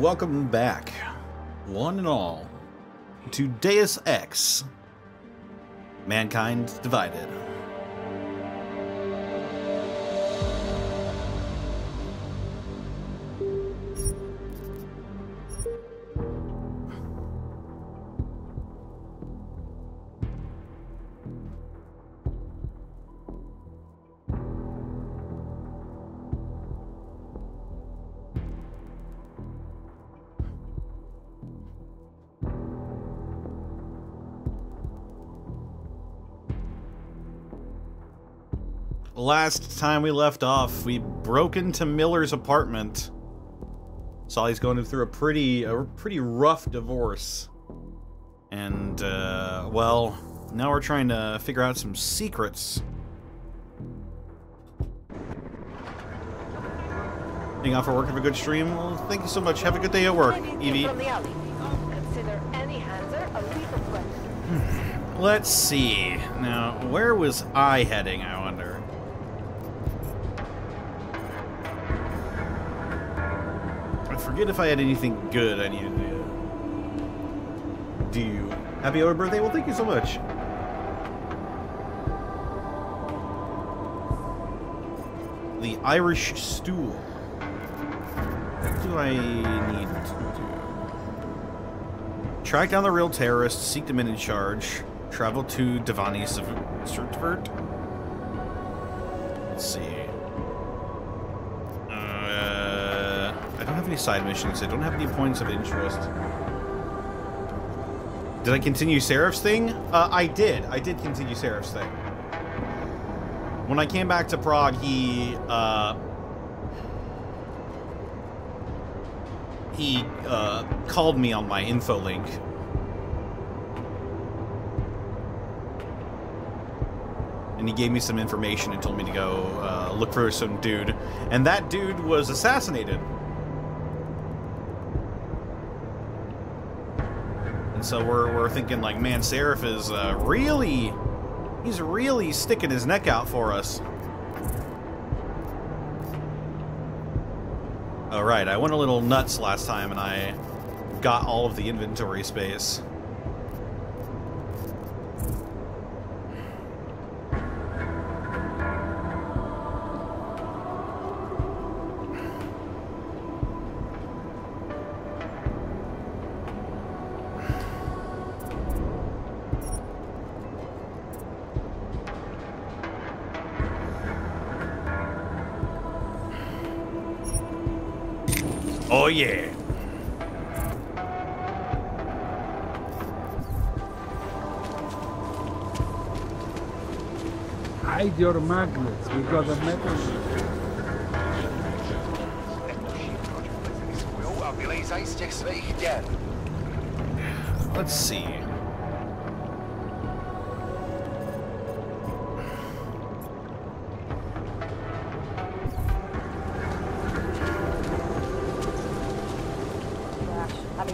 welcome back, one and all, to Deus Ex, Mankind Divided. Last time we left off, we broke into Miller's apartment. Saw he's going through a pretty rough divorce. And, well, now we're trying to figure out some secrets. Being off for work, have a good stream? Well, thank you so much. Have a good day at work, Evie. Consider any answer a lethal question. Let's see. Now, where was I heading, I wonder? I forget if I had anything good I needed to do. Happy early birthday? Well, thank you so much. The Irish stool. What do I need to do? Track down the real terrorists, seek the men in charge, travel to Devani Sertvert. Let's see. I don't have any side missions. I don't have any points of interest. Did I continue Seraph's thing? I did. I did continue Seraph's thing. When I came back to Prague, he called me on my info link. And he gave me some information and told me to go look for some dude. And that dude was assassinated. And so we're thinking, like, man, Seraph is he's really sticking his neck out for us. Alright, I went a little nuts last time and I got all of the inventory space. Oh yeah. Hide your magnets. We got a metal. Let's see.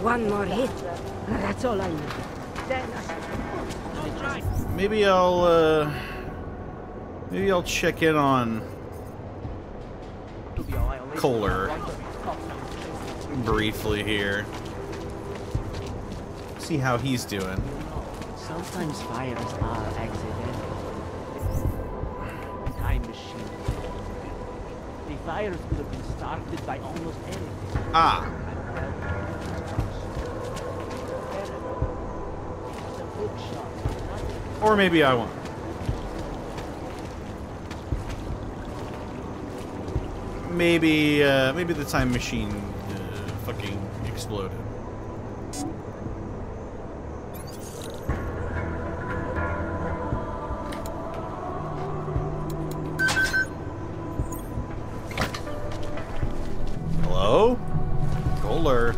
One more hit. That's all I need. Maybe I'll check in on Kohler briefly here. See how he's doing. Sometimes fires are accidental. Time machine. The fires could have been started by almost anything. Ah. Or maybe I won't. Maybe the time machine fucking exploded. Hello? Kohler.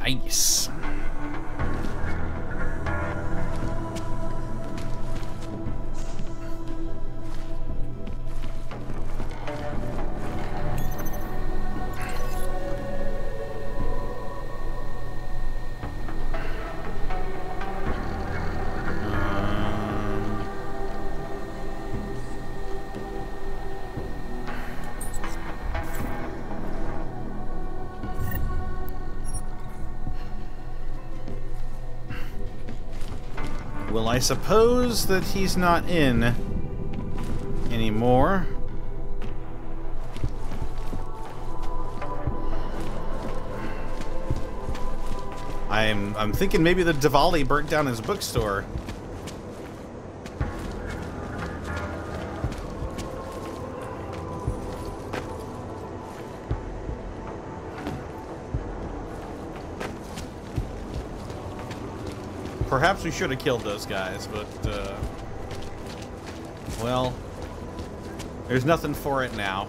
Nice. Well, I suppose that he's not in anymore. I'm thinking maybe the Diwali burnt down his bookstore. Perhaps we should have killed those guys, but, well, there's nothing for it now.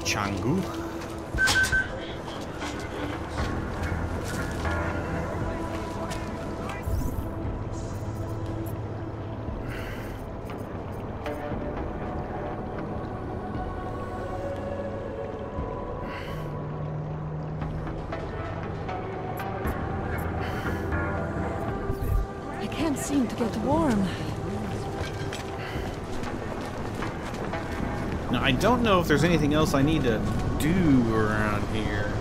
Changu. I can't seem to get warm. Now, I don't know if there's anything else I need to do around here.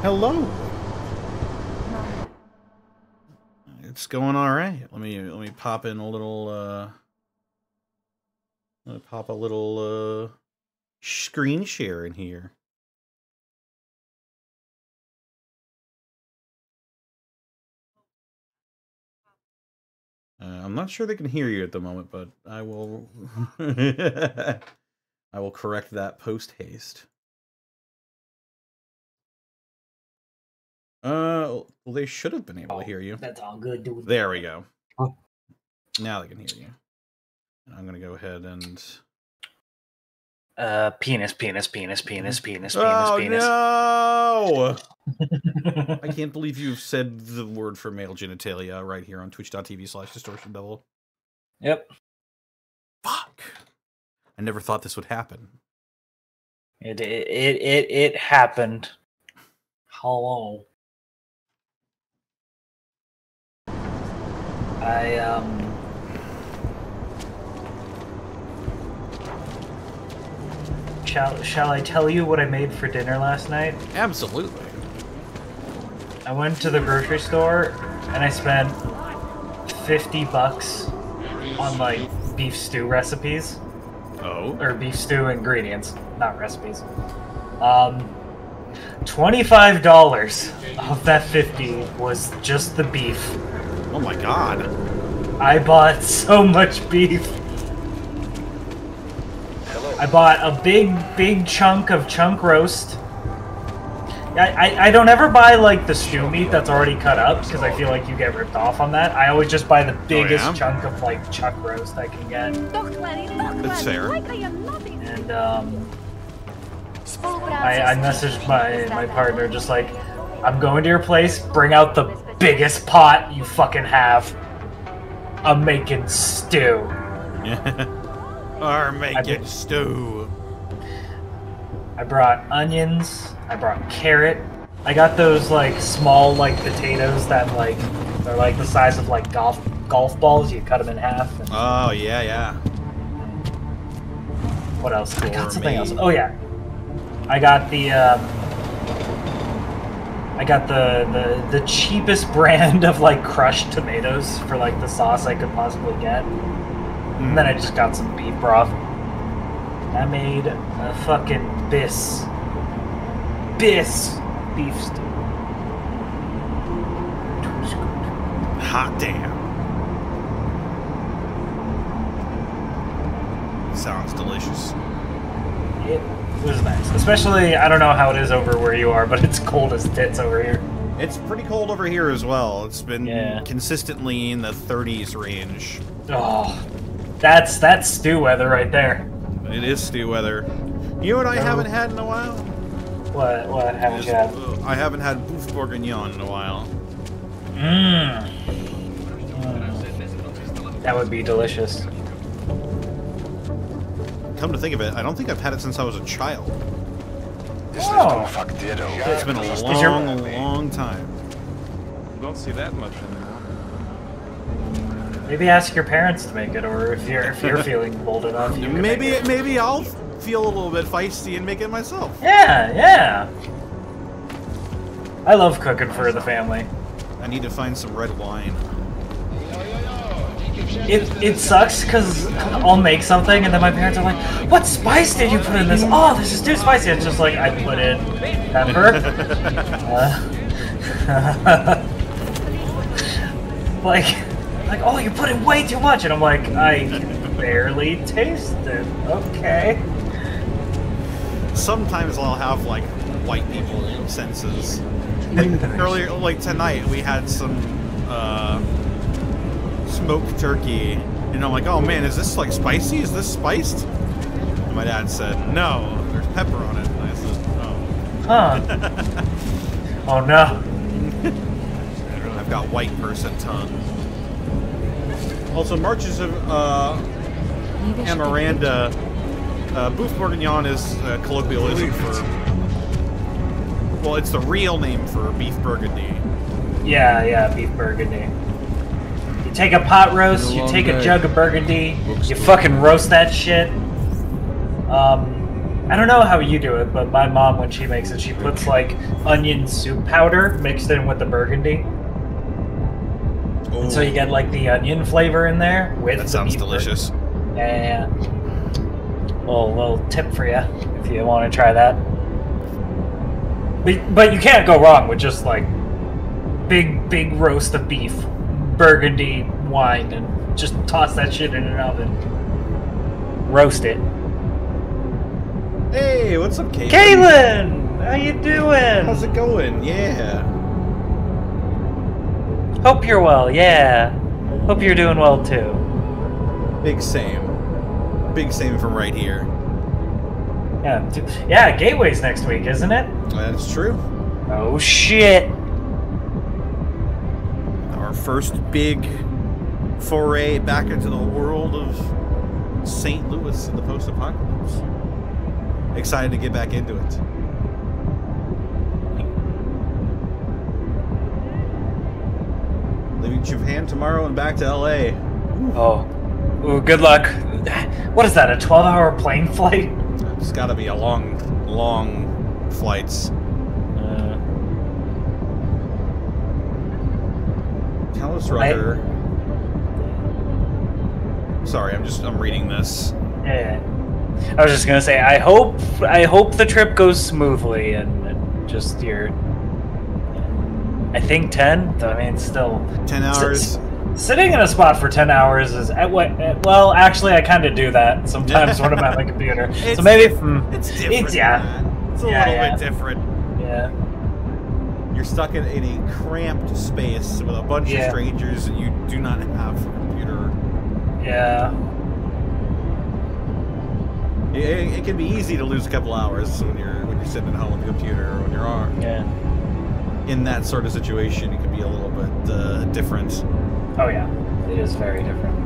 Hello. It's going all right. Let me pop in a little. Let me pop a little screen share in here. I'm not sure they can hear you at the moment, but I will. I will correct that post haste. Well, they should have been able to hear you. That's all good, dude. There we go. Now they can hear you. I'm gonna go ahead and. Penis, penis, penis, penis, penis, Oh, penis. No! I can't believe you've said the word for male genitalia right here on twitch.tv/distortion double. Yep. Fuck. I never thought this would happen. It happened. Hello. Shall I tell you what I made for dinner last night? Absolutely. I went to the grocery store and I spent $50 on like beef stew recipes. Oh. Or beef stew ingredients, not recipes. $25 of that 50 was just the beef. Oh my god. I bought so much beef. I bought a big chunk of chunk roast. I don't ever buy like the stew meat that's already cut up because I feel like you get ripped off on that. I always just buy the biggest chunk of like chuck roast I can get. That's fair. And I messaged my partner just like, I'm going to your place, bring out the biggest pot you fucking have. I'm making stew. Or making stew. I brought onions, I brought carrot. I got those like small like potatoes that like they're like the size of like golf balls. You cut them in half. And... Oh yeah. What else? I got something else. Oh yeah. I got the cheapest brand of like crushed tomatoes for like the sauce I could possibly get. And then I just got some beef broth. I made a fucking bis beef stew. Hot damn. Sounds delicious. Yep. It was nice. Especially, I don't know how it is over where you are, but it's cold as tits over here. It's pretty cold over here as well. It's been Yeah. consistently in the 30s range. Oh, that's stew weather right there. It is stew weather. You know what I haven't had in a while? What haven't you had? I haven't had boeuf bourguignon in a while. Mmm. That would be delicious. Come to think of it, I don't think I've had it since I was a child. Oh. It's been a long time. Don't see that much anymore. Maybe ask your parents to make it, or if you're feeling bold enough, you can make it. Maybe I'll feel a little bit feisty and make it myself. Yeah. I love cooking for the family. I need to find some red wine. It sucks because I'll make something and then my parents are like, "What spice did you put in this? Oh, this is too spicy." It's just like I put in pepper. Like, oh, you put in way too much, and I'm like, I can barely taste it. Okay. Sometimes I'll have like white people senses. Earlier, like tonight, we had some smoked turkey, and I'm like, oh man, is this like spicy? Is this spiced? And my dad said, no, there's pepper on it. And I said, oh. Huh. Oh no. I've got white person tongue. Also, Marches of Amaranda, boeuf bourguignon is a colloquialism for, well, it's the real name for beef burgundy. Yeah, beef burgundy. You take a pot roast, you take a jug of burgundy, you fucking roast that shit. I don't know how you do it, but my mom, when she makes it, she puts like onion soup powder mixed in with the burgundy. And so you get like the onion flavor in there with That sounds delicious. Yeah. Little tip for you if you want to try that. But you can't go wrong with just like big roast of beef, burgundy wine, and just toss that shit in an oven. Roast it. Hey, what's up, Caitlin? Caitlin! How you doing? How's it going? Yeah. Hope you're well, yeah. Hope you're doing well too. Big same. Big same from right here. Yeah, Gateway's next week, isn't it? That's true. Oh shit. Our first big foray back into the world of St. Louis in the post-apocalypse. Excited to get back into it. Leaving Japan tomorrow and back to LA. Oh. Ooh, good luck. What is that, a 12-hour plane flight? It's gotta be a long flights. Tell us, Rucker. Sorry, I'm reading this. Yeah. I was just gonna say, I hope the trip goes smoothly and just your. I think 10. I mean, still 10 hours. Sitting in a spot for 10 hours is well. Actually, I kind of do that sometimes when I'm at my computer. So maybe it's different. It's a little bit different. Yeah. You're stuck in a cramped space with a bunch of strangers, and you do not have a computer. Yeah. It can be easy to lose a couple hours when you're sitting at home with the computer, or when you're in that sort of situation. It can be a little bit different. Oh yeah, it is very different.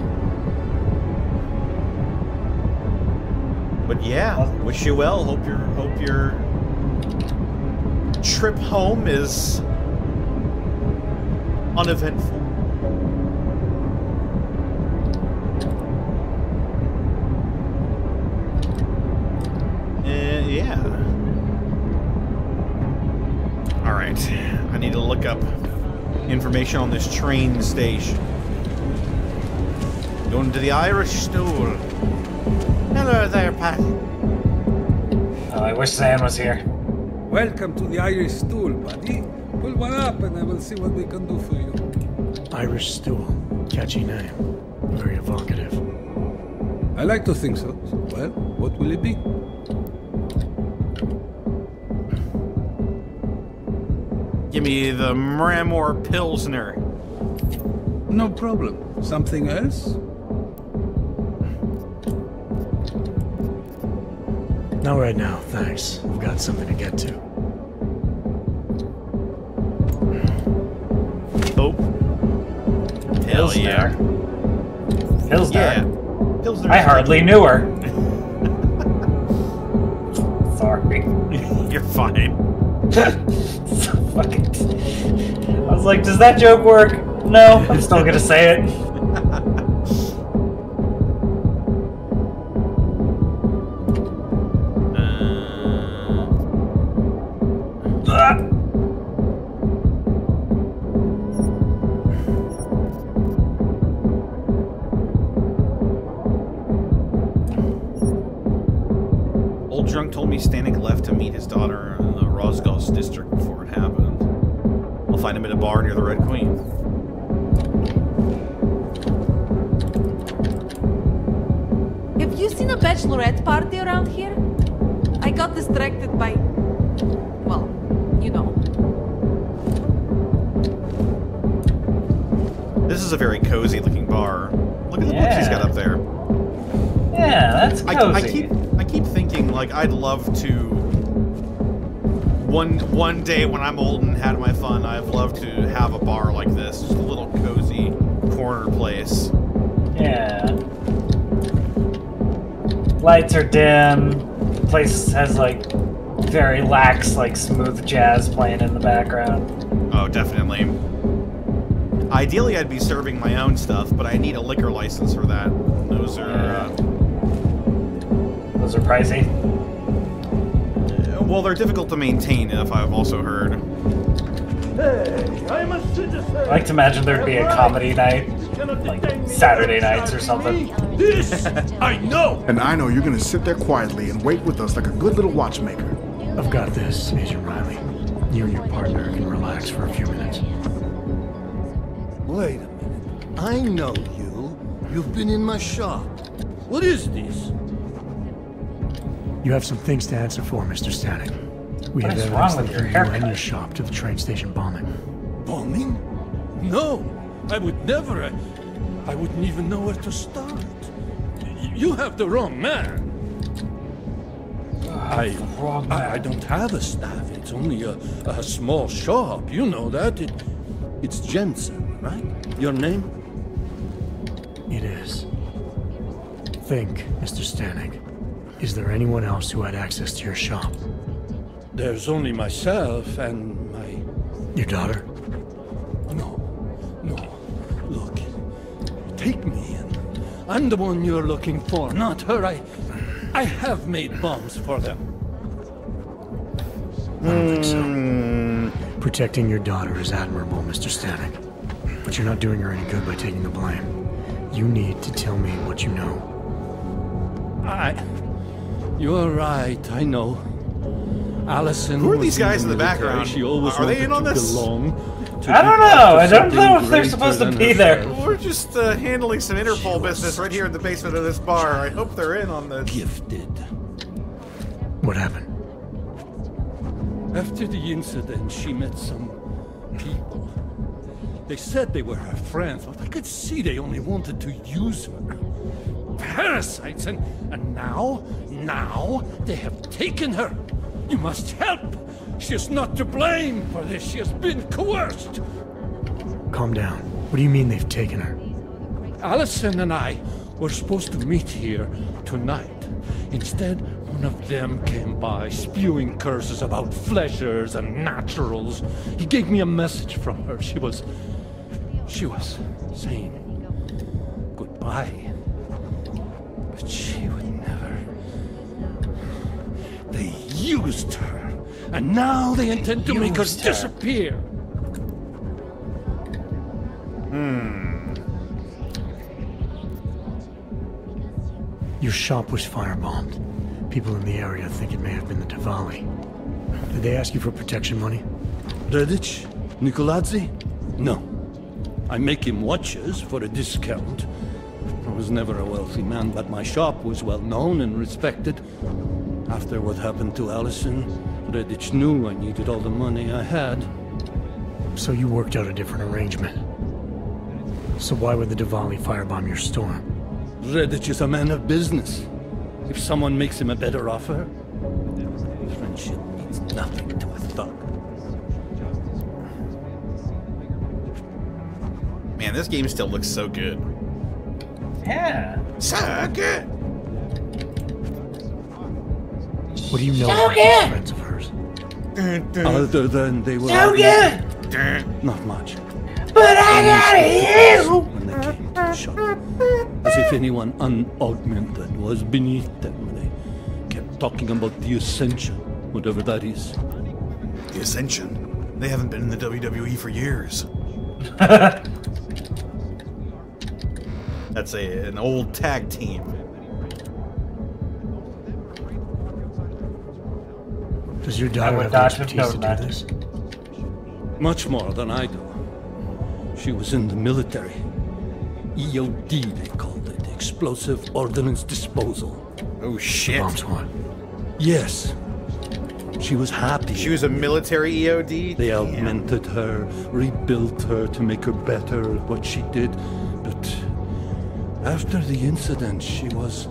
But yeah, wish you well. Hope your trip home is uneventful. Yeah. All right. I need to look up information on this train station. Going to the Irish Stool. Hello there, Pat. Oh, I wish Sam was here. Welcome to the Irish Stool, buddy. Pull one up and I will see what we can do for you. Irish Stool. Catchy name. Very evocative. I like to think so. Well, what will it be? Give me the Mramor Pilsner. No problem. Something else? Not right now, thanks. I've got something to get to. Oh. Hell yeah. Pilsner. Yeah. Pilsner. I hardly knew her. Sorry. You're fine. So fucking... I was like, does that joke work? No, I'm still gonna say it. Old drunk told me Stanek left to meet his daughter in the Rosgos district before it happened. I'll find him at a bar near the Red Queen. Have you seen a bachelorette party around here? I got distracted by... well, you know. This is a very cozy looking bar. Look at the books he's got up there. Yeah, that's cozy. I keep thinking, like, I'd love to... One day when I'm old and had my fun, I'd love to have a bar like this. Just a little cozy corner place. Yeah. Lights are dim. The place has, like, very lax, like, smooth jazz playing in the background. Oh, definitely. Ideally, I'd be serving my own stuff, but I need a liquor license for that. Those are, Those are pricey. well, they're difficult to maintain, if I've also heard. I like to imagine there'd be a comedy night, like Saturday nights or something. This I know! And I know you're gonna sit there quietly and wait with us like a good little watchmaker. I've got this, Agent Riley. You and your partner can relax for a few minutes. Wait a minute. I know you. You've been in my shop. What is this? You have some things to answer for, Mr. Stanek. We What have is evidence wrong with that your you haircut? and your shop to the train station bombing. Bombing? No, I would never. I wouldn't even know where to start. You have the wrong man. I don't have a staff. It's only a small shop. You know that. It's Jensen, right? Your name? It is. Think, Mr. Stanek. Is there anyone else who had access to your shop? There's only myself and my... Your daughter? No. Look. Take me in. I'm the one you're looking for, not her. I have made bombs for them. I don't think so. Protecting your daughter is admirable, Mr. Stanek. But you're not doing her any good by taking the blame. You need to tell me what you know. You're right, I know. Allison. Who are these guys in the background? She always Are they in on wanted to this? belong, to I don't be part know. of I don't know something if they're greater supposed to than be there. herself. We're just handling some Interpol business right here in the basement of this bar. I hope they're in on this. Gifted. What happened? After the incident, she met some people. They said they were her friends, but I could see they only wanted to use her. Parasites, and now they have taken her. You must help. She is not to blame for this. She has been coerced. Calm down. What do you mean they've taken her? Allison and I were supposed to meet here tonight. Instead, one of them came by, spewing curses about fleshers and naturals. He gave me a message from her. She was saying goodbye. But she would never. They used her, and now they intend to make her disappear. Your shop was firebombed. People in the area think it may have been the Tavali. Did they ask you for protection money? Redic? Nikoladze? No. I make him watches for a discount. I was never a wealthy man, but my shop was well known and respected. After what happened to Allison, Redic knew I needed all the money I had. So you worked out a different arrangement. So why would the Diwali firebomb your store? Redditch is a man of business. If someone makes him a better offer, friendship means nothing to a thug. Man, this game still looks so good. Yeah. So good! What do you know about these friends of hers? Other than they were So good! not much. But I got you! When they came to the shop, as if anyone unaugmented was beneath them. They kept talking about the Ascension, whatever that is. The Ascension? They haven't been in the WWE for years. That's an old tag team. Does your daughter have the expertise to do this? Much more than I do. She was in the military. EOD, they called it. Explosive Ordnance Disposal. Oh, shit. Bomb squad. Yes. She was happy. She was a military EOD? They augmented her, rebuilt her to make her better at what she did. But after the incident, she was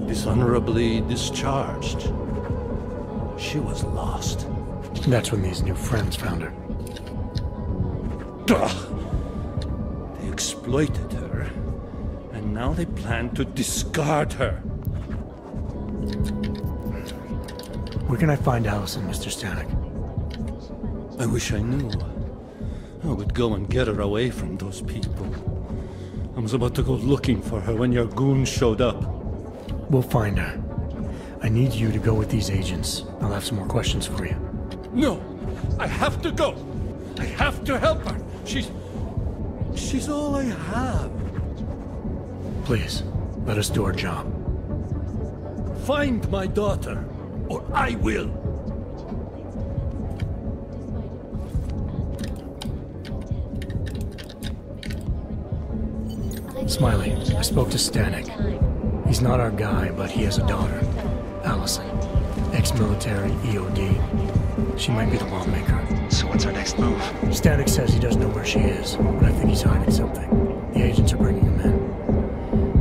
dishonorably discharged. She was lost. That's when these new friends found her. They exploited her, and now they plan to discard her. Where can I find Allison, Mr. Stanek? I wish I knew. I would go and get her away from those people. I was about to go looking for her when your goons showed up. We'll find her. I need you to go with these agents. I'll have some more questions for you. No! I have to go! I have to help her! She's all I have. Please, let us do our job. Find my daughter, or I will! Smiley, I spoke to Stanek. He's not our guy, but he has a daughter, Allison. Ex-military, EOD. She might be the lawmaker. So what's our next move? Stanek says he doesn't know where she is, but I think he's hiding something. The agents are bringing him in.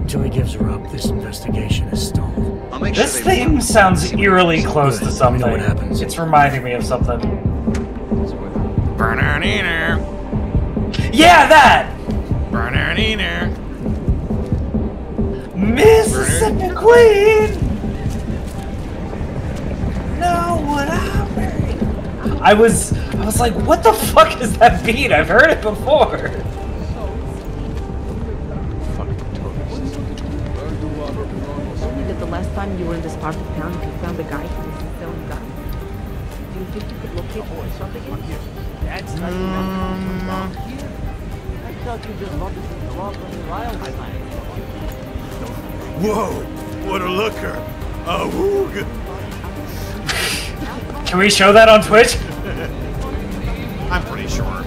Until he gives her up, this investigation is stalled. I'll make This theme sounds eerily close to something. Let me know what happens. It's reminding me of something. Yeah, that! Mississippi Queen! Know what I mean? I was like, what the fuck is that beat? I've heard it before. That the last time you were in this part of town, you found a guy who was selling guns. Do you think you could locate or something? That's not down here. I thought you just wanted to drop on the rail sign. Whoa! What a looker! A woog! Can we show that on Twitch? I'm pretty sure.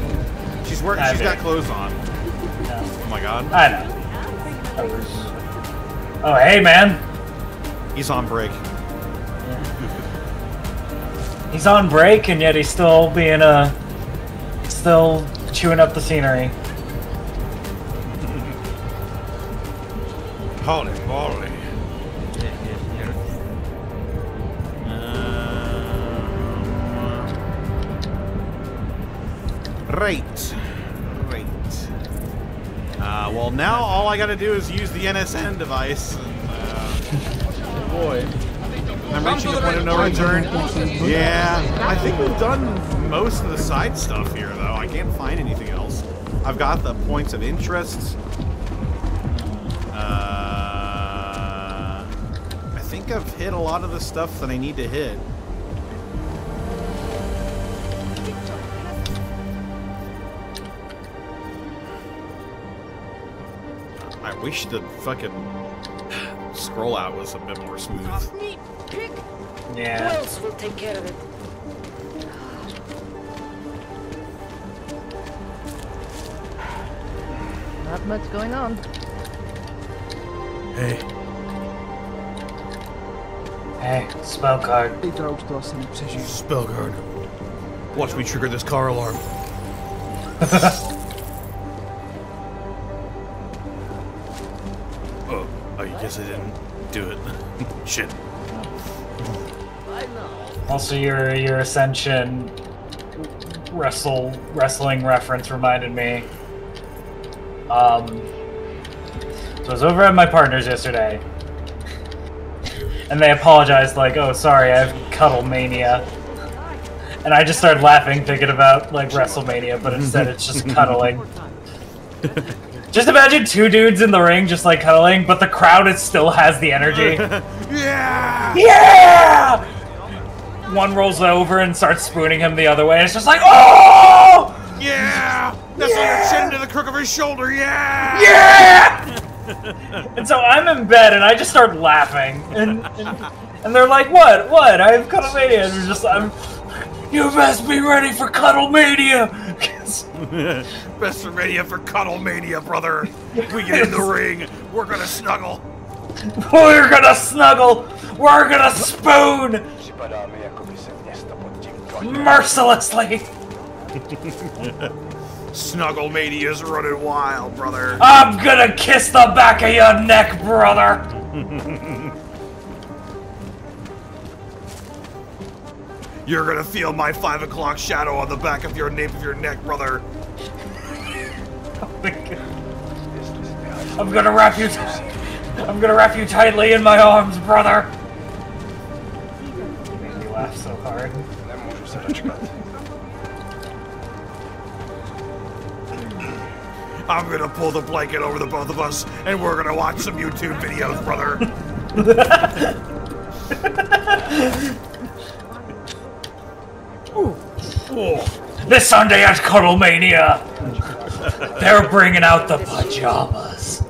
She's wearing. She's got clothes on. Oh my god! I know. Oh hey man! He's on break. He's on break, and yet he's still being still chewing up the scenery. Holy moly! Right. Well, now all I gotta do is use the NSN device. And, oh boy. I'm reaching the point of no return. Yeah, I think we've done most of the side stuff here, though. I can't find anything else. I've got the points of interest. I think I've hit a lot of the stuff that I need to hit. I wish the fucking scroll out was a bit more smooth. Yeah. Who else will take care of it? Not much going on. Hey. Hey, spell card. Spell card. Watch me trigger this car alarm. Oh, I guess I didn't do it. Shit. Also, your Ascension wrestling reference reminded me. So I was over at my partner's yesterday, and they apologized like, "Oh, sorry, I have cuddle mania," and I just started laughing, thinking about like WrestleMania, but instead it's just cuddling. Just imagine two dudes in the ring just like cuddling, but the crowd still has the energy. Yeah! Yeah! One rolls over and starts spooning him the other way, and it's just like, oh! Yeah! That's on your chin to the crook of his shoulder, yeah! Yeah! And so I'm in bed, and I just start laughing, and they're like, what? What? I have Cuddlemania, and you best be ready for Cuddlemania! Best ready for Cuddlemania, brother. We get in the ring, we're gonna snuggle. We're gonna snuggle! We're gonna spoon! Mercilessly! Snugglemania's running wild, brother. I'm gonna kiss the back of your neck, brother! You're gonna feel my 5 o'clock shadow on the back of your nape of your neck, brother. I'm gonna wrap you tightly in my arms, brother. You made me laugh so hard. I'm gonna pull the blanket over the both of us, and we're gonna watch some YouTube videos, brother. This Sunday at Cuddlemania, they're bringing out the pajamas.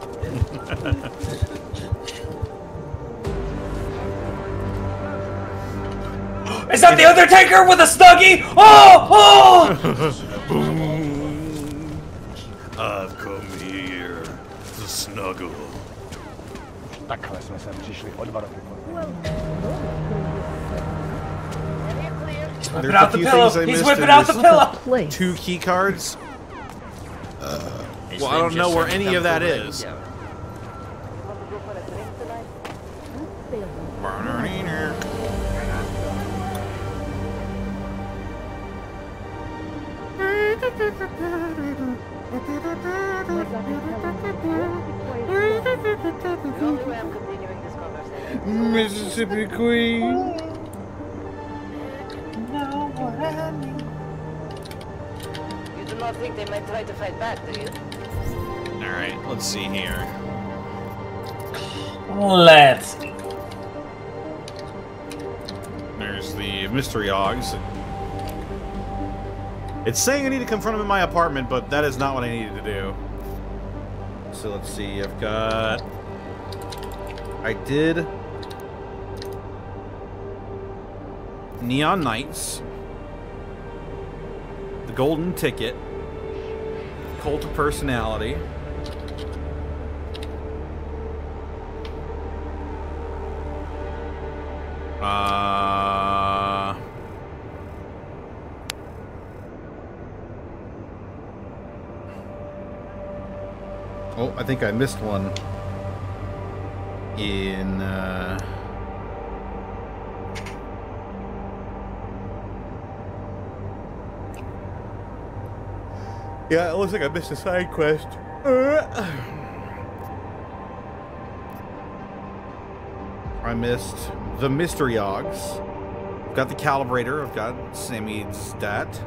Is that the Undertaker with a Snuggie? Oh! I've come here to snuggle. He's whipping out the pillow. He's whipping out the pillow. 2 key cards. Well, I don't know where any of that is. Mississippi Queen. You do not think they might try to fight back, do you? Alright, let's see here. Let's. There's the mystery hogs. It's saying I need to confront him in my apartment, but that is not what I needed to do. So let's see, I've got... I did... Neon Knights. The Golden Ticket. Cult of Personality. Oh, I think I missed one in, yeah, it looks like I missed a side quest. I missed the Mystery Ogs. I've got the Calibrator. I've got Sammy's stat.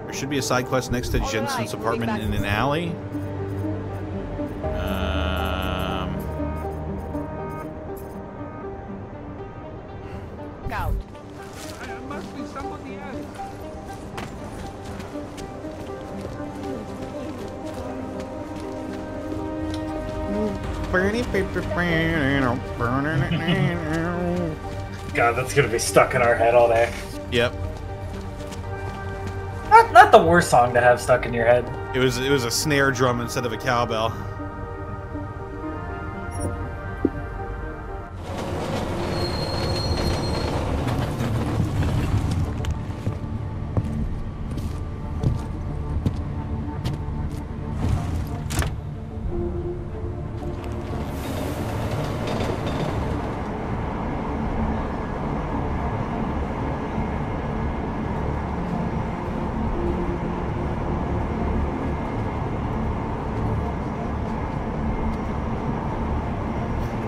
There should be a side quest next to Jensen's apartment in an alley. Scout. There must be somebody else. God, that's gonna be stuck in our head all day. Yep. not the worst song to have stuck in your head. It was a snare drum instead of a cowbell.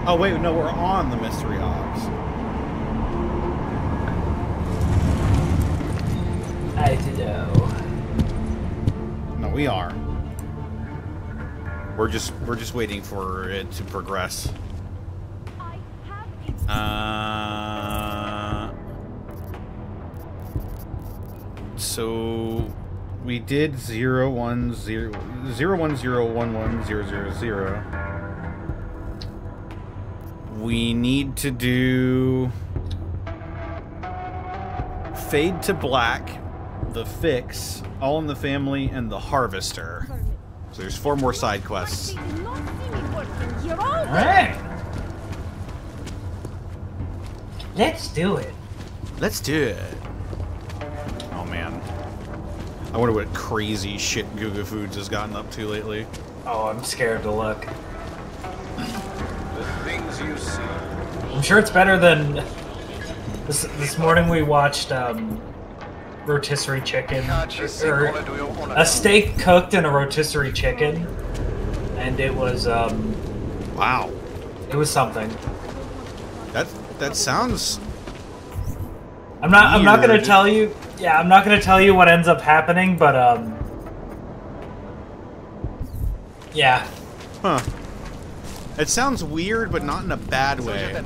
Oh wait, no, we're on the mystery hogs. I don't know. No, we are. We're just waiting for it to progress. So we did 010110000. We need to do Fade to Black, The Fix, All in the Family, and The Harvester. So there's 4 more side quests. Alright. Let's do it. Let's do it. Oh man. I wonder what crazy shit Guga Foods has gotten up to lately. Oh, I'm scared to look. Things you see. I'm sure it's better than this morning we watched rotisserie chicken, or a steak cooked in a rotisserie chicken, and it was wow, it was something. That sounds I'm not gonna weird. tell you. Yeah, I'm not gonna tell you what ends up happening, but yeah. Huh. It sounds weird, but not in a bad way.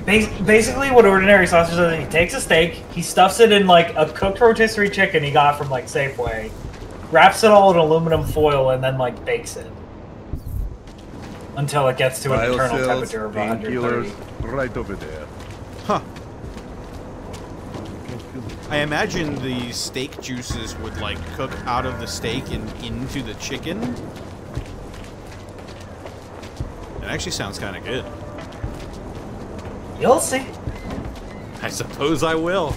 Basically, what ordinary sausage does, he takes a steak, he stuffs it in like a cooked rotisserie chicken he got from like Safeway, wraps it all in aluminum foil, and then like bakes it until it gets to an internal temperature of 130. Right over there. Huh. I imagine the steak juices would like cook out of the steak and into the chicken. It actually sounds kind of good. You'll see. I suppose I will.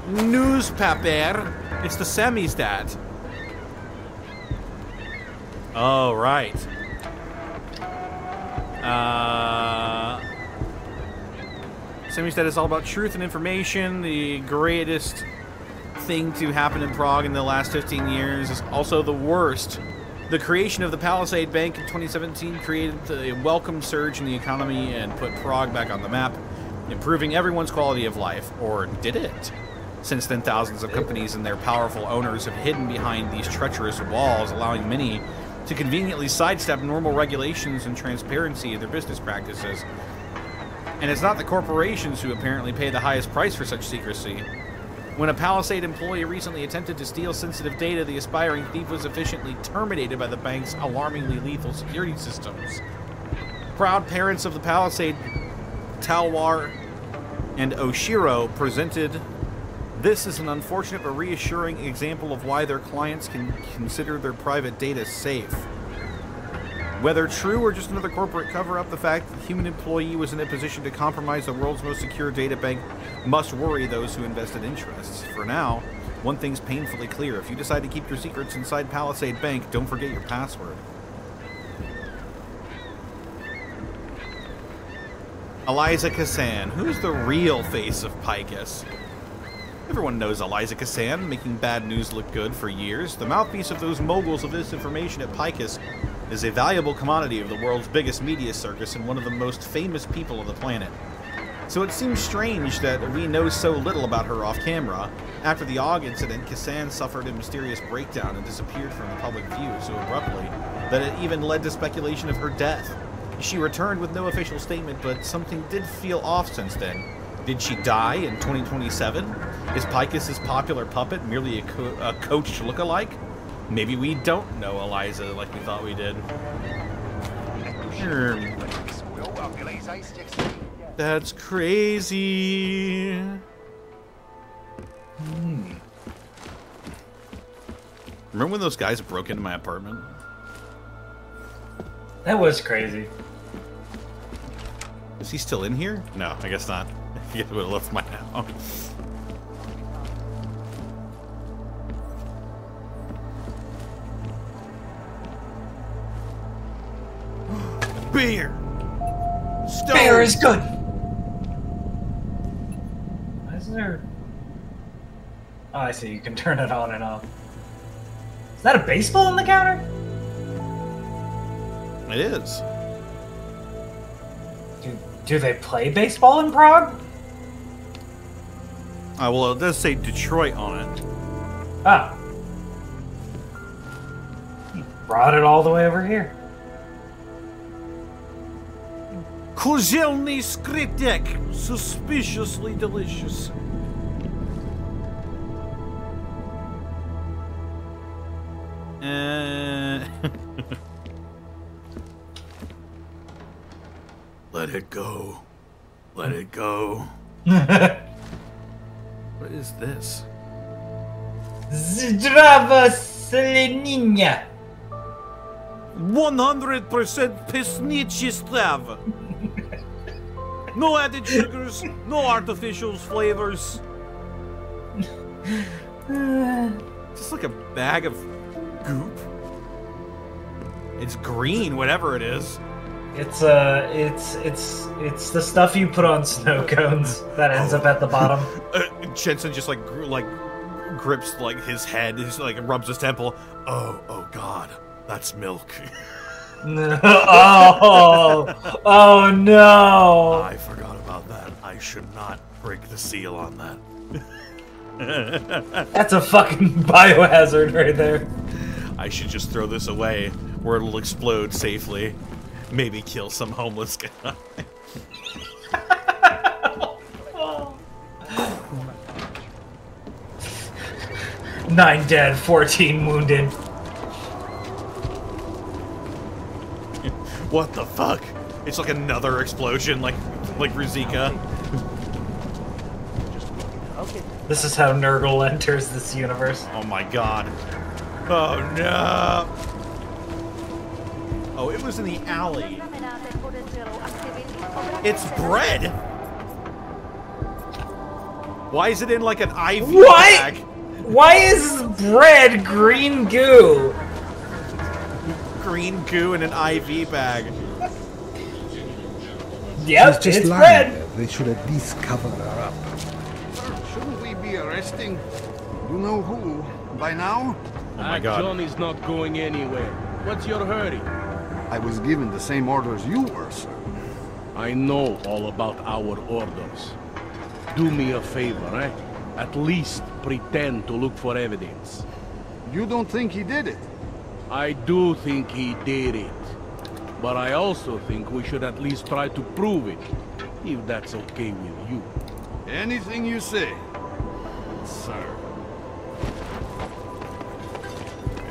Newspaper. It's the Samizdat. Oh, right. Samizdat is all about truth and information. The greatest thing to happen in Prague in the last 15 years is also the worst. The creation of the Palisade Bank in 2017 created a welcome surge in the economy and put Prague back on the map, improving everyone's quality of life. Or did it? Since then, thousands of companies and their powerful owners have hidden behind these treacherous walls, allowing many to conveniently sidestep normal regulations and transparency in their business practices. And it's not the corporations who apparently pay the highest price for such secrecy. When a Palisade employee recently attempted to steal sensitive data, the aspiring thief was efficiently terminated by the bank's alarmingly lethal security systems. Proud parents of the Palisade, Talwar and Oshiro, presented this as an unfortunate but reassuring example of why their clients can consider their private data safe. Whether true or just another corporate cover-up, the fact that the human employee was in a position to compromise the world's most secure data bank must worry those who invested interests. For now, one thing's painfully clear. If you decide to keep your secrets inside Palisade Bank, don't forget your password. Eliza Kassan. Who's the real face of Picus? Everyone knows Eliza Kassan, making bad news look good for years. The mouthpiece of those moguls of disinformation at Picus is a valuable commodity of the world's biggest media circus and one of the most famous people on the planet. So it seems strange that we know so little about her off camera. After the AUG incident, Kassan suffered a mysterious breakdown and disappeared from the public view so abruptly that it even led to speculation of her death. She returned with no official statement, but something did feel off since then. Did she die in 2027? Is Picus' popular puppet merely a coached look-alike? Maybe we don't know Eliza like we thought we did. That's crazy. Remember when those guys broke into my apartment? That was crazy. Is he still in here? No, I guess not. He would have left my house. Beer! Stone. Beer is good! Why is there... Oh, I see. You can turn it on and off. Is that a baseball on the counter? It is. Do they play baseball in Prague? Well, it does say Detroit on it. Ah. You brought it all the way over here. Kozelny Skritek. Suspiciously delicious. Let it go. Let it go. What is this? Zdrava Seleninia. 100% pesnichi stav. No added sugars, no artificial flavors. Just like a bag of goop. It's green, whatever it is. It's the stuff you put on snow cones that ends up at the bottom. Jensen just like grips like his head. He's like rubs his temple. Oh God, that's milk. Oh no! I forgot about that. I should not break the seal on that. That's a fucking biohazard right there. I should just throw this away where it'll explode safely. Maybe kill some homeless guy. 9 dead, 14 wounded. What the fuck? It's like another explosion, like Ruzika. This is how Nurgle enters this universe. Oh my god. Oh no! Oh, it was in the alley. It's bread! Why is it in like an IV bag? Why is bread green goo? Green goo in an IV bag. Yep, it's bread. They should at least cover her up. Shouldn't we be arresting you know who by now? Oh my god. Johnny's not going anywhere. What's your hurry? I was given the same orders you were, sir. I know all about our orders. Do me a favor, eh? At least pretend to look for evidence. You don't think he did it? I do think he did it. But I also think we should at least try to prove it, if that's okay with you. Anything you say, sir.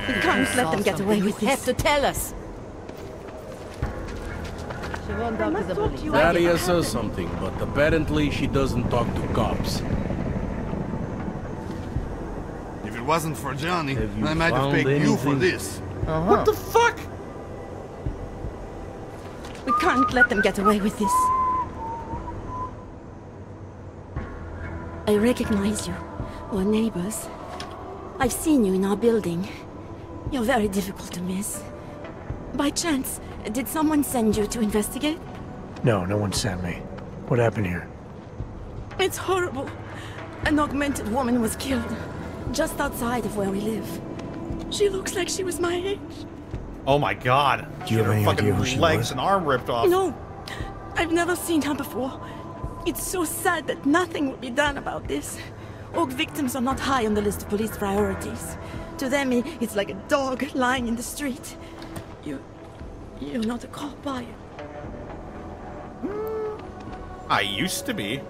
We can't let them get away with this. You have to tell us. She won't talk to the police. Daria says something, but apparently she doesn't talk to cops. If it wasn't for Johnny, I might have paid you for this. What the fuck? We can't let them get away with this. I recognize you. We're neighbors. I've seen you in our building. You're very difficult to miss. By chance, did someone send you to investigate? No, no one sent me. What happened here? It's horrible. An augmented woman was killed, just outside of where we live. She looks like she was my age. Oh my god. Do you have any idea who she legs was? and arm ripped off. No, I've never seen her before. It's so sad that nothing will be done about this. Orc victims are not high on the list of police priorities. To them, it's like a dog lying in the street. You're not a cop, are you? I used to be.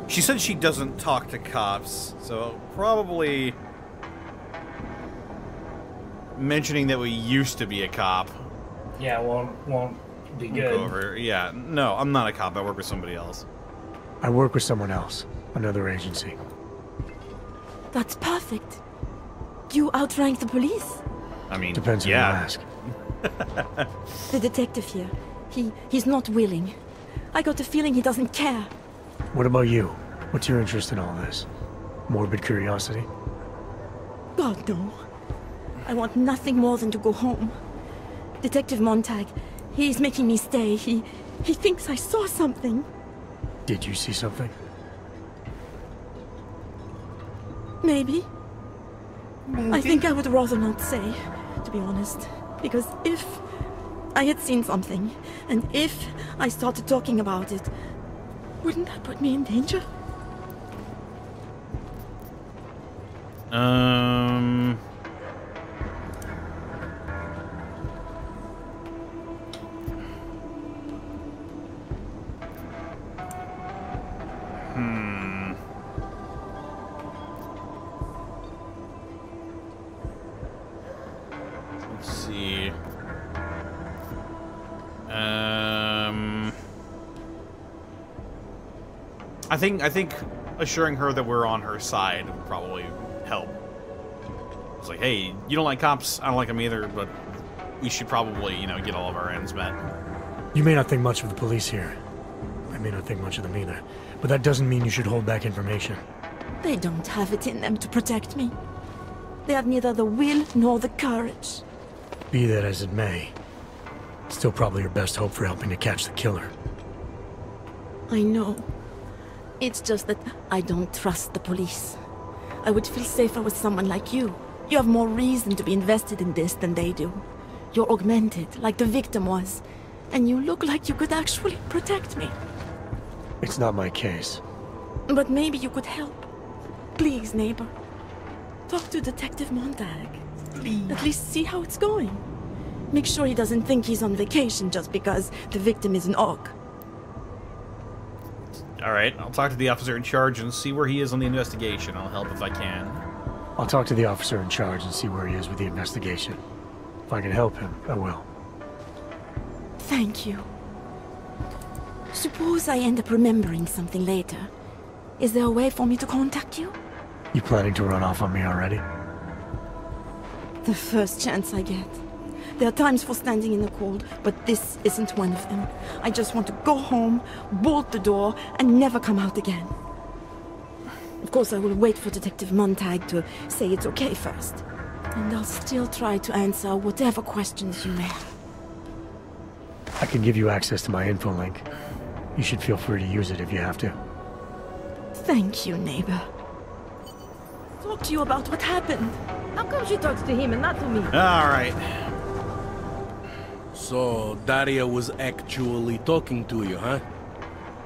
She said she doesn't talk to cops, so probably mentioning that we used to be a cop. Yeah, won't Be Go good. over. Yeah, no, I'm not a cop. I work with somebody else. I work with someone else, another agency. That's perfect. You outrank the police? I mean, Depends who you ask. The detective here, he's not willing. I got the feeling he doesn't care. What about you? What's your interest in all this? Morbid curiosity? God, no. I want nothing more than to go home. Detective Montag, he's making me stay. He thinks I saw something. Did you see something? Maybe. I think I would rather not say, to be honest. Because if I had seen something, and if I started talking about it, wouldn't that put me in danger? Let's see. I think assuring her that we're on her side would probably help. It's like, hey, you don't like cops, I don't like them either, but we should probably, you know, get all of our ends met. You may not think much of the police here. I may not think much of them either. But that doesn't mean you should hold back information. They don't have it in them to protect me. They have neither the will nor the courage. Be that as it may, still probably your best hope for helping to catch the killer. I know. It's just that I don't trust the police. I would feel safer with someone like you. You have more reason to be invested in this than they do. You're augmented, like the victim was. And you look like you could actually protect me. It's not my case. But maybe you could help. Please, neighbor. Talk to Detective Montag. Please. At least see how it's going. Make sure he doesn't think he's on vacation just because the victim is an AUG. Alright, I'll talk to the officer in charge and see where he is on the investigation. I'll help if I can. I'll talk to the officer in charge and see where he is with the investigation. If I can help him, I will. Thank you. Suppose I end up remembering something later. Is there a way for me to contact you? You planning to run off on me already? The first chance I get. There are times for standing in the cold, but this isn't one of them. I just want to go home, bolt the door, and never come out again. Of course, I will wait for Detective Montag to say it's okay first. And I'll still try to answer whatever questions you may have. I can give you access to my info link. You should feel free to use it if you have to. Thank you, neighbor. Talk to you about what happened. How come she talks to him and not to me? Alright. So, Daria was actually talking to you, huh?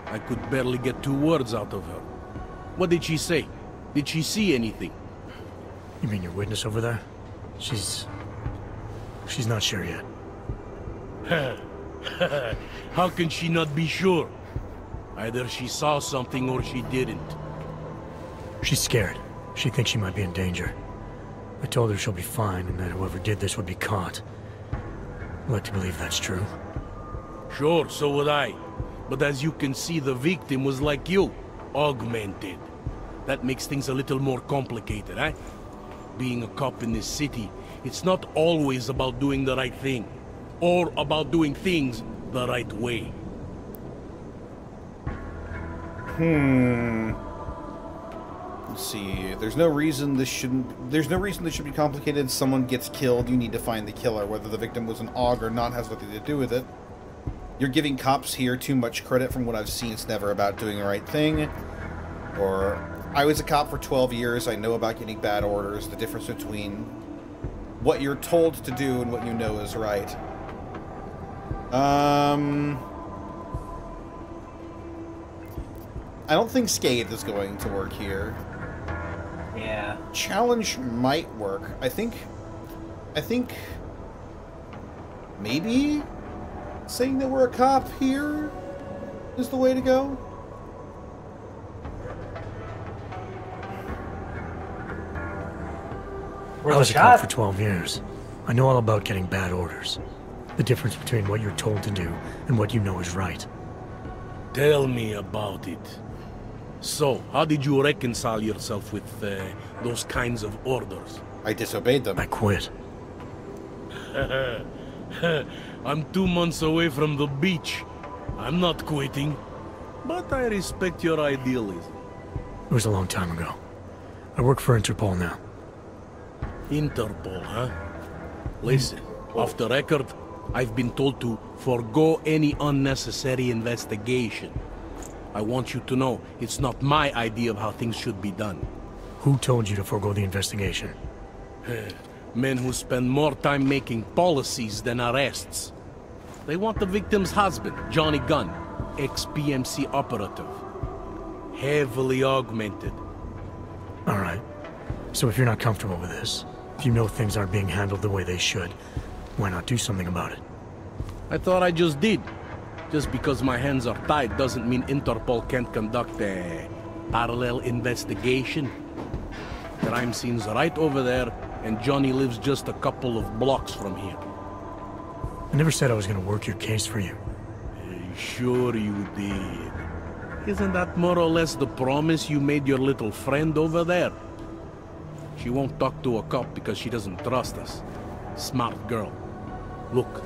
I could barely get 2 words out of her. What did she say? Did she see anything? You mean your witness over there? She's not sure yet. How can she not be sure? Either she saw something or she didn't. She's scared. She thinks she might be in danger. I told her she'll be fine and that whoever did this would be caught. I'd like to believe that's true. Sure, so would I. But as you can see, the victim was like you, augmented. That makes things a little more complicated, eh? Being a cop in this city, it's not always about doing the right thing, or about doing things the right way. Let's see. There's no reason this should be complicated. Someone gets killed, you need to find the killer. Whether the victim was an AUG or not has nothing to do with it. You're giving cops here too much credit from what I've seen. It's never about doing the right thing. Or, I was a cop for 12 years. I know about getting bad orders. The difference between what you're told to do and what you know is right. I don't think Scathe is going to work here. Yeah. Challenge might work. I think maybe saying that we're a cop here is the way to go. I was a cop for 12 years. I know all about getting bad orders. The difference between what you're told to do and what you know is right. Tell me about it. So, how did you reconcile yourself with those kinds of orders? I disobeyed them. I quit. I'm 2 months away from the beach. I'm not quitting. But I respect your idealism. It was a long time ago. I work for Interpol now. Interpol, huh? Listen, off the record, I've been told to forego any unnecessary investigation. I want you to know, it's not my idea of how things should be done. Who told you to forego the investigation? Men who spend more time making policies than arrests. They want the victim's husband, Johnny Gunn, ex-PMC operative. Heavily augmented. Alright. So if you're not comfortable with this, if you know things aren't being handled the way they should, why not do something about it? I thought I just did. Just because my hands are tied doesn't mean Interpol can't conduct a parallel investigation. Crime scene's right over there, and Johnny lives just a couple of blocks from here. I never said I was gonna work your case for you. Sure you did. Isn't that more or less the promise you made your little friend over there? She won't talk to a cop because she doesn't trust us. Smart girl. Look,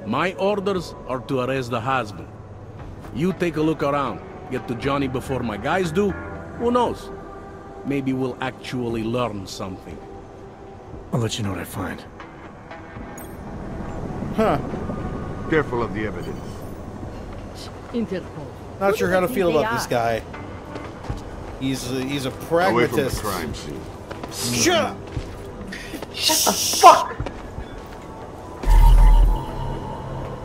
my orders are to arrest the husband. You take a look around. Get to Johnny before my guys do. Who knows? Maybe we'll actually learn something. I'll let you know what I find. Huh. Careful of the evidence. Interpol. Not sure how to feel about this guy. He's a pragmatist. Away from the crime scene. Shut up! Shut the fuck!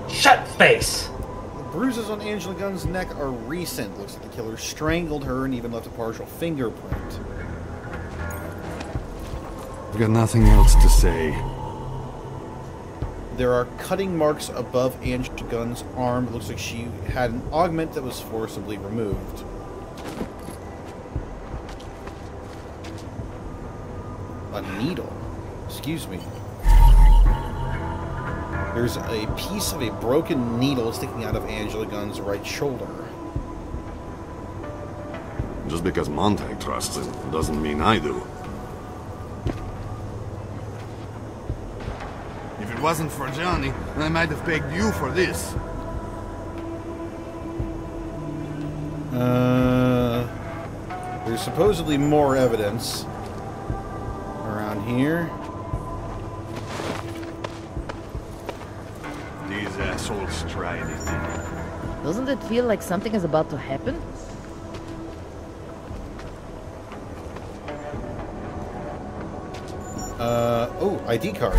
Shut face! The bruises on Angela Gunn's neck are recent. Looks like the killer strangled her and even left a partial fingerprint. I've got nothing else to say. There are cutting marks above Angela Gunn's arm. It looks like she had an augment that was forcibly removed. A needle. Excuse me. There's a piece of a broken needle sticking out of Angela Gunn's right shoulder. Just because Montag trusts him doesn't mean I do. If it wasn't for Johnny, I might have begged you for this. There's supposedly more evidence around here. These assholes try anything. Doesn't it feel like something is about to happen? Oh, ID card.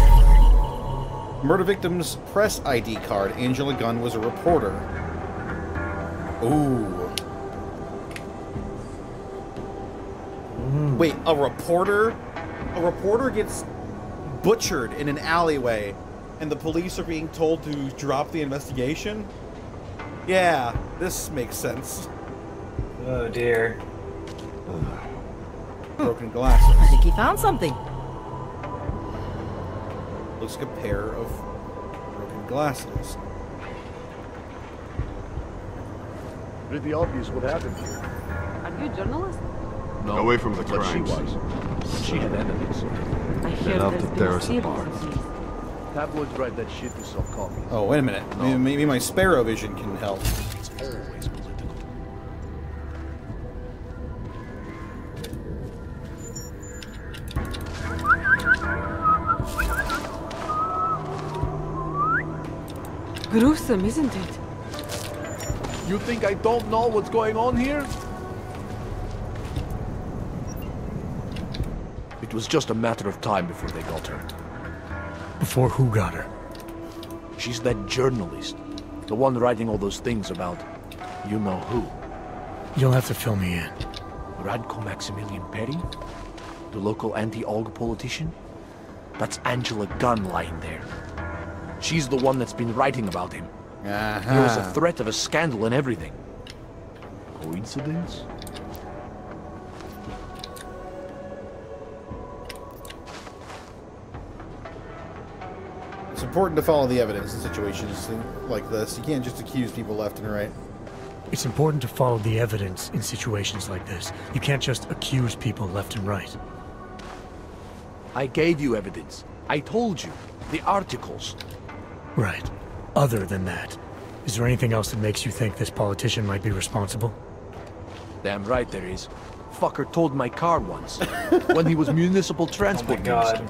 Murder victim's press ID card. Angela Gunn was a reporter. Ooh. Wait, a reporter? A reporter gets butchered in an alleyway, and the police are being told to drop the investigation? Yeah, this makes sense. Oh dear. Broken glasses. I think he found something. Looks like a pair of broken glasses. Pretty obvious what happened here. Are you a journalist? No, away from the but crime she was. She had enemies. I hear out there's to been tear a us series apart. of these. Tabloids write that shit to sell copies. Oh, wait a minute. No. Maybe my Sparrow vision can help. It's always political. Gruesome, isn't it? You think I don't know what's going on here? It was just a matter of time before they got her. Before who got her? She's that journalist. The one writing all those things about you know who. You'll have to fill me in. Radko Maximilian Perry? The local anti-Olga politician? That's Angela Gunn lying there. She's the one that's been writing about him. There was a threat of a scandal and everything. Coincidence? It's a important to follow the evidence in situations like this. You can't just accuse people left and right. It's important to follow the evidence in situations like this. You can't just accuse people left and right. I gave you evidence. I told you. The articles. Right. Other than that, is there anything else that makes you think this politician might be responsible? Damn right there is. Fucker towed my car once. When he was municipal transport minister.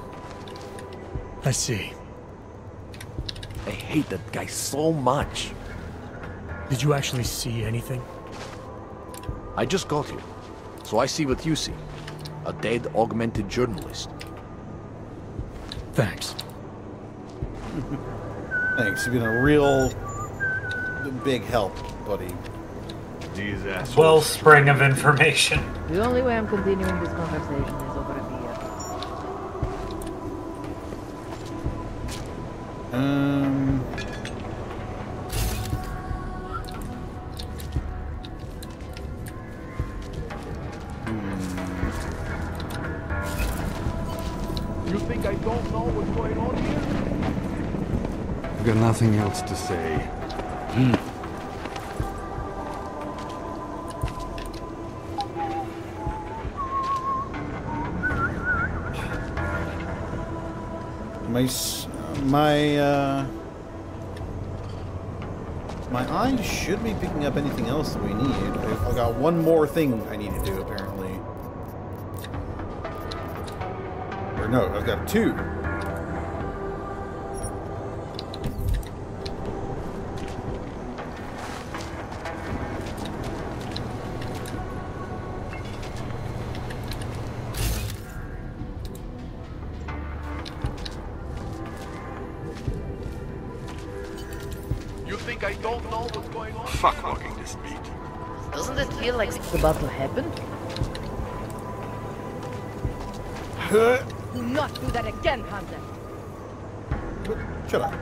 I see. I hate that guy so much. Did you actually see anything? I just got here, so I see what you see. A dead, augmented journalist. Thanks. Thanks, you've been a real big help, buddy. These assholes. Wellspring of information. The only way I'm continuing this conversation is over a beer. You think I don't know what's going on here? I've got nothing else to say. My eyes should be picking up anything else that we need. I've got one more thing I need to do, apparently. Or no, I've got two. You think I don't know what's going on? Fuck walking this beat. Doesn't it feel like it's about to happen? Do not do that again, Hunter. Shut up.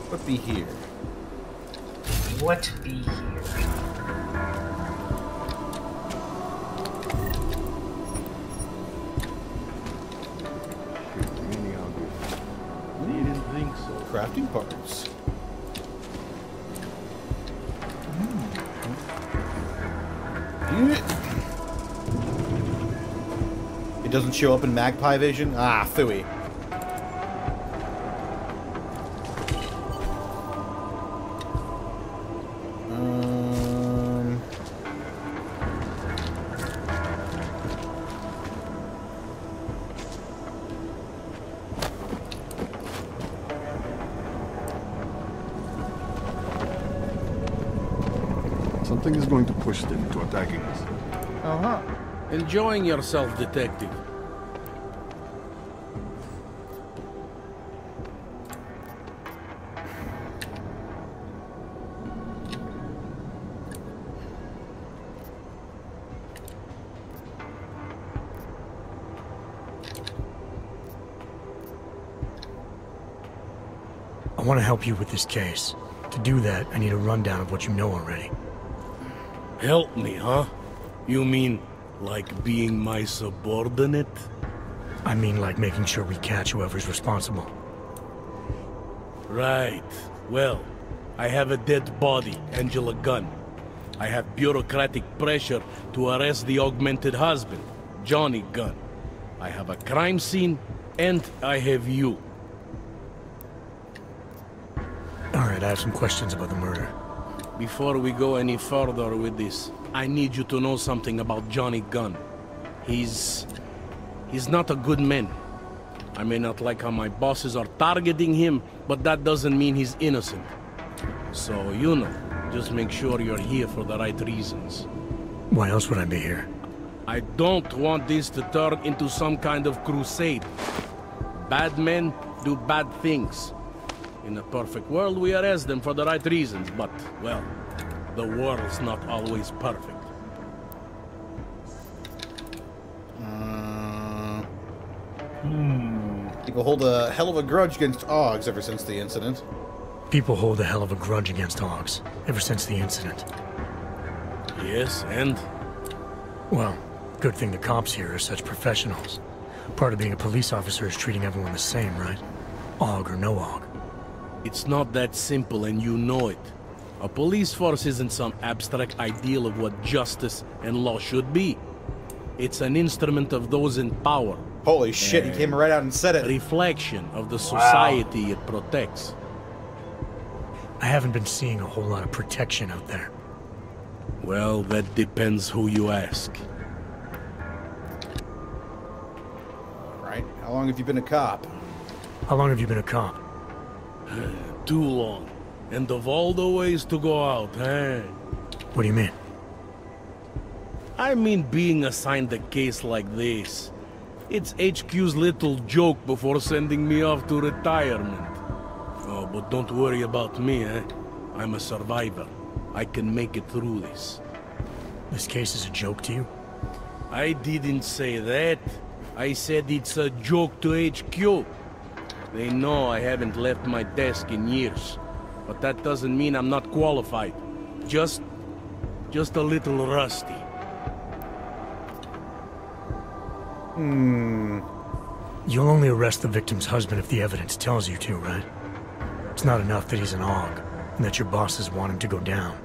What be here? What be here? You didn't think so. Crafting parts. It doesn't show up in magpie vision? Ah, phooey. Something is going to push them into attacking us. Uh-huh. Enjoying yourself, detective. I want to help you with this case. To do that, I need a rundown of what you know already. Help me, huh? You mean like being my subordinate? I mean like making sure we catch whoever's responsible. Right. Well, I have a dead body, Angela Gunn. I have bureaucratic pressure to arrest the augmented husband, Johnny Gunn. I have a crime scene, and I have you. Alright, I have some questions about the murder. Before we go any further with this, I need you to know something about Johnny Gunn. He's not a good man. I may not like how my bosses are targeting him, but that doesn't mean he's innocent. So, you know, just make sure you're here for the right reasons. Why else would I be here? I don't want this to turn into some kind of crusade. Bad men do bad things. In a perfect world, we arrest them for the right reasons, but, well, the world's not always perfect. People hold a hell of a grudge against Augs ever since the incident. People hold a hell of a grudge against Augs ever since the incident. Yes, and? Well, good thing the cops here are such professionals. Part of being a police officer is treating everyone the same, right? Aug or no Aug. It's not that simple, and you know it. A police force isn't some abstract ideal of what justice and law should be. It's an instrument of those in power. Holy shit, he came right out and said it. A reflection of the society it protects. I haven't been seeing a whole lot of protection out there. Well, that depends who you ask. Alright, how long have you been a cop? How long have you been a cop? Too long. And of all the ways to go out, eh? What do you mean? I mean being assigned a case like this. It's HQ's little joke before sending me off to retirement. Oh, but don't worry about me, eh? I'm a survivor. I can make it through this. This case is a joke to you? I didn't say that. I said it's a joke to HQ. They know I haven't left my desk in years. But that doesn't mean I'm not qualified. Just a little rusty. You'll only arrest the victim's husband if the evidence tells you to, right? It's not enough that he's an Aug, and that your bosses want him to go down.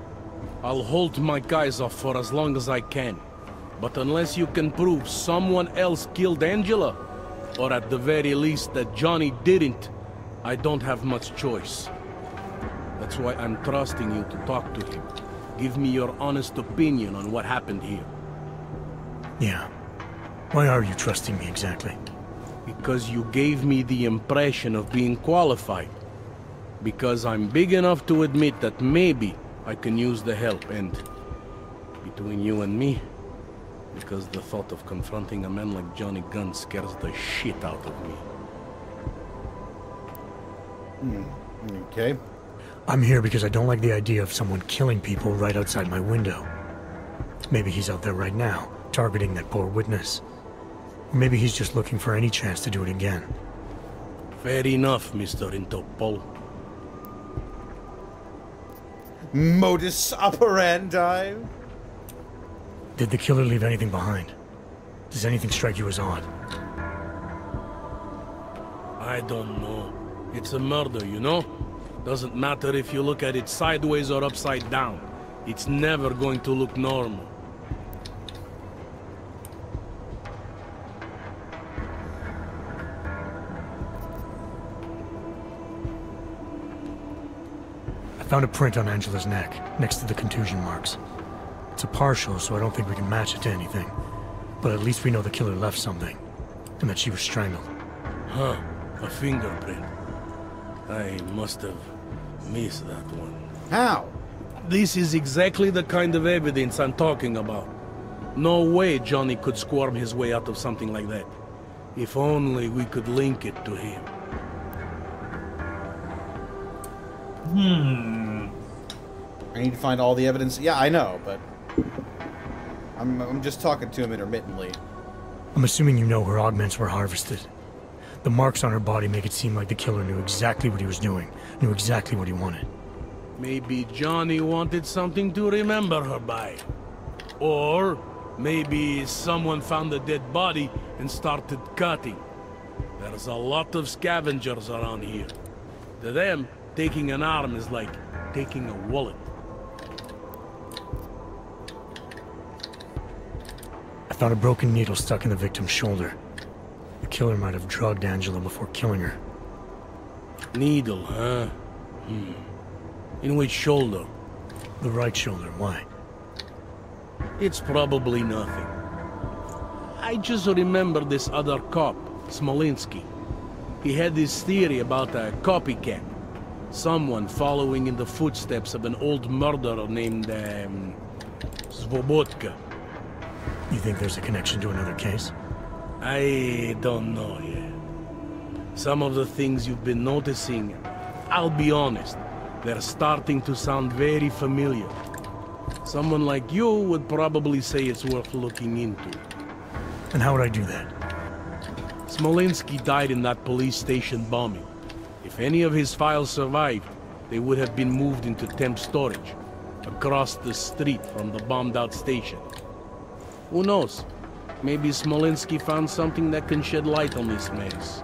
I'll hold my guys off for as long as I can. But unless you can prove someone else killed Angela, or at the very least that Johnny didn't, I don't have much choice. That's why I'm trusting you to talk to him. Give me your honest opinion on what happened here. Yeah. Why are you trusting me exactly? Because you gave me the impression of being qualified. Because I'm big enough to admit that maybe I can use the help, and between you and me, because the thought of confronting a man like Johnny Gunn scares the shit out of me. Okay. I'm here because I don't like the idea of someone killing people right outside my window. Maybe he's out there right now, targeting that poor witness. Or maybe he's just looking for any chance to do it again. Fair enough, Mr. Interpol. Modus operandi? Did the killer leave anything behind? Does anything strike you as odd? I don't know. It's a murder, you know? Doesn't matter if you look at it sideways or upside down. It's never going to look normal. I found a print on Angela's neck, next to the contusion marks. It's a partial, so I don't think we can match it to anything. But at least we know the killer left something, and that she was strangled. Huh, a fingerprint. I must have missed that one. How? This is exactly the kind of evidence I'm talking about. No way Johnny could squirm his way out of something like that. If only we could link it to him. I need to find all the evidence. Yeah, I know, but I'm just talking to him intermittently. I'm assuming you know her augments were harvested. The marks on her body make it seem like the killer knew exactly what he was doing, knew exactly what he wanted. Maybe Johnny wanted something to remember her by. Or maybe someone found a dead body and started cutting. There's a lot of scavengers around here. To them, taking an arm is like taking a wallet. I found a broken needle stuck in the victim's shoulder. The killer might have drugged Angela before killing her. Needle, huh? In which shoulder? The right shoulder. Why? It's probably nothing. I just remember this other cop, Smolinski. He had this theory about a copycat. Someone following in the footsteps of an old murderer named, Svobotka. You think there's a connection to another case? I don't know yet. Some of the things you've been noticing, I'll be honest, they're starting to sound very familiar. Someone like you would probably say it's worth looking into. And how would I do that? Smolenski died in that police station bombing. If any of his files survived, they would have been moved into temp storage, across the street from the bombed-out station. Who knows? Maybe Smolenski found something that can shed light on this mess.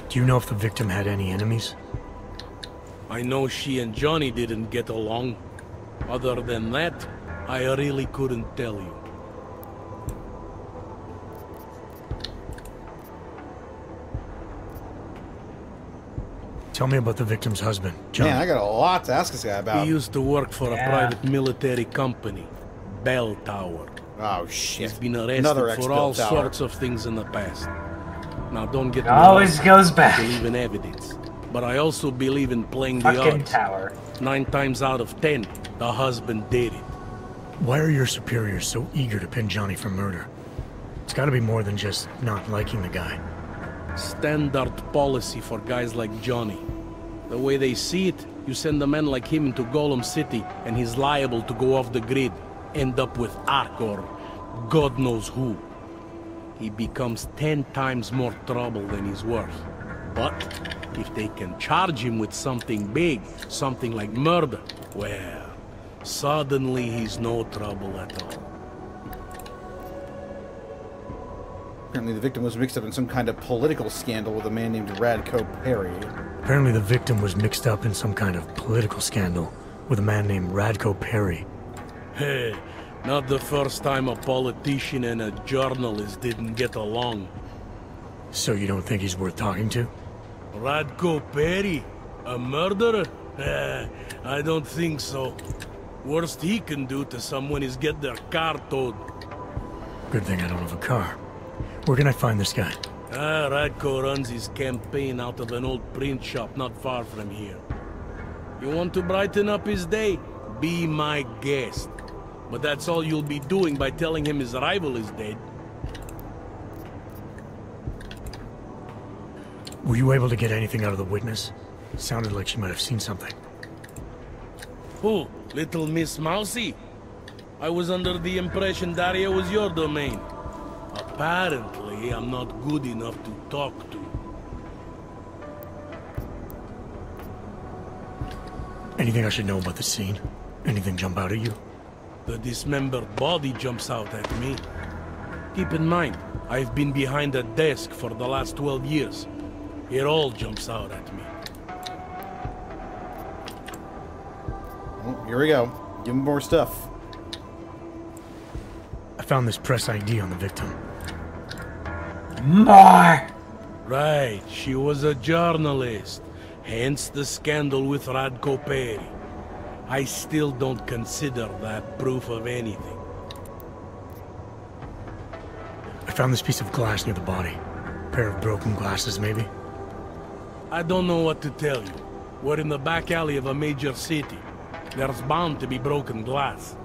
Do you know if the victim had any enemies? I know she and Johnny didn't get along. Other than that, I really couldn't tell you. Tell me about the victim's husband, Johnny. Man, I got a lot to ask this guy about. He used to work for a private military company, Bell Tower. Oh, shit. He's been arrested Another for all sorts of things in the past. Now, don't get me Always wrong, goes back. I believe in evidence, but I also believe in playing the Fucking odds. tower. 9 times out of 10, the husband did it. Why are your superiors so eager to pin Johnny for murder? It's gotta be more than just not liking the guy. Standard policy for guys like Johnny. The way they see it, you send a man like him into Golem City, and he's liable to go off the grid, end up with Ark or God knows who. He becomes 10 times more trouble than he's worth. But if they can charge him with something big, something like murder, well, suddenly he's no trouble at all. Apparently the victim was mixed up in some kind of political scandal with a man named Radko Perry. Apparently the victim was mixed up in some kind of political scandal with a man named Radko Perry. Hey, not the first time a politician and a journalist didn't get along. So you don't think he's worth talking to? Radko Perry? A murderer? I don't think so. Worst he can do to someone is get their car towed. Good thing I don't have a car. Where can I find this guy? Radko runs his campaign out of an old print shop not far from here. You want to brighten up his day? Be my guest. But that's all you'll be doing by telling him his rival is dead. Were you able to get anything out of the witness? Sounded like she might have seen something. Who? Little Miss Mousy? I was under the impression Daria was your domain. Apparently, I'm not good enough to talk to. Anything I should know about the scene? Anything jump out at you? The dismembered body jumps out at me. Keep in mind, I've been behind a desk for the last 12 years. It all jumps out at me. Oh, here we go. Give him more stuff. I found this press ID on the victim. More! Right, she was a journalist. Hence the scandal with Radko Perry. I still don't consider that proof of anything. I found this piece of glass near the body. Pair of broken glasses, maybe? I don't know what to tell you. We're in the back alley of a major city. There's bound to be broken glass.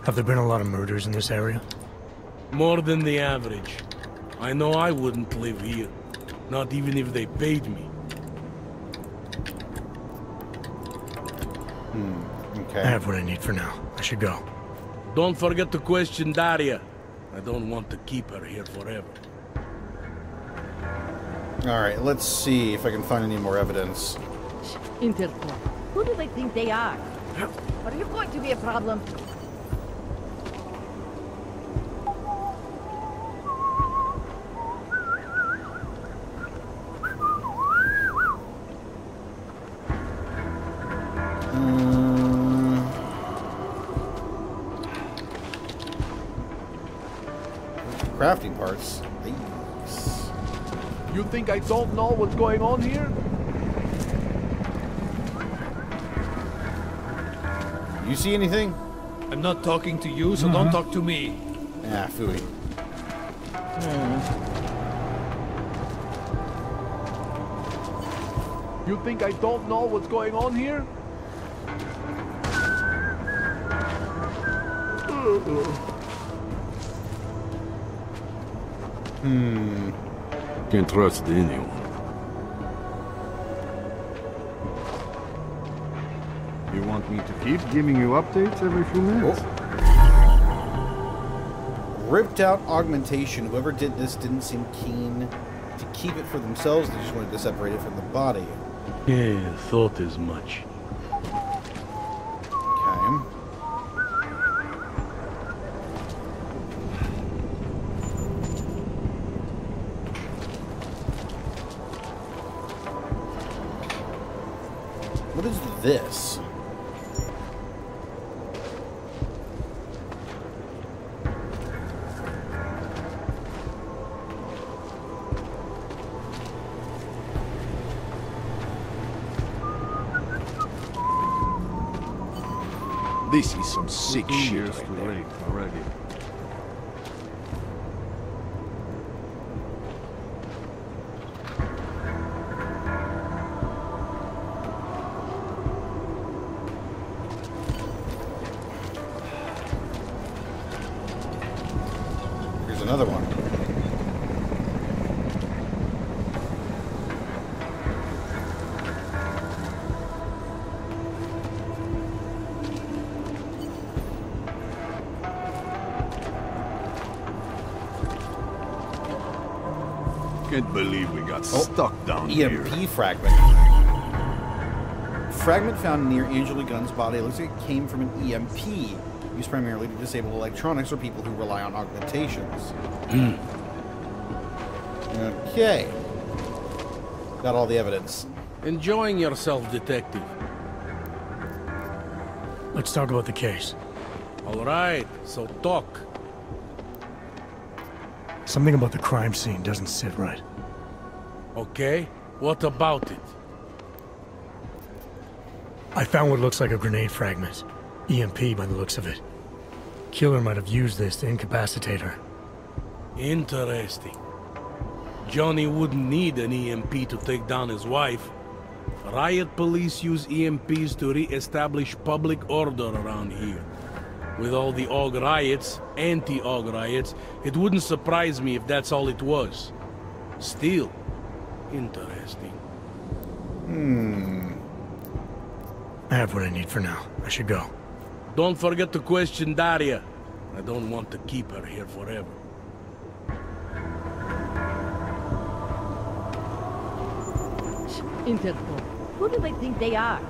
Have there been a lot of murders in this area? More than the average. I know I wouldn't live here. Not even if they paid me. Okay. I have what I need for now. I should go. Don't forget to question Daria. I don't want to keep her here forever. Alright, let's see if I can find any more evidence. Interpol. Who do they think they are? Are you going to be a problem? Crafting parts. You think I don't know what's going on here? You see anything? I'm not talking to you, so don't talk to me. Ah, phooey. You think I don't know what's going on here? Can't trust anyone. You want me to keep giving you updates every few minutes? Ripped out augmentation. Whoever did this didn't seem keen to keep it for themselves. They just wanted to separate it from the body. Yeah, thought as much. Okay. What is this? This is some sick shit Years right too there. late already. Here's another one. Can't believe we got stuck down here. EMP fragment. Fragment found near Angela Gunn's body. It looks like it came from an EMP, used primarily to disable electronics or people who rely on augmentations. Okay. Got all the evidence. Enjoying yourself, detective. Let's talk about the case. All right, so talk. Something about the crime scene doesn't sit right. Okay, what about it? I found what looks like a grenade fragment. EMP by the looks of it. Killer might have used this to incapacitate her. Interesting. Johnny wouldn't need an EMP to take down his wife. Riot police use EMPs to re-establish public order around here. With all the AUG riots, anti-AUG riots, it wouldn't surprise me if that's all it was. Still, interesting. I have what I need for now. I should go. Don't forget to question Daria. I don't want to keep her here forever. Interpol. Who do they think they are?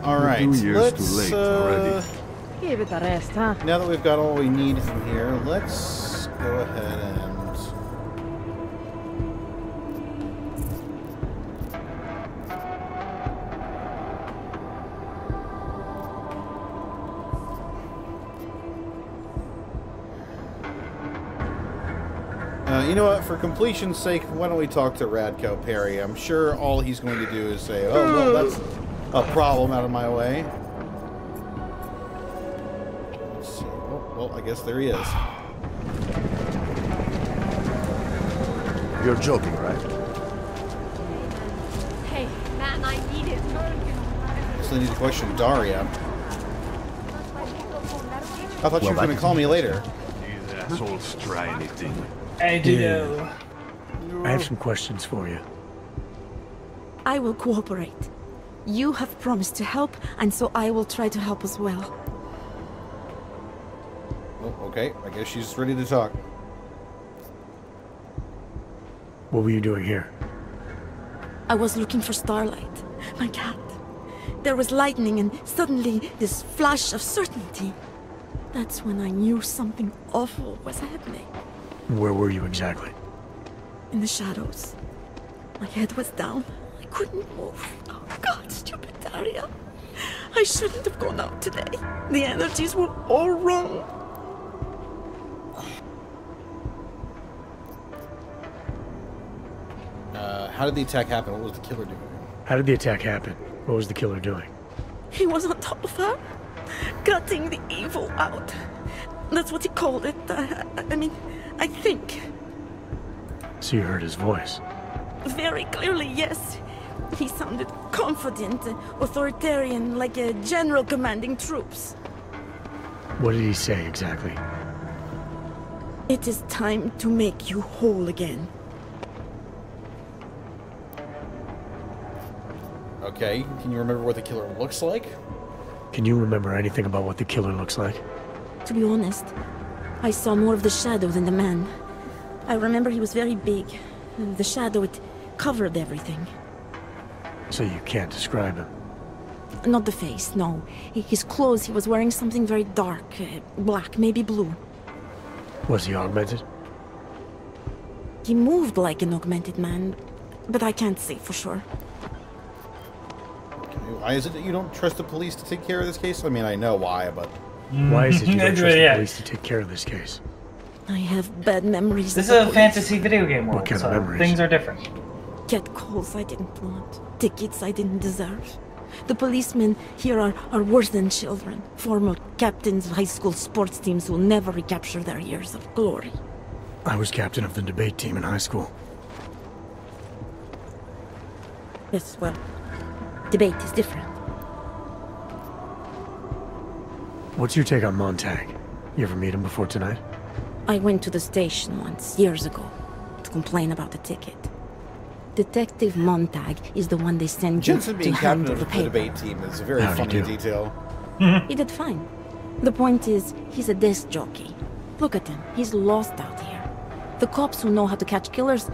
All right, 2 years let's, too late already. Give it a rest, huh? now that we've got all we need from here, let's go ahead and... you know what, for completion's sake, why don't we talk to Radko Perry? I'm sure all he's going to do is say, oh, well, that's a problem out of my way. Let's see. Oh, well, I guess there he is. You're joking, right? Hey, man, I need it. Still need to question Daria. I thought you were going to call me later. These assholes try anything. I do. I have some questions for you. I will cooperate. You have promised to help, and so I will try to help as well. Oh, okay, I guess she's ready to talk. What were you doing here? I was looking for Starlight, my cat. There was lightning and suddenly this flash of certainty. That's when I knew something awful was happening. Where were you exactly? In the shadows. My head was down. I couldn't move. Oh God, stupid Daria. I shouldn't have gone out today. The energies were all wrong. How did the attack happen? What was the killer doing? How did the attack happen? What was the killer doing? He was on top of her, gutting the evil out. That's what he called it. I mean, I think. So you heard his voice? Very clearly, yes. He sounded confident, authoritarian, like a general commanding troops. What did he say exactly? It is time to make you whole again. Okay, can you remember what the killer looks like? Can you remember anything about what the killer looks like? To be honest, I saw more of the shadow than the man. I remember he was very big. The shadow, it covered everything. So you can't describe him? Not the face, no. His clothes, he was wearing something very dark. Black, maybe blue. Was he augmented? He moved like an augmented man, but I can't say for sure. Why is it that you don't trust the police to take care of this case? I mean, I know why, but... Why is it you don't trust the police to take care of this case? I have bad memories. This is a fantasy video game world, What kind so of memories? things are different. Get calls I didn't want. Tickets I didn't deserve. The policemen here are worse than children. Former captains of high school sports teams who will never recapture their years of glory. I was captain of the debate team in high school. Yes, well, debate is different. What's your take on Montag? You ever meet him before tonight? I went to the station once, years ago, to complain about the ticket. Detective Montag is the one they send you Jensen to being captain handle of the the paper. debate team is a very How'd he funny do? detail. He did fine. The point is, he's a desk jockey. Look at him, he's lost out here. The cops who know how to catch killers,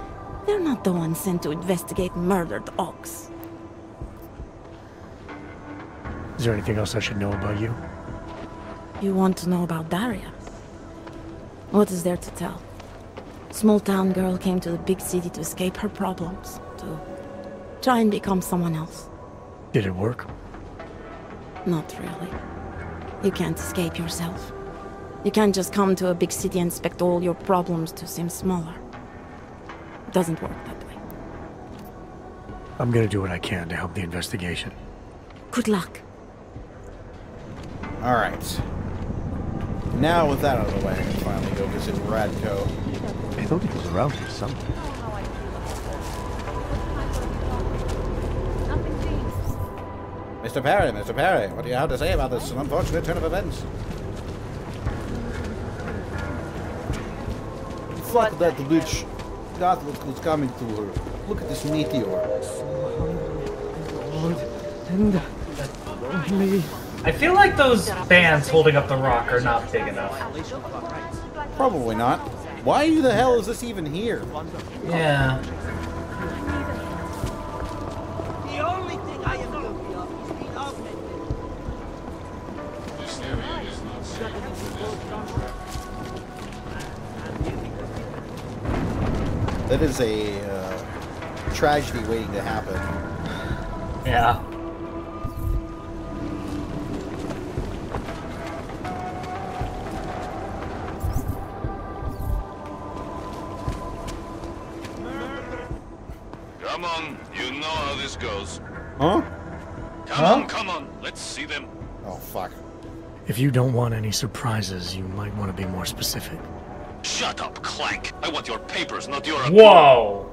they're not the ones sent to investigate murdered ox. Is there anything else I should know about you? You want to know about Daria? What is there to tell? Small town girl came to the big city to escape her problems, to try and become someone else. Did it work? Not really. You can't escape yourself. You can't just come to a big city and expect all your problems to seem smaller. It doesn't work that way. I'm gonna do what I can to help the investigation. Good luck. Alright. Now with that out of the way, I can finally go visit Radko. I thought it was around here somewhere. Mr. Perry, what do you have to say about this unfortunate turn of events? Fuck that bitch. That's what's coming to her. Look at this meteor. I feel like those bands holding up the rock are not big enough. Probably not. Why the hell is this even here? Yeah. The only thing I am guilty of is being augmented. That is a tragedy waiting to happen. Yeah. Come on, you know how this goes. Huh? Come on, let's see them. Oh, fuck. If you don't want any surprises, you might want to be more specific. Shut up, Clank. I want your papers, not your... Whoa!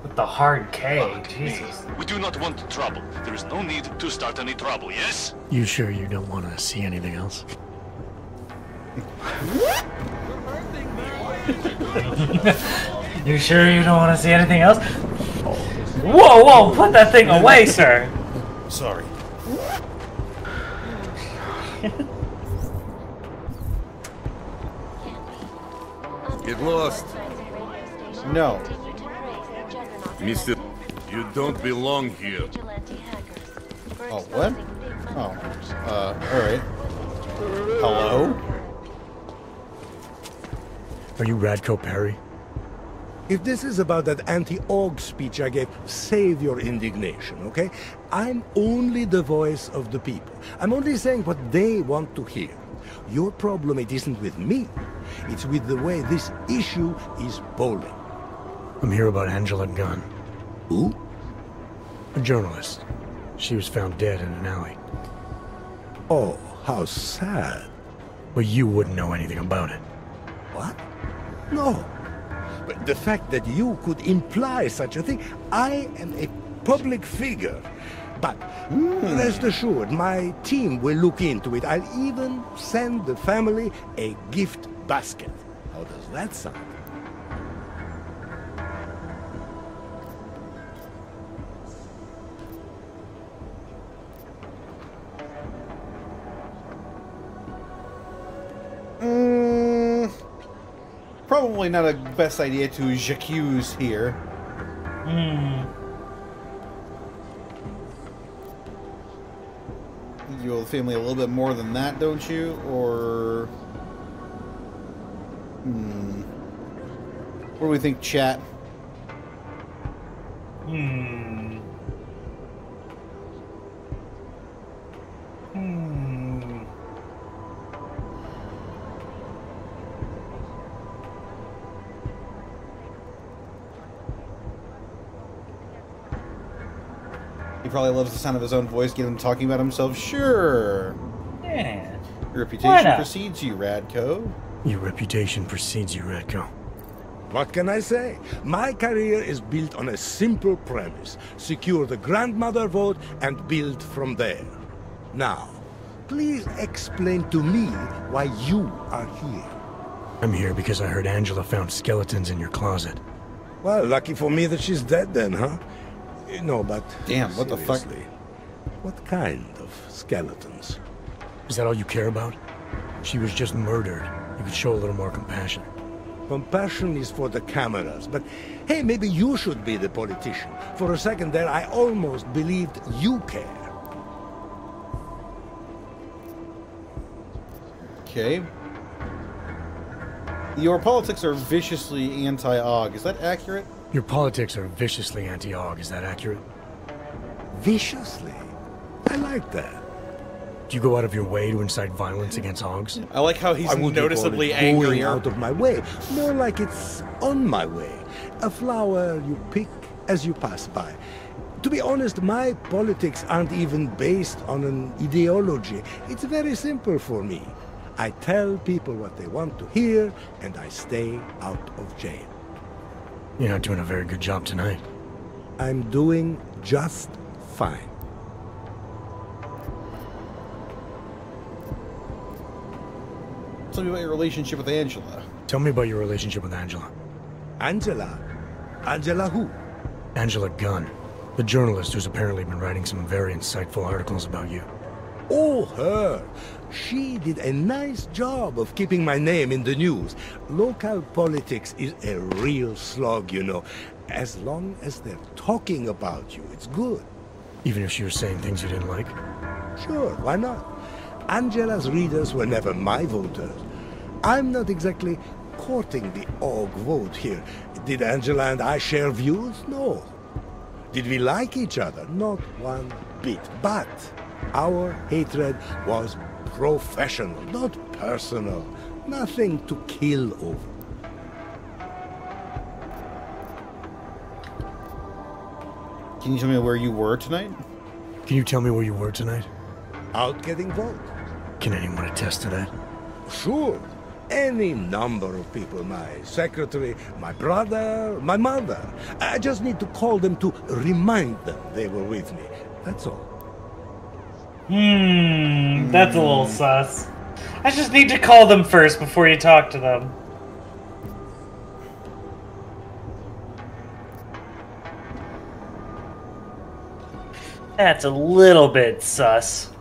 With the hard K, Jesus. We do not want trouble. There is no need to start any trouble, yes? You sure you don't want to see anything else? You sure you don't want to see anything else? Whoa, whoa, put that thing away, sir. Sorry. Get lost. No. Mister, you don't belong here. Oh, what? Oh. Alright. Hello? Are you Radko Perry? If this is about that anti-AUG speech I gave, save your indignation, okay? I'm only the voice of the people. I'm only saying what they want to hear. Your problem, it isn't with me. It's with the way this issue is polling. I'm here about Angela Gunn. Who? A journalist. She was found dead in an alley. Oh, how sad. But you wouldn't know anything about it. What? No. But the fact that you could imply such a thing, I am a public figure. But rest assured, my team will look into it. I'll even send the family a gift basket. How does that sound? Probably not a best idea to j'accuse here. You owe the family a little bit more than that, don't you? Or... What do we think, chat? He probably loves the sound of his own voice, get him talking about himself. Sure. Yeah. Your reputation precedes you, Radko. Your reputation precedes you, Radko. What can I say? My career is built on a simple premise. Secure the grandmother vote and build from there. Now, please explain to me why you are here. I'm here because I heard Angela found skeletons in your closet. Well, lucky for me that she's dead then, huh? No, but... Damn, what the fuck? What kind of skeletons? Is that all you care about? She was just murdered. You could show a little more compassion. Compassion is for the cameras, but hey, maybe you should be the politician. For a second there, I almost believed you care. Okay. Your politics are viciously anti-AUG. Is that accurate? Your politics are viciously anti-AUG. Is that accurate? Viciously? I like that. Do you go out of your way to incite violence against AUGs? I like how he's noticeably angry. Out of my way. More like it's on my way. A flower you pick as you pass by. To be honest, my politics aren't even based on an ideology. It's very simple for me. I tell people what they want to hear, and I stay out of jail. You're not doing a very good job tonight. I'm doing just fine. Tell me about your relationship with Angela. Tell me about your relationship with Angela. Angela? Angela who? Angela Gunn, the journalist who's apparently been writing some very insightful articles about you. Oh, her. She did a nice job of keeping my name in the news. Local politics is a real slog, you know. As long as they're talking about you, it's good. Even if she was saying things you didn't like? Sure, why not? Angela's readers were never my voters. I'm not exactly courting the AUG vote here. Did Angela and I share views? No. Did we like each other? Not one bit. But our hatred was professional, not personal. Nothing to kill over. Can you tell me where you were tonight? Can you tell me where you were tonight? Out getting vote. Can anyone attest to that? Sure. Any number of people. My secretary, my brother, my mother. I just need to call them to remind them they were with me. That's all. That's a little sus. I just need to call them first before you talk to them. That's a little bit sus.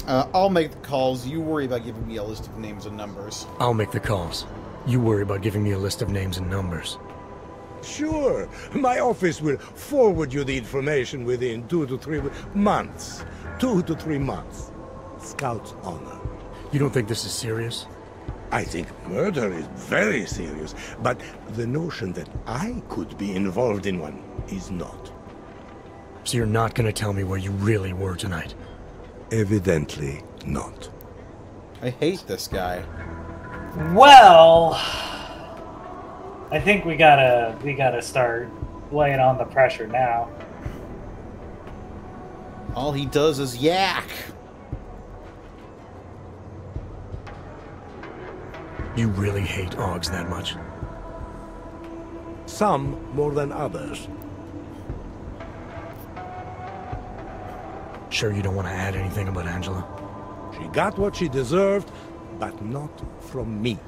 I'll make the calls. You worry about giving me a list of names and numbers. I'll make the calls. You worry about giving me a list of names and numbers. Sure. My office will forward you the information within 2 to 3 months. 2 to 3 months. Scout's honor. You don't think this is serious? I think murder is very serious, but the notion that I could be involved in one is not. So you're not going to tell me where you really were tonight? Evidently not. I hate this guy. Well, I think we gotta start laying on the pressure now. All he does is yak. You really hate Augs that much? Some more than others. Sure you don't want to add anything about Angela? She got what she deserved, but not from me.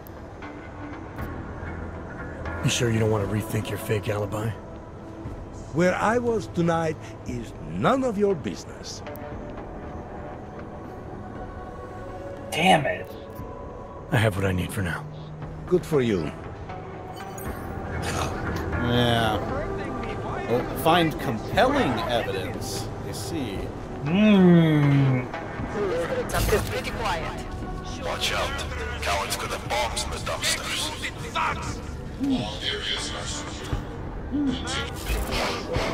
You sure you don't want to rethink your fake alibi? Where I was tonight is none of your business. Damn it. I have what I need for now. Good for you. Yeah. Well, find compelling evidence. I see. Pretty quiet. Watch out. Cowards could have bombs in the dumpsters.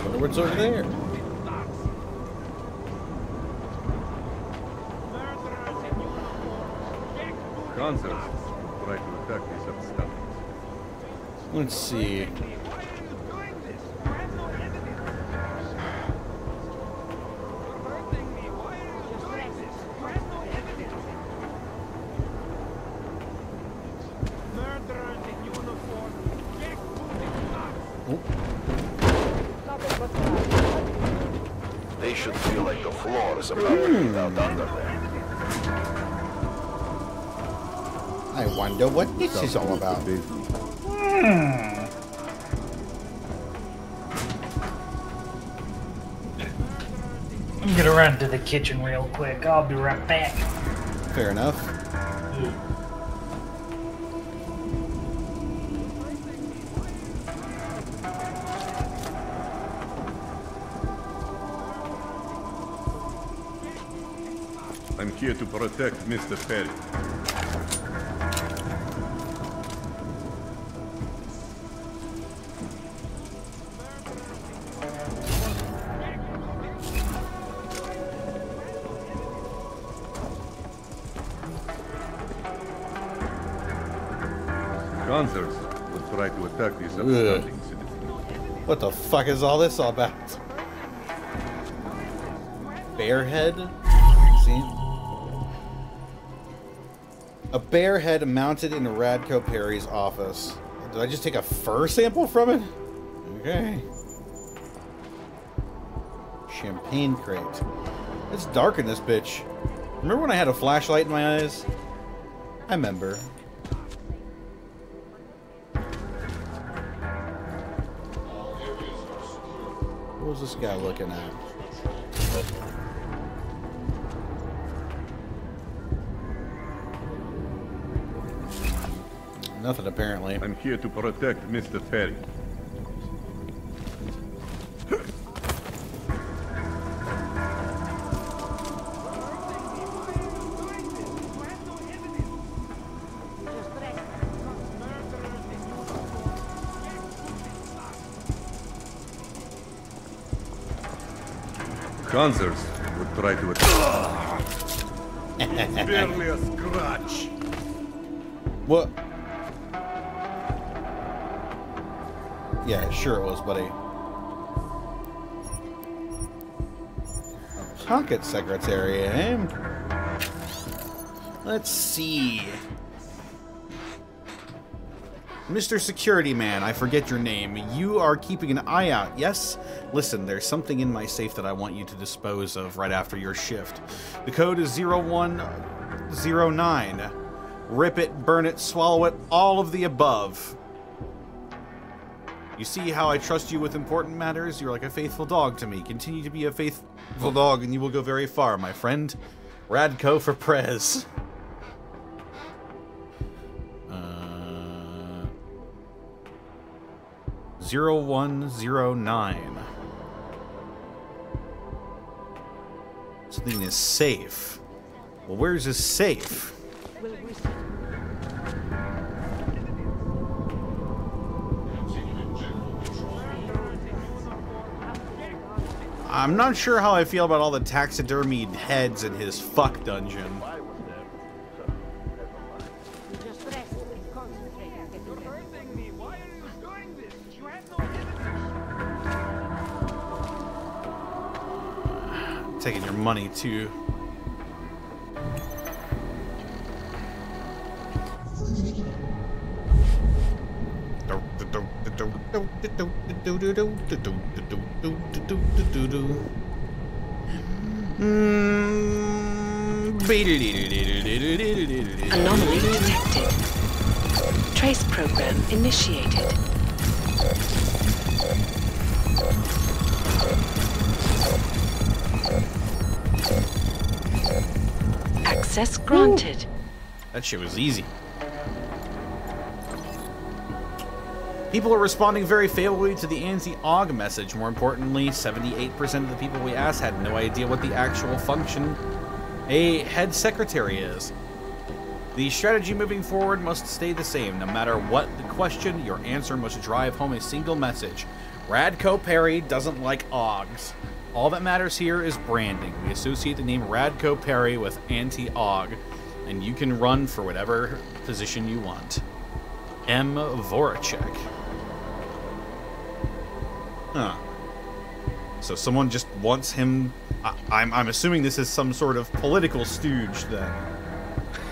Wonder what's over there. Concerts try to attack these upstarts. Let's see. They should feel like the floor is about to be out under there. I wonder what this is all about. I'm gonna run to the kitchen real quick. I'll be right back. Fair enough. I'm here to protect Mr. Perry. Gunsers will try to attack these upstanding citizens. What the fuck is all this all about? Bearhead? See? A bear head mounted in Radko Perry's office. Did I just take a fur sample from it? Okay. Champagne crate. It's dark in this bitch. Remember when I had a flashlight in my eyes? I remember. What was this guy looking at? Nothing, apparently. I'm here to protect Mr. Perry. Gunsers would try to attack. Barely a scratch. What? Yeah, sure it was, buddy. A pocket secretary, eh? Let's see. Mr. Security Man, I forget your name. You are keeping an eye out, yes? Listen, there's something in my safe that I want you to dispose of right after your shift. The code is 0109. Rip it, burn it, swallow it, all of the above. You see how I trust you with important matters? You're like a faithful dog to me. Continue to be a faithful dog and you will go very far, my friend. Radko for Prez. 0109. Something is safe. Well, where's his safe? I'm not sure how I feel about all the taxidermied heads in his fuck dungeon. Taking your money too. Anomaly detected. Trace program initiated. Access granted. That shit was easy. People are responding very favorably to the anti-AUG message. More importantly, 78% of the people we asked had no idea what the actual function a head secretary is. The strategy moving forward must stay the same. No matter what the question, your answer must drive home a single message. Radko Perry doesn't like AUGs. All that matters here is branding. We associate the name Radko Perry with anti-AUG, and you can run for whatever position you want. M. Voracek. Huh. So someone just wants him... I'm assuming this is some sort of political stooge, then.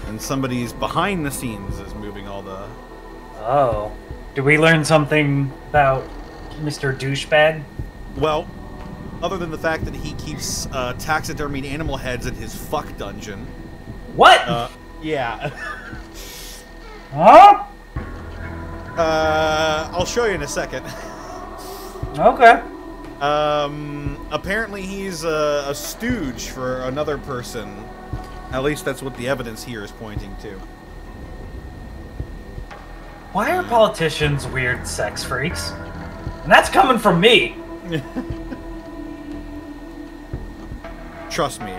And somebody's behind the scenes is moving all the... Oh. Did we learn something about Mr. Douchebag? Well, other than the fact that he keeps taxidermied animal heads in his fuck dungeon. What? Yeah. Huh? I'll show you in a second. Okay. Apparently he's a stooge for another person. At least that's what the evidence here is pointing to. Why are politicians weird sex freaks? And that's coming from me! Trust me.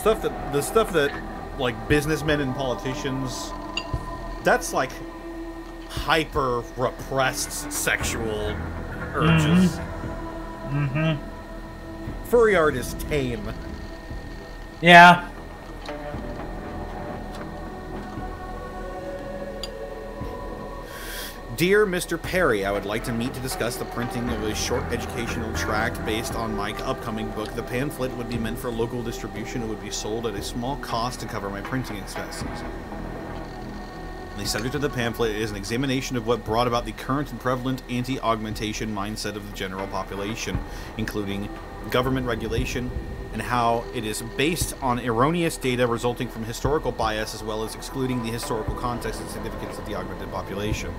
The stuff that like businessmen and politicians, that's like hyper repressed sexual urges. Mm-hmm. Furry art is tame. Yeah. Dear Mr. Perry, I would like to meet to discuss the printing of a short educational tract based on my upcoming book. The pamphlet would be meant for local distribution. It would be sold at a small cost to cover my printing expenses. The subject of the pamphlet is an examination of what brought about the current and prevalent anti-augmentation mindset of the general population, including government regulation, and how it is based on erroneous data resulting from historical bias as well as excluding the historical context and significance of the augmented population.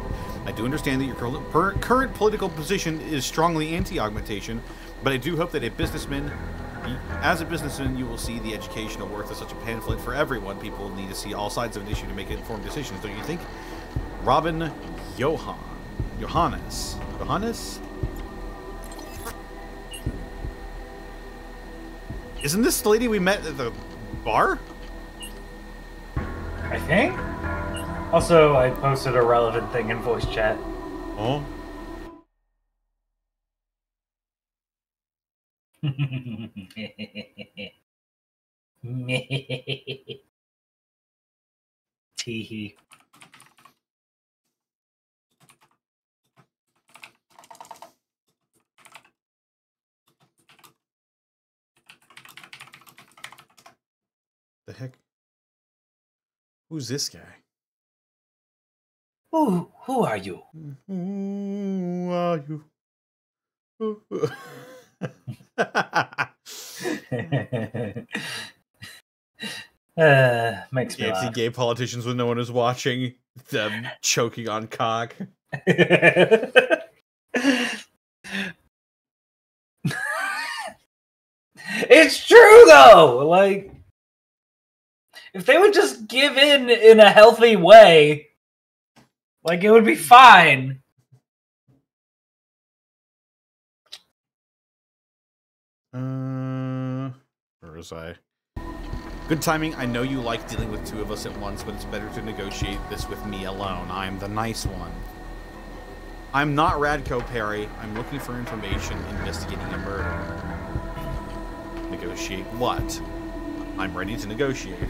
I do understand that your current political position is strongly anti-augmentation, but I do hope that as a businessman, you will see the educational worth of such a pamphlet for everyone. People need to see all sides of an issue to make informed decisions, don't you think? Robin Johannes? Isn't this the lady we met at the bar? I think. Also, I posted a relevant thing in voice chat. Oh? Teehee. The heck? Who's this guy? Who are you? Who are you? Makes me laugh. Anti-gay politicians when no one is watching, them choking on cock. It's true though. Like, if they would just give in a healthy way, like, it would be fine. Where was I? Good timing. I know you like dealing with two of us at once, but it's better to negotiate this with me alone. I'm the nice one. I'm not Radko Perry. I'm looking for information investigating a murder. Negotiate what? I'm ready to negotiate.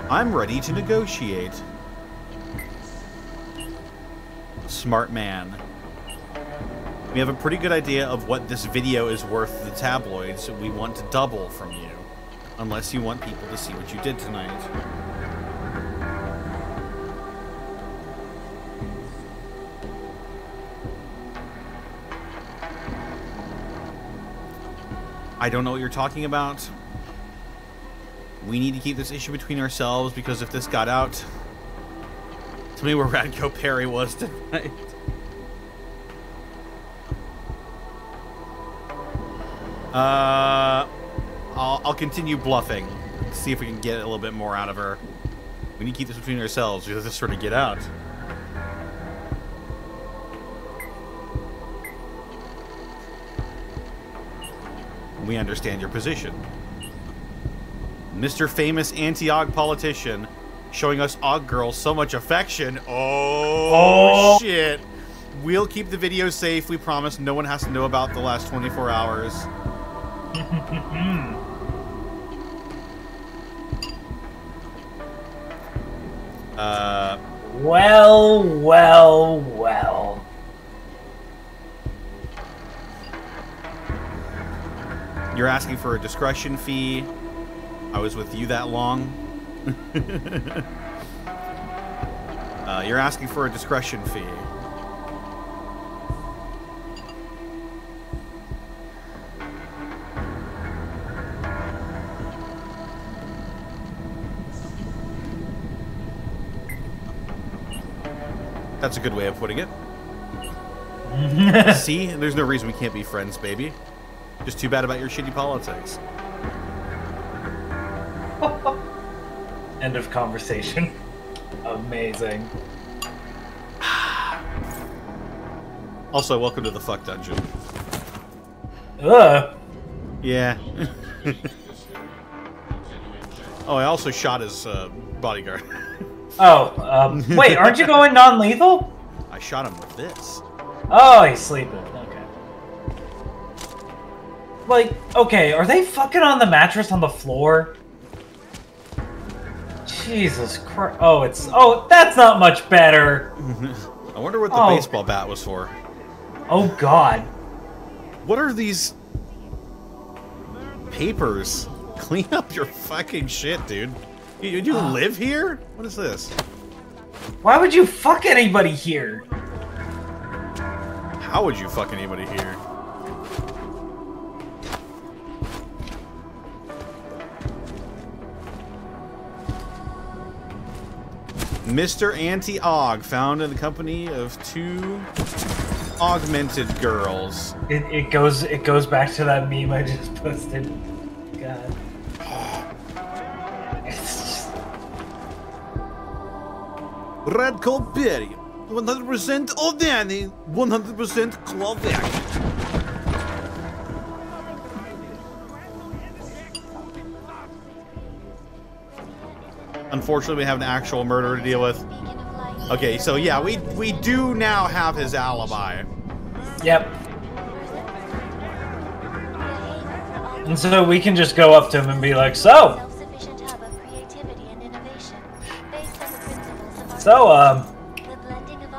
I'm ready to negotiate. Smart man. We have a pretty good idea of what this video is worth to the tabloids, so we want to double from you. Unless you want people to see what you did tonight. I don't know what you're talking about. We need to keep this issue between ourselves, because if this got out... Tell me where Radko Perry was tonight. I'll continue bluffing. See if we can get a little bit more out of her. We need to keep this between ourselves, because this sort of get out. We understand your position. Mr. Famous anti-Og politician showing us Og girls so much affection. Oh, shit. We'll keep the video safe. We promise no one has to know about the last 24 hours. Well. You're asking for a discretion fee. I was with you that long. You're asking for a discretion fee. That's a good way of putting it. See? There's no reason we can't be friends, baby. Just too bad about your shitty politics. End of conversation. Amazing. Also, welcome to the fuck dungeon. Ugh. Yeah. Oh, I also shot his bodyguard. Oh, wait, aren't you going non-lethal? I shot him with this. Oh, he's sleeping. Okay. Like, okay, are they fucking on the mattress on the floor? Jesus Christ. Oh, that's not much better. I wonder what the baseball bat was for. Oh, God. What are these papers? Clean up your fucking shit, dude. You live here? What is this? Why would you fuck anybody here? How would you fuck anybody here? Mr. Anti-Og, found in the company of 2 augmented girls. It goes back to that meme I just posted. God. Radko Perry, 100% of Danny, 100% Clovek. Unfortunately, we have an actual murder to deal with. Okay, so yeah, we do now have his alibi. Yep. And so we can just go up to him and be like, So,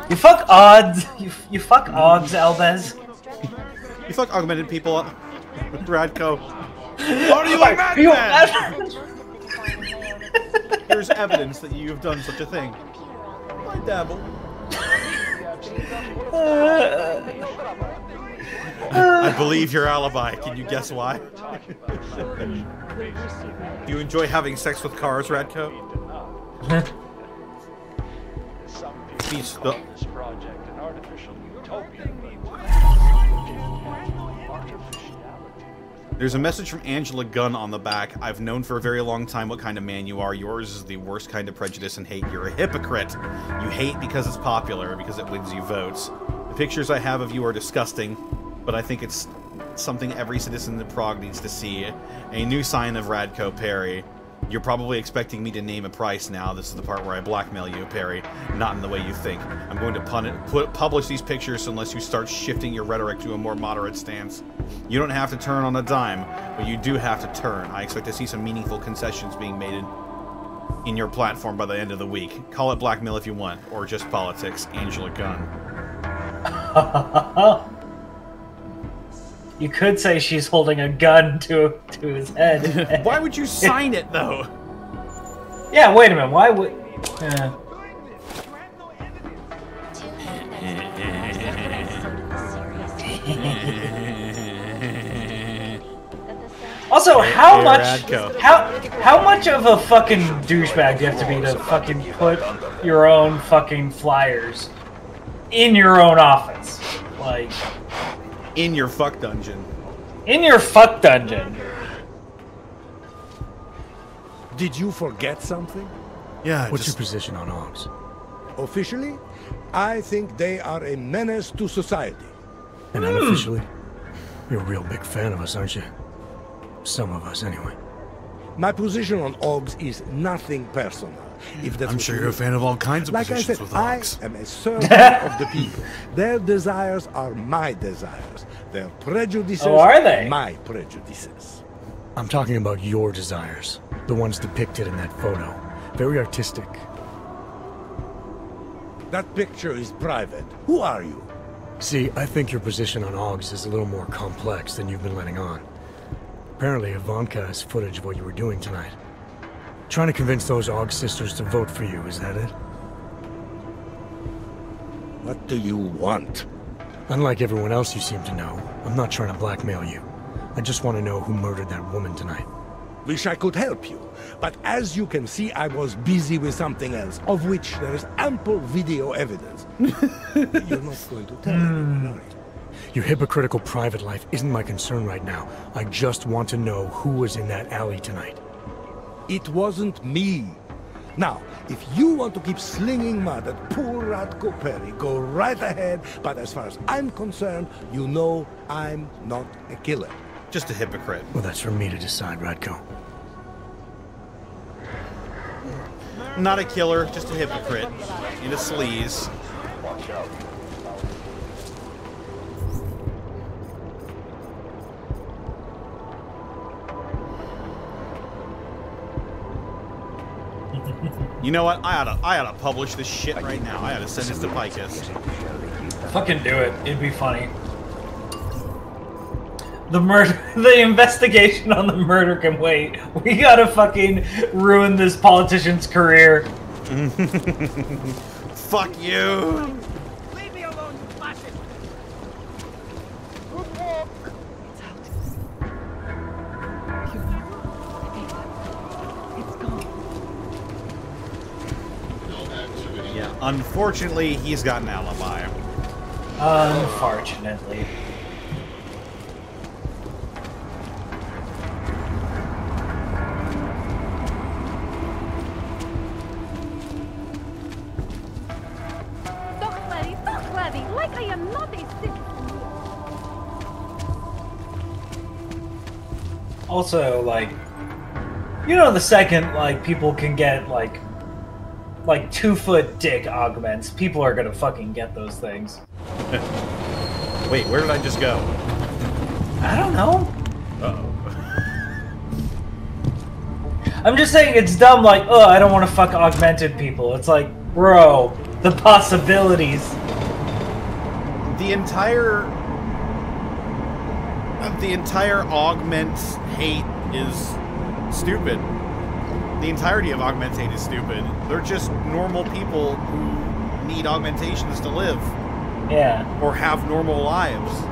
you fuck odds. You fuck odds, Elvez. You fuck augmented people, Radko. Are you a madman? There's evidence that you've done such a thing. I dabble. I believe your alibi. Can you guess why? Do you enjoy having sex with cars, Radko? He's the... There's a message from Angela Gunn on the back. I've known for a very long time what kind of man you are. Yours is the worst kind of prejudice and hate. You're a hypocrite. You hate because it's popular, because it wins you votes. The pictures I have of you are disgusting, but I think it's something every citizen in Prague needs to see. A new sign of Radko Perry. You're probably expecting me to name a price now. This is the part where I blackmail you, Perry. Not in the way you think. I'm going to publish these pictures unless you start shifting your rhetoric to a more moderate stance. You don't have to turn on a dime, but you do have to turn. I expect to see some meaningful concessions being made in your platform by the end of the week. Call it blackmail if you want, or just politics. Angela Gunn. You could say she's holding a gun to his head. Why would you sign it, though? Yeah, wait a minute. Why would... Also, how much of a fucking douchebag do you have to be to fucking put your own fucking flyers in your own office? Like... In your fuck dungeon. In your fuck dungeon. Did you forget something? Yeah, what's your position on Augs? Officially, I think they are a menace to society. And unofficially? You're a real big fan of us, aren't you? Some of us, anyway. My position on Augs is nothing personal. If that's I'm sure you're a fan of all kinds of positions with Augs. I am a servant of the people. Their desires are my desires. Their prejudices are my prejudices. I'm talking about your desires. The ones depicted in that photo. Very artistic. That picture is private. Who are you? See, I think your position on Augs is a little more complex than you've been letting on. Apparently, Ivanka has footage of what you were doing tonight. Trying to convince those Aug sisters to vote for you, is that it? What do you want? Unlike everyone else you seem to know, I'm not trying to blackmail you. I just want to know who murdered that woman tonight. Wish I could help you, but as you can see, I was busy with something else, of which there is ample video evidence. You're not going to tell anyone, are you? Your hypocritical private life isn't my concern right now. I just want to know who was in that alley tonight. It wasn't me. Now, if you want to keep slinging mud at poor Radko Perry, go right ahead, but as far as I'm concerned, you know I'm not a killer. Just a hypocrite. Well, that's for me to decide, Radko. Not a killer, just a hypocrite. And a sleaze. Watch out. You know what? I oughta publish this shit right now. I oughta send this to Picus. Fucking do it. It'd be funny. The investigation on the murder can wait. We gotta fucking ruin this politician's career. Fuck you. Leave me alone, you fascist! Good walk! It's out. It's gone. Yeah, unfortunately, he's got an alibi. Unfortunately. Like I am not a citizen. Also, like, you know, the second like people can get like 2-foot dick augments, people are gonna fucking get those things. Wait, where did I just go? I don't know. Uh-oh. I'm just saying it's dumb, like, oh, I don't want to fuck augmented people. It's like, bro, the possibilities. The entire augment hate is stupid. The entirety of augment hate is stupid. They're just normal people who need augmentations to live. Yeah. Or have normal lives.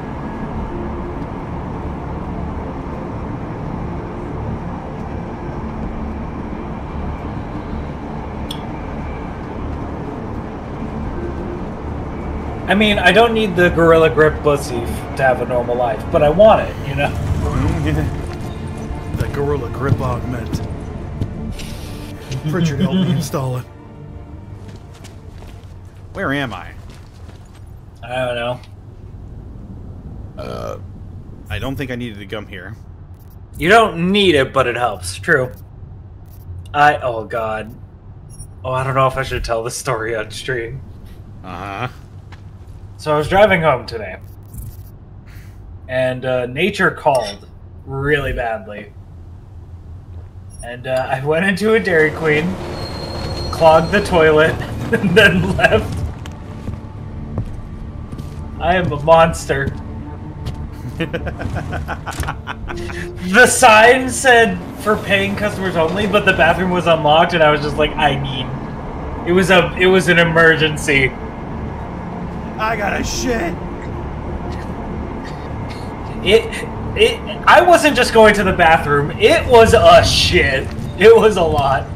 I mean, I don't need the Gorilla Grip pussy to have a normal life, but I want it, you know? The Gorilla Grip augment. Pritchard, help me install it. Where am I? I don't know. I don't think I needed to come here. You don't need it, but it helps. True. Oh god. Oh, I don't know if I should tell this story on stream. Uh-huh. So I was driving home today, and nature called really badly. And I went into a Dairy Queen, clogged the toilet, and then left. I am a monster. The sign said for paying customers only, but the bathroom was unlocked, and I was just like, I need. It was an emergency. I gotta shit. I wasn't just going to the bathroom. It was a shit. It was a lot.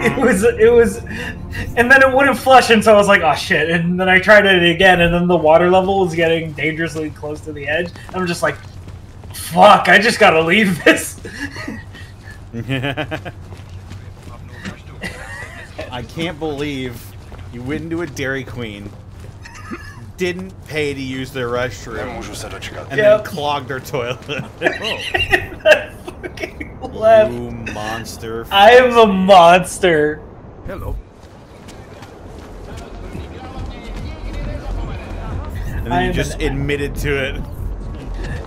It was, and then it wouldn't flush, and so I was like, oh shit. And then I tried it again, and then the water level was getting dangerously close to the edge. And I'm just like, fuck, I just gotta leave this. I can't believe you went into a Dairy Queen, didn't pay to use their restroom, and then clogged their toilet. Left. You monster. I am a monster. Hello. And then you just admitted to it.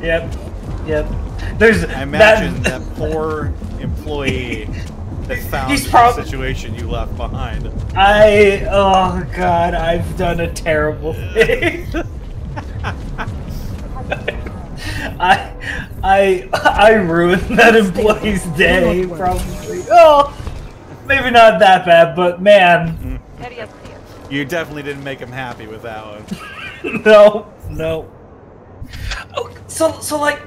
Yep. There's. I imagine that poor employee that found the situation you left behind. Oh god, I've done a terrible thing. I ruined that employee's day, probably. Oh, maybe not that bad, but man. You definitely didn't make him happy with that one. No. Oh, so like,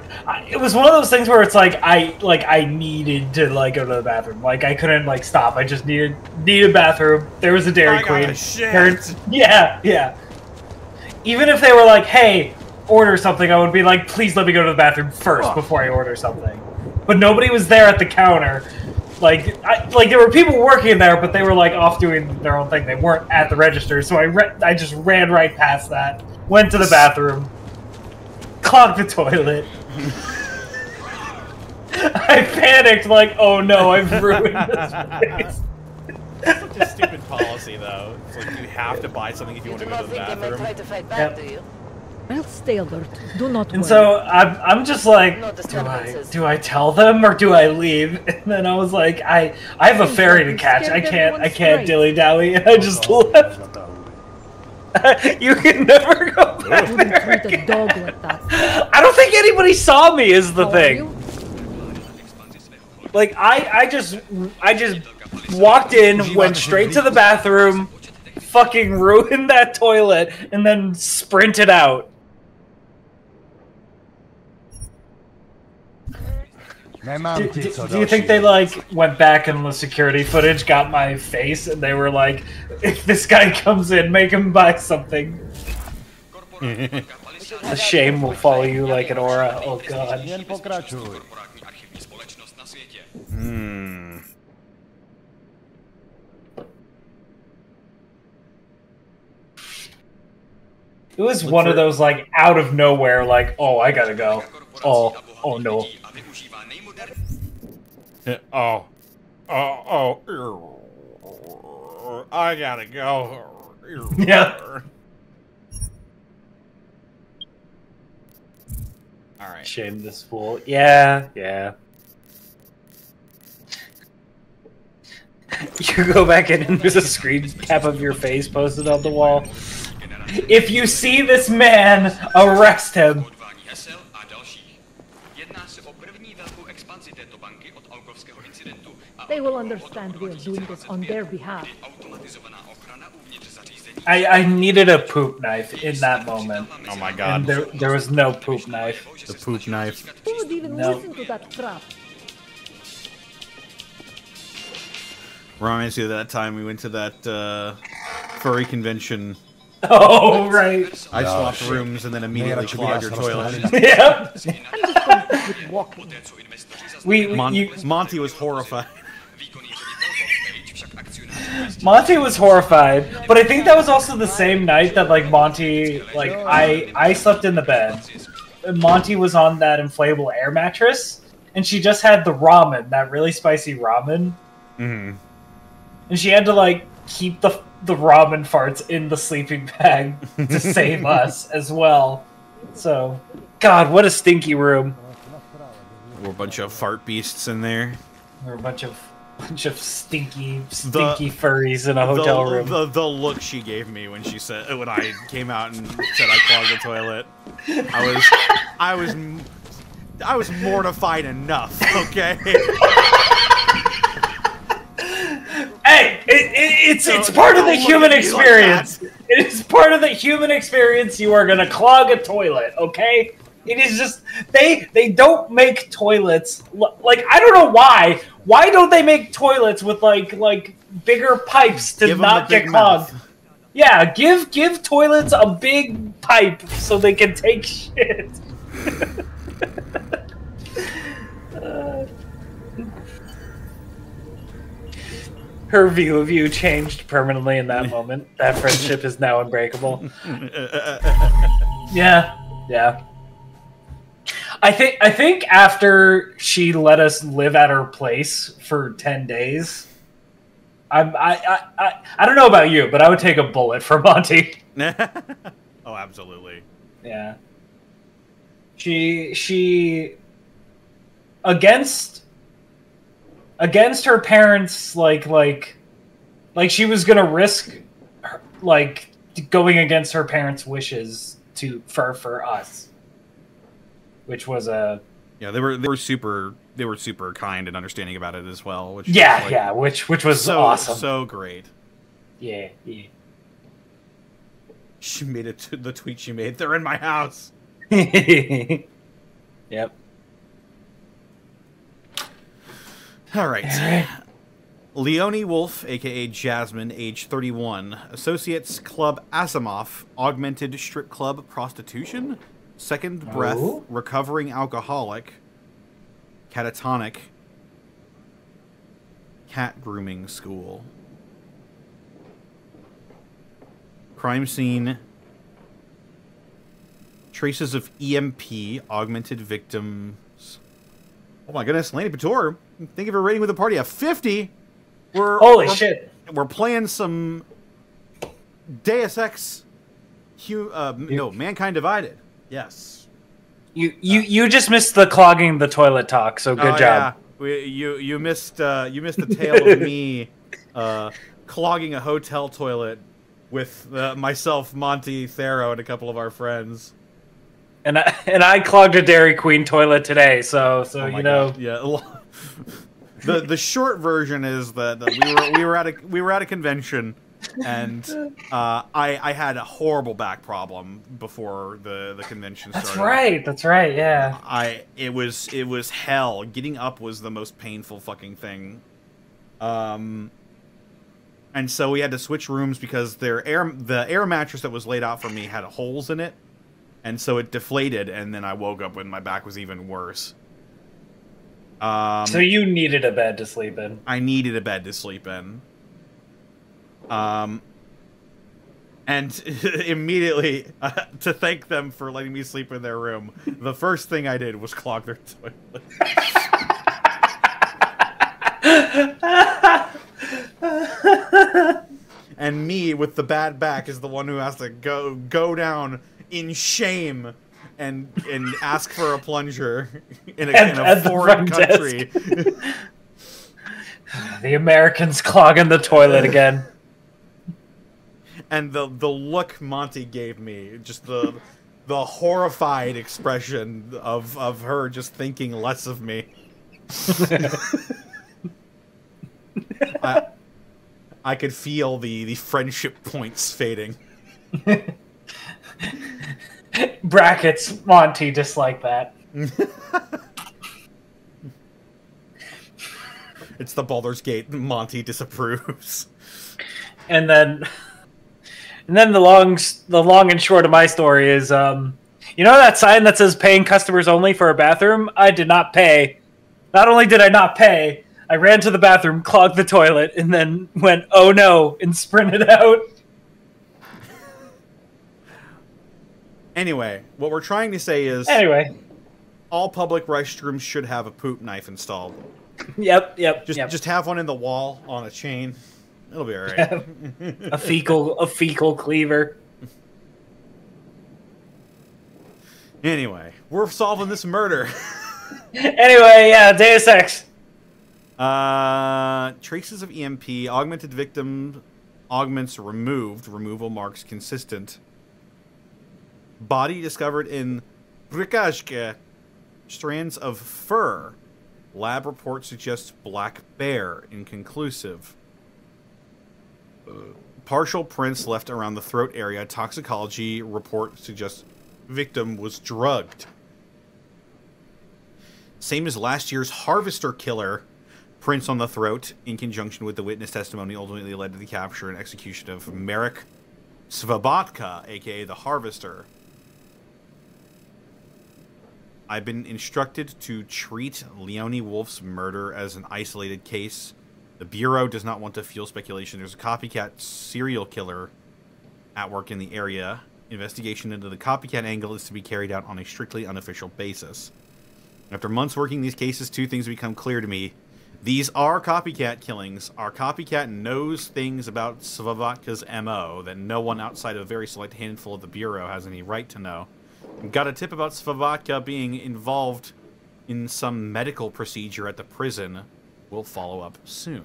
it was one of those things where it's like I needed to like go to the bathroom. Like I couldn't like stop. I just needed a bathroom. There was a Dairy Queen. Yeah. Even if they were like, hey, order something, I would be like, please let me go to the bathroom first before I order something. But nobody was there at the counter. Like there were people working there, but they were like off doing their own thing. They weren't at the register, so I just ran right past that. Went to the bathroom. Clogged the toilet. I panicked like, oh no, I've ruined this place. That's such a stupid policy, though. It's like you have to buy something if you want to go to the bathroom. Try to fight back, do you? I'll stay alert. Do not worry. And so I'm just like, do I tell them or do I leave? And then I was like, I have a ferry to catch. I can't dilly dally, and I just left. You can never go back there again. A dog like that. I don't think anybody saw me. Is the thing. Like I just walked in, went straight to the bathroom, fucking ruined that toilet, and then sprinted out. Do you think they like went back in the security footage, got my face, and they were like, if this guy comes in, make him buy something. The shame will follow you like an aura. Oh god. It was one of those like out of nowhere, like, oh, I gotta go. Oh no. I gotta go. Yeah. Alright. Shame this fool. Yeah. You go back in and there's a screen cap of your face posted on the wall. If you see this man, arrest him. They will understand we are doing this on their behalf. I needed a poop knife in that moment. Oh my god. And there was no poop knife. The poop knife. Who would even listen to that crap? Reminds me of that time we went to that furry convention. Oh, right. I swapped rooms and then immediately clogged your toilet. Yeah. Monty was horrified. Monty was horrified, but I think that was also the same night that like Monty, like I slept in the bed. Monty was on that inflatable air mattress, and she just had the ramen, that really spicy ramen. Mm-hmm. And she had to like keep the ramen farts in the sleeping bag to save us as well. So, God, what a stinky room. There were a bunch of fart beasts in there. There were a bunch of Bunch of stinky furries in a hotel room. The look she gave me when I came out and said I clogged the toilet, I was mortified enough. Okay. Hey, it's part of the human experience. It is part of the human experience. You are gonna clog a toilet, okay? It is just they don't make toilets like I don't know why. Why don't they make toilets with like bigger pipes to not get clogged? Yeah, give toilets a big pipe so they can take shit. Her view of you changed permanently in that moment. That friendship is now unbreakable. Yeah. I think after she let us live at her place for 10 days, I don't know about you, but I would take a bullet for Monty. Oh, absolutely. Yeah. She against her parents, like she was gonna risk like going against her parents' wishes for us, which was a they were super kind and understanding about it as well. Which which was so awesome, so great. Yeah. She made it to the tweet she made. They're in my house. Yep. All right. Leonie Wolf, a.k.a. Jasmine, age 31. Associates Club Asimov, augmented strip club prostitution. Second breath, recovering alcoholic. Catatonic. Cat grooming school. Crime scene. Traces of EMP, augmented victims. Oh my goodness, Laney Pator, thank you for rating with the party at 50. Holy shit. We're playing some Deus Ex, Mankind Divided. Yes. You just missed the clogging the toilet talk, so good job. Yeah. You missed the tale of me clogging a hotel toilet with myself, Monty, Thero, and a couple of our friends. And I clogged a Dairy Queen toilet today, so you know. God. Yeah. The short version is that we were at a convention, and I had a horrible back problem before the convention started. That's right. Yeah. It was hell. Getting up was the most painful fucking thing. And so we had to switch rooms because the air mattress that was laid out for me had holes in it. And so it deflated, and then I woke up when my back was even worse. So you needed a bed to sleep in. I needed a bed to sleep in. And immediately, to thank them for letting me sleep in their room, the first thing I did was clog their toilet. And me, with the bad back, is the one who has to go down in shame and ask for a plunger in a foreign country. The Americans clogging the toilet again. And the look Monty gave me, just the horrified expression of her just thinking less of me. I could feel the friendship points fading. Brackets, Monty, just like that. It's the Baldur's Gate. Monty disapproves. And then the long and short of my story is, you know that sign that says "paying customers only" for a bathroom? I did not pay. Not only did I not pay, I ran to the bathroom, clogged the toilet, and then went, "Oh no," and sprinted out. Anyway, what we're trying to say is... all public restrooms should have a poop knife installed. Yep. Just have one in the wall on a chain. It'll be alright. A fecal cleaver. Anyway, we're solving this murder. Anyway, yeah, Deus Ex. Traces of EMP. Augmented victim. Augments removed. Removal marks consistent. Body discovered in Brikashke. Strands of fur. Lab report suggests black bear. Inconclusive. Partial prints left around the throat area. Toxicology report suggests victim was drugged. Same as last year's harvester killer. Prints on the throat, in conjunction with the witness testimony, ultimately led to the capture and execution of Marek Svabotka, aka the Harvester. I've been instructed to treat Leonie Wolf's murder as an isolated case. The Bureau does not want to fuel speculation. There's a copycat serial killer at work in the area. Investigation into the copycat angle is to be carried out on a strictly unofficial basis. After months working these cases, two things become clear to me. These are copycat killings. Our copycat knows things about Svabotka's MO that no one outside of a very select handful of the Bureau has any right to know. Got a tip about Svabotka being involved in some medical procedure at the prison. We'll follow up soon.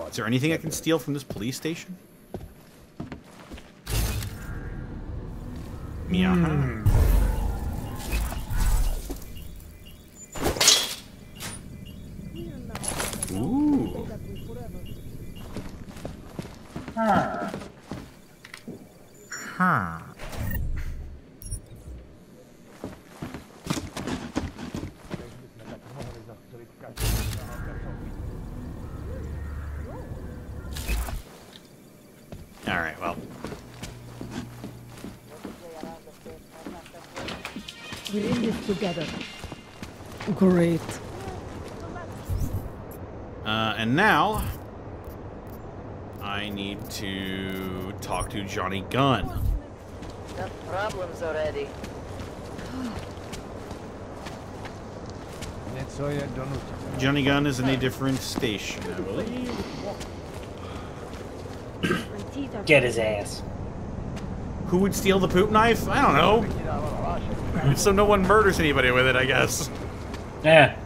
Is there anything I can steal from this police station? Yeah. Ooh. Huh. All right, well. We're in this together. Great. And now, I need to talk to Johnny Gunn. Got problems already. Johnny Gunn is in a different station, I believe. Get his ass. Who would steal the poop knife? I don't know. So no one murders anybody with it, I guess. Yeah.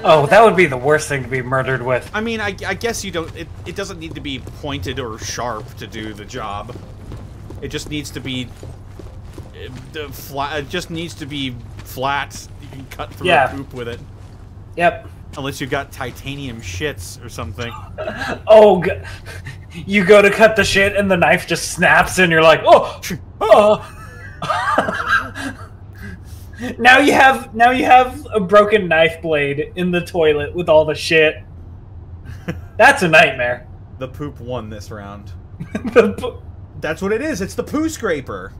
Oh, that would be the worst thing to be murdered with. I mean, I guess you don't. It doesn't need to be pointed or sharp to do the job. It just needs to be flat. It just needs to be flat. You can cut through a poop with it. Yep. Unless you've got titanium shits or something. Oh, you go to cut the shit and the knife just snaps and you're like, oh, oh. Now you have a broken knife blade in the toilet with all the shit. That's a nightmare. The poop won this round. That's what it is. It's the poo scraper.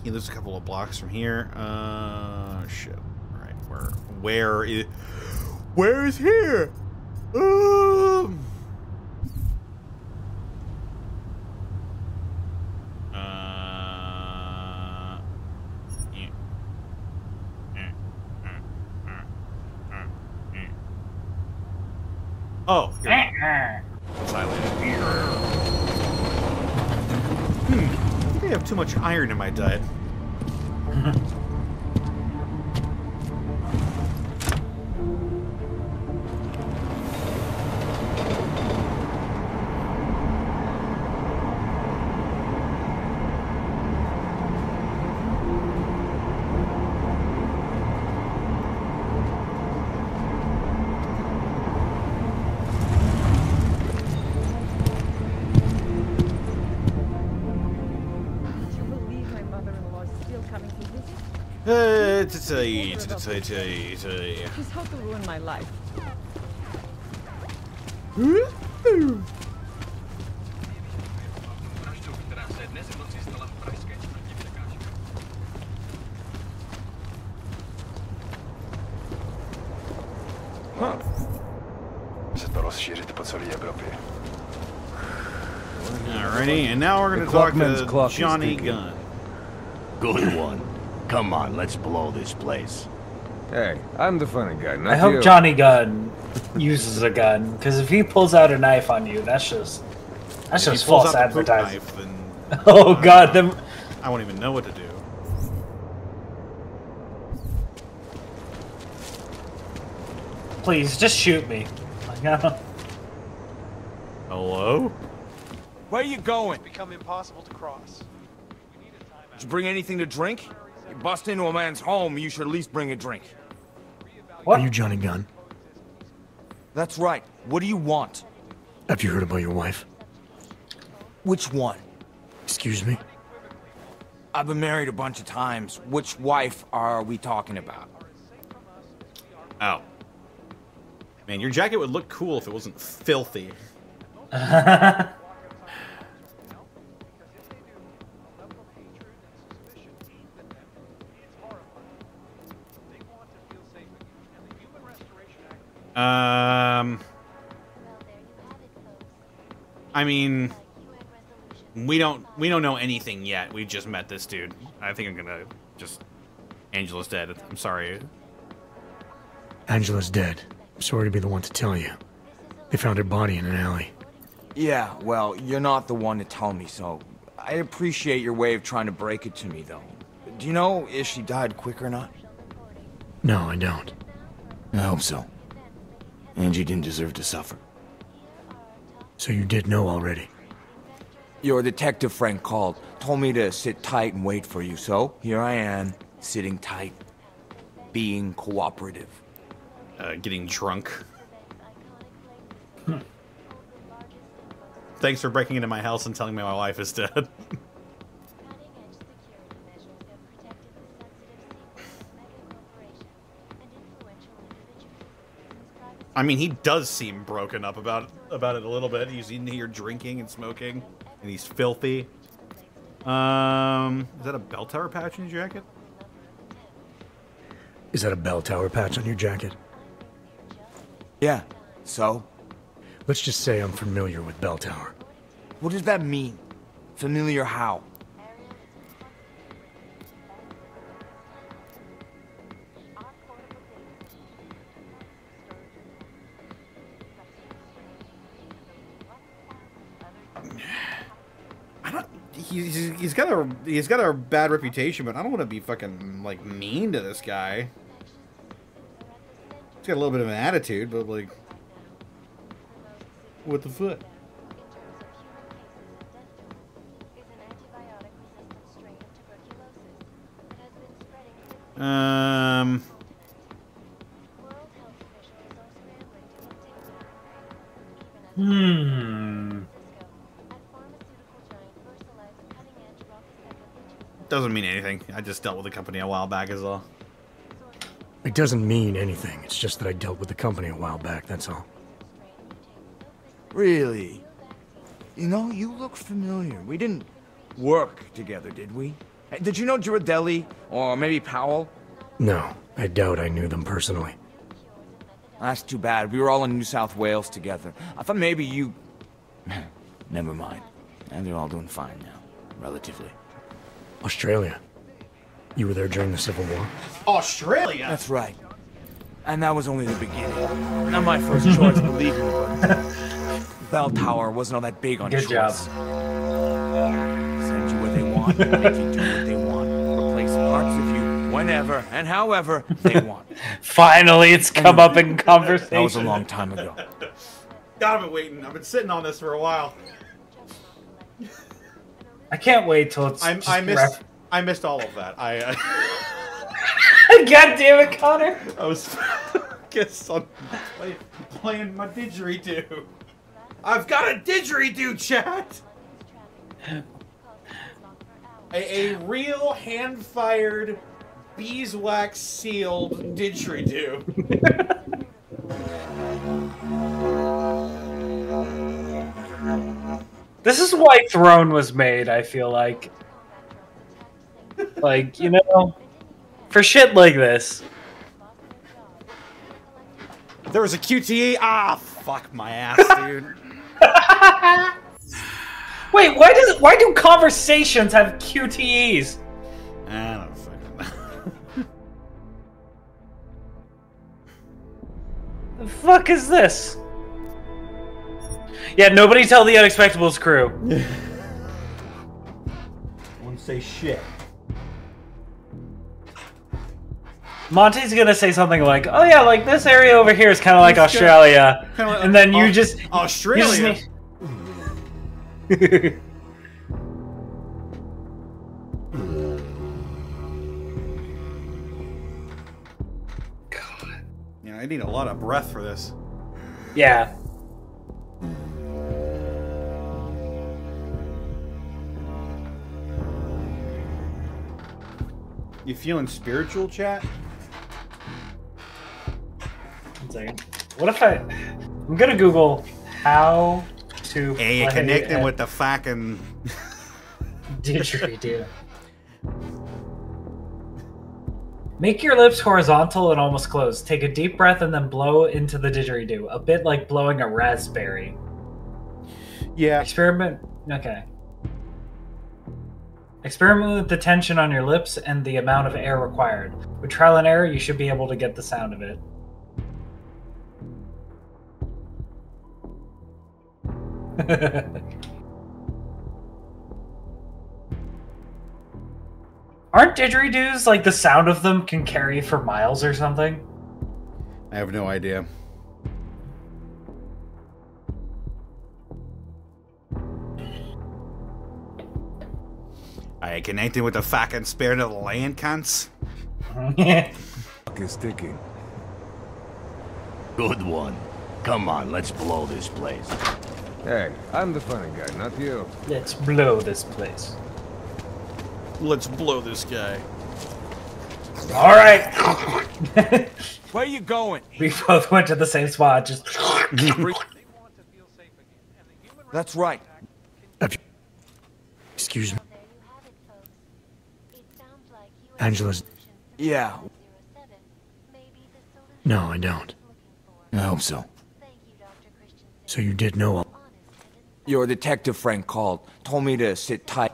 He lives a couple of blocks from here. Shit. All right, where is here? Oh, here. Silent. I think I have too much iron in my diet. She's how to ruin my life. Alrighty, and now we're going to talk to Johnny Gunn. Good one. Come on, let's blow this place. Hey, I'm the funny guy. I hope Johnny Gunn uses a gun, because if he pulls out a knife on you, that's just false advertising. Knife, then, oh god, them. I won't even know what to do. Please, just shoot me. Hello? Where are you going? It's become impossible to cross. Did you bring anything to drink? You bust into a man's home, you should at least bring a drink. What? Are you Johnny Gunn? That's right. What do you want? Have you heard about your wife? Which one? Excuse me? I've been married a bunch of times. Which wife are we talking about? Oh. Man, your jacket would look cool if it wasn't filthy. I mean, we don't know anything yet. We just met this dude. I think I'm gonna just... Angela's dead. I'm sorry. Angela's dead. I'm sorry to be the one to tell you. They found her body in an alley. Yeah, well, you're not the one to tell me, so I appreciate your way of trying to break it to me, though. Do you know if she died quick or not? No, I don't. I hope so. Angie didn't deserve to suffer. So you did know already? Your detective friend called, told me to sit tight and wait for you, so here I am, sitting tight, being cooperative. Getting drunk. Thanks for breaking into my house and telling me my wife is dead. I mean, he does seem broken up about it a little bit. He's in here drinking and smoking, and he's filthy. Is that a bell tower patch in your jacket? Is that a bell tower patch on your jacket? Yeah, so? Let's just say I'm familiar with bell tower. What does that mean? Familiar how? He's got a bad reputation, but I don't want to be fucking like mean to this guy. He's got a little bit of an attitude, but like, what the fuck? Doesn't mean anything. I just dealt with the company a while back as well. It doesn't mean anything. It's just that I dealt with the company a while back, that's all. Really? You know, you look familiar. We didn't work together, did we? Hey, did you know Girardelli? Or maybe Powell? No, I doubt I knew them personally. That's too bad. We were all in New South Wales together. I thought maybe you... Never mind. And they're all doing fine now. Relatively. Australia. You were there during the Civil War? Australia? That's right. And that was only the beginning. Not my first choice, believe me, but... Bell Tower wasn't all that big on choice. Good job. Send you what they want, make you do what they want. Replace parts of you whenever and however they want. Finally, it's come up in conversation. That was a long time ago. God, I've been waiting. I've been sitting on this for a while. I can't wait till it's. I missed all of that. God damn it, Connor! I was playing my didgeridoo. I've got a didgeridoo, chat. A real hand-fired, beeswax sealed didgeridoo. This is why Throne was made, I feel like. Like, you know, for shit like this. There was a QTE. Ah, fuck my ass, dude. Wait, why do conversations have QTEs? I don't fucking know. The fuck is this? Yeah, nobody tell the Unexpectables crew. Won't say shit. Monty's gonna say something like, "Oh yeah, like this area over here is kind of like Australia," and then you just Australia. God, yeah, I need a lot of breath for this. Yeah. You feeling spiritual, chat? One second. What if I'm gonna Google how to Hey, you're connecting with the fucking didgeridoo. Make your lips horizontal and almost closed. Take a deep breath and then blow into the didgeridoo. A bit like blowing a raspberry. Yeah. Experiment. Okay. Experiment with the tension on your lips and the amount of air required. With trial and error, you should be able to get the sound of it. Aren't didgeridoos like the sound of them can carry for miles or something? I have no idea. I connected with the fucking spirit of the land, cunts. Is ticking. Good one. Come on, let's blow this place. Hey, I'm the funny guy, not you. Let's blow this place. Let's blow this guy. All right. Where you going? We both went to the same spot. Just. That's right. Excuse me. Angela's. Yeah. No, I don't. I hope so. So you did know all. Your detective friend called. Told me to sit tight.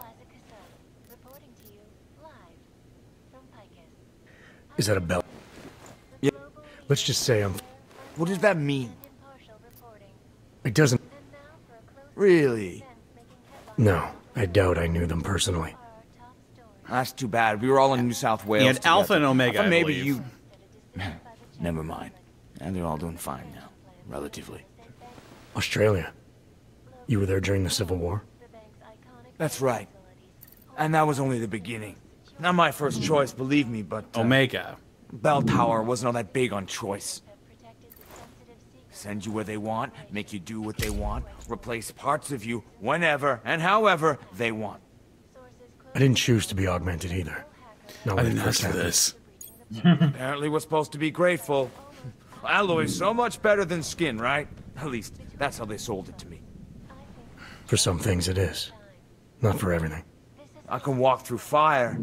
Is that a bell? Yeah. Let's just say I'm. What does that mean? It doesn't. Really? No, I doubt I knew them personally. That's too bad. We were all in New South Wales. He had together. Alpha and Omega, I thought I maybe believe. you. Never mind. And they're all doing fine now, relatively. Australia. You were there during the Civil War? That's right. And that was only the beginning. Not my first choice, believe me, but... Omega. Bell Tower wasn't all that big on choice. Send you where they want, make you do what they want, replace parts of you whenever and however they want. I didn't choose to be augmented either. Not I when it didn't first ask for happened. this. Apparently we're supposed to be grateful. Alloy's so much better than skin, right? At least, that's how they sold it to me. For some things it is. Not for everything. I can walk through fire,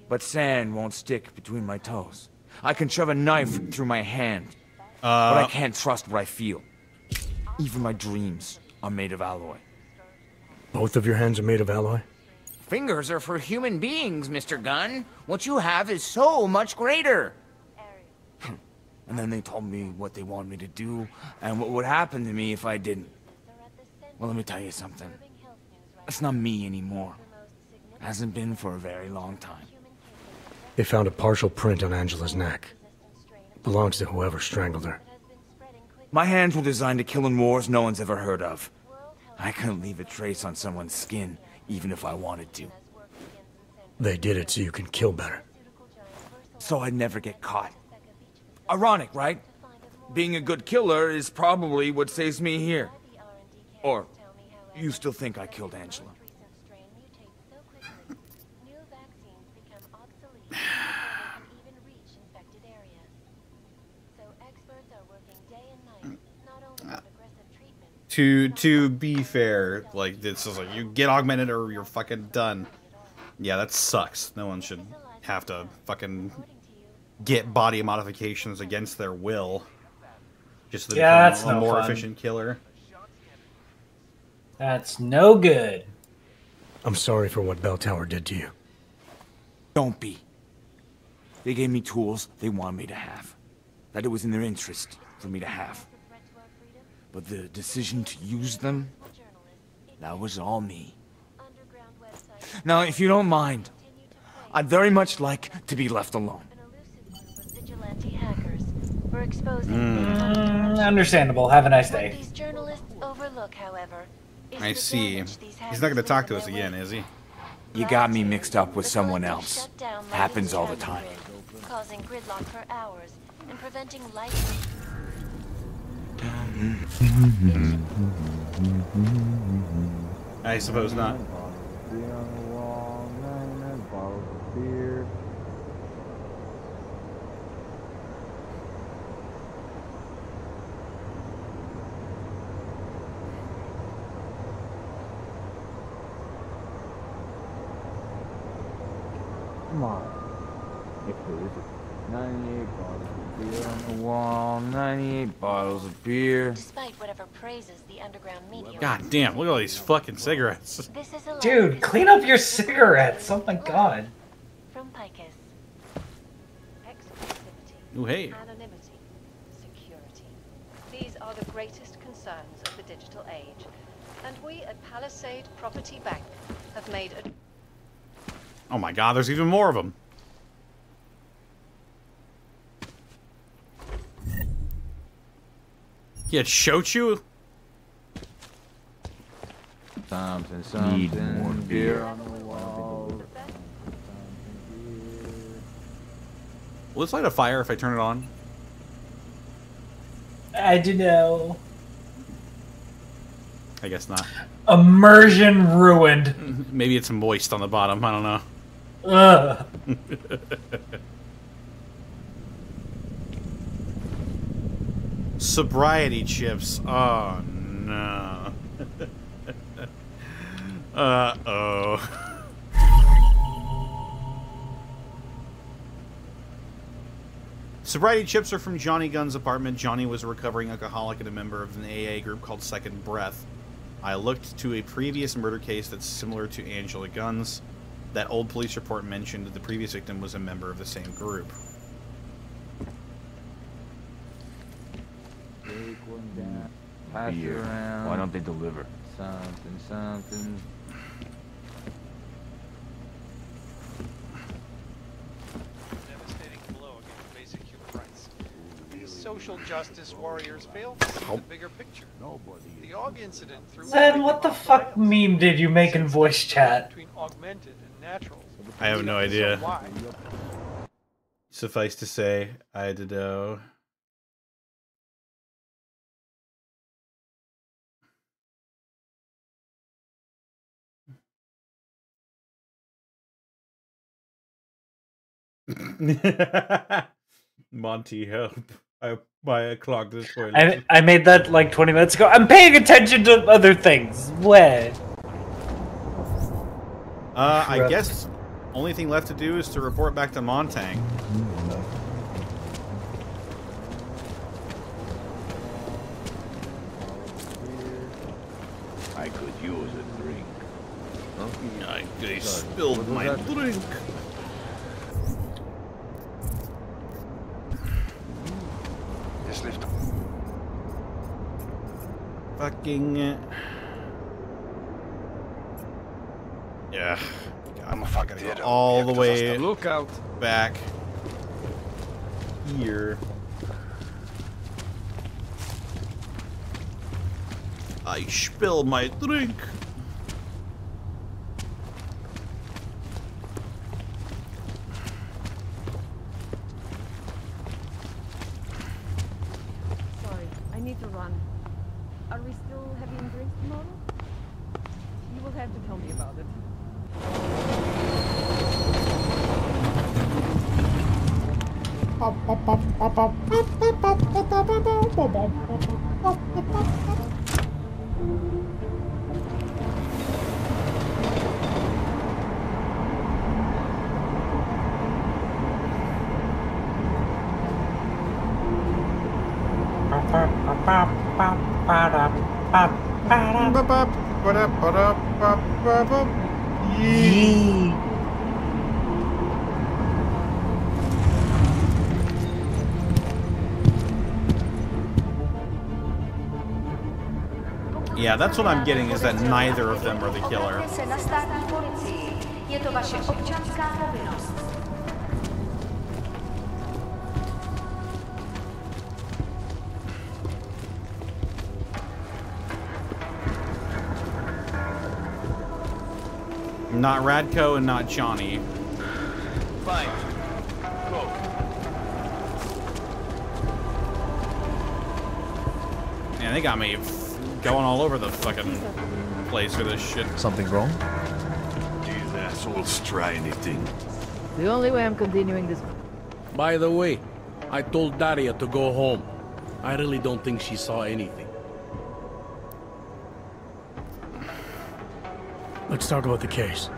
but sand won't stick between my toes. I can shove a knife through my hand, but I can't trust what I feel. Even my dreams are made of alloy. Both of your hands are made of alloy? Fingers are for human beings, Mr. Gunn. What you have is so much greater. And then they told me what they wanted me to do, and what would happen to me if I didn't. Well, let me tell you something. It's not me anymore. Hasn't been for a very long time. They found a partial print on Angela's neck. Belongs to whoever strangled her. My hands were designed to kill in wars no one's ever heard of. I couldn't leave a trace on someone's skin, even if I wanted to. They did it so you can kill better. So I'd never get caught. Ironic, right? Being a good killer is probably what saves me here. Or, you still think I killed Angela? To be fair, like, this is like, you get augmented or you're fucking done. Yeah, that sucks. No one should have to fucking get body modifications against their will. Just to become a more efficient killer. That's no good. I'm sorry for what Bell Tower did to you. Don't be. They gave me tools they wanted me to have. That it was in their interest for me to have. But the decision to use them, that was all me. Now, if you don't mind, I'd very much like to be left alone. We're exposing Understandable. Have a nice day. These journalists overlook, however, I see. He's not going to talk to us again, is he? You got me mixed up with someone else. Happens all the time. Causing gridlock for hours and preventing light. I suppose not. Come on. If there is 98 bottles of beer on the wall, 98 bottles of beer. Despite whatever praises the underground media. God damn, look at all these fucking cigarettes. Dude, clean up your cigarettes. Oh my god. From Picus. Exclusivity. Ooh, hey. Anonymity. Security. These are the greatest concerns of the digital age. And we at Palisade Property Bank have made a... Oh my god, there's even more of them. He had Shochu? Something. Need more beer on the wall. Will this light a fire if I turn it on? I don't know. I guess not. Immersion ruined. Maybe it's moist on the bottom. I don't know. Ugh. Sobriety chips. Oh no. Uh-oh. Sobriety chips are from Johnny Gunn's apartment. Johnny was a recovering alcoholic and a member of an AA group called Second Breath. I looked to a previous murder case that's similar to Angela Gunn's. That old police report mentioned that the previous victim was a member of the same group. Take one down. Pass it around. Why don't they deliver? Something. Devastating blow against basic human rights. These social justice warriors fail to see the bigger picture. The AUG incident threw... Zen, what the fuck meme did you make in voice chat? Between augmented and natural. I have no idea. So why? Suffice to say, I did know. Monty, help. I clogged the toilet. I made that like 20 minutes ago. I'm paying attention to other things. What? I guess only thing left to do is to report back to Montang. I could use a drink. I spilled my drink. This lift. Fucking. Yeah. I'm a fucking idiot. All the way Look out. back here. I spilled my drink. Sorry, I need to run. Are we still having drinks tomorrow? You will have to tell me about it. Yee. Yeah, that's what I'm getting, is that neither of them are the killer. Not Radko and not Johnny. Fine. Go. Man, they got me going all over the fucking place for this shit. Something wrong? These assholes try anything. The only way I'm continuing this. By the way, I told Daria to go home. I really don't think she saw anything. Let's talk about the case.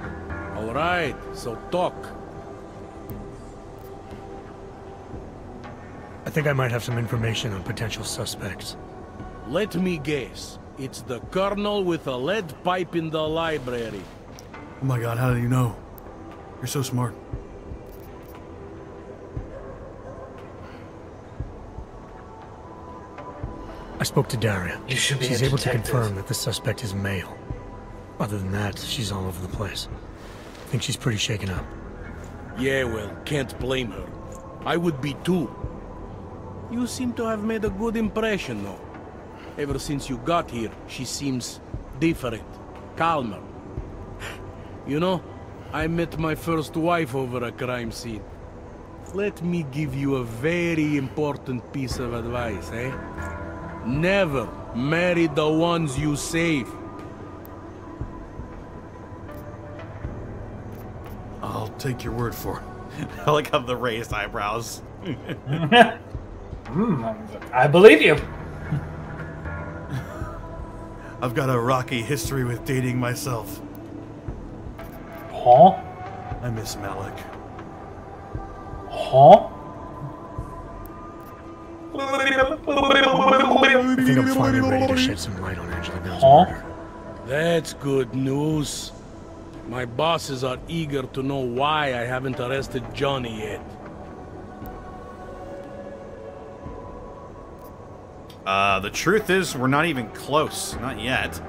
All right, so talk. I think I might have some information on potential suspects. Let me guess. It's the colonel with a lead pipe in the library. Oh my god, how do you know? You're so smart. I spoke to Daria. You should be She's a able to detective. confirm that the suspect is male. Other than that, she's all over the place. I think she's pretty shaken up. Yeah, well, can't blame her. I would be too. You seem to have made a good impression, though. Ever since you got here, she seems different, calmer. You know, I met my first wife over a crime scene. Let me give you a very important piece of advice, eh? Never marry the ones you save. I'll take your word for it. I like how the raised eyebrows. I believe you. I've got a rocky history with dating myself. Huh? I miss Malik. Huh? I think I'm finally ready to shed some light on Angela Bell's murder. That's good news. My bosses are eager to know why I haven't arrested Johnny yet. The truth is, we're not even close. Not yet.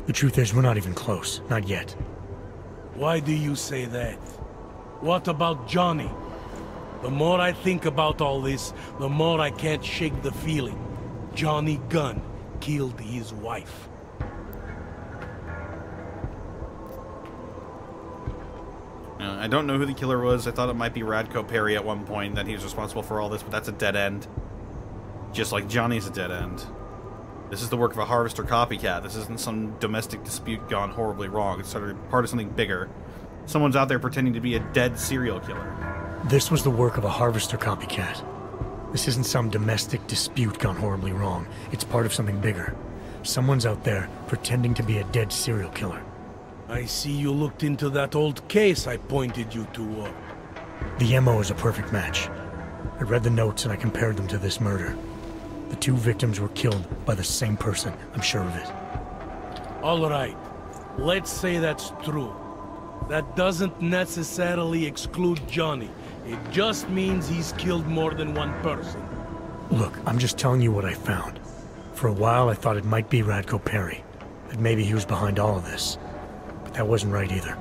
The truth is, we're not even close. Not yet. Why do you say that? What about Johnny? The more I think about all this, the more I can't shake the feeling. Johnny Gunn killed his wife. I don't know who the killer was. I thought it might be Radko Perry at one point, that he was responsible for all this, but that's a dead end. Just like Johnny's a dead end. This is the work of a harvester copycat. This isn't some domestic dispute gone horribly wrong. It's sort of part of something bigger. Someone's out there pretending to be a dead serial killer. This was the work of a harvester copycat. This isn't some domestic dispute gone horribly wrong. It's part of something bigger. Someone's out there pretending to be a dead serial killer. I see you looked into that old case I pointed you to. The MO is a perfect match. I read the notes and I compared them to this murder. The two victims were killed by the same person, I'm sure of it. All right, let's say that's true. That doesn't necessarily exclude Johnny. It just means he's killed more than one person. Look, I'm just telling you what I found. For a while I thought it might be Radko Perry, that maybe he was behind all of this. But that wasn't right either.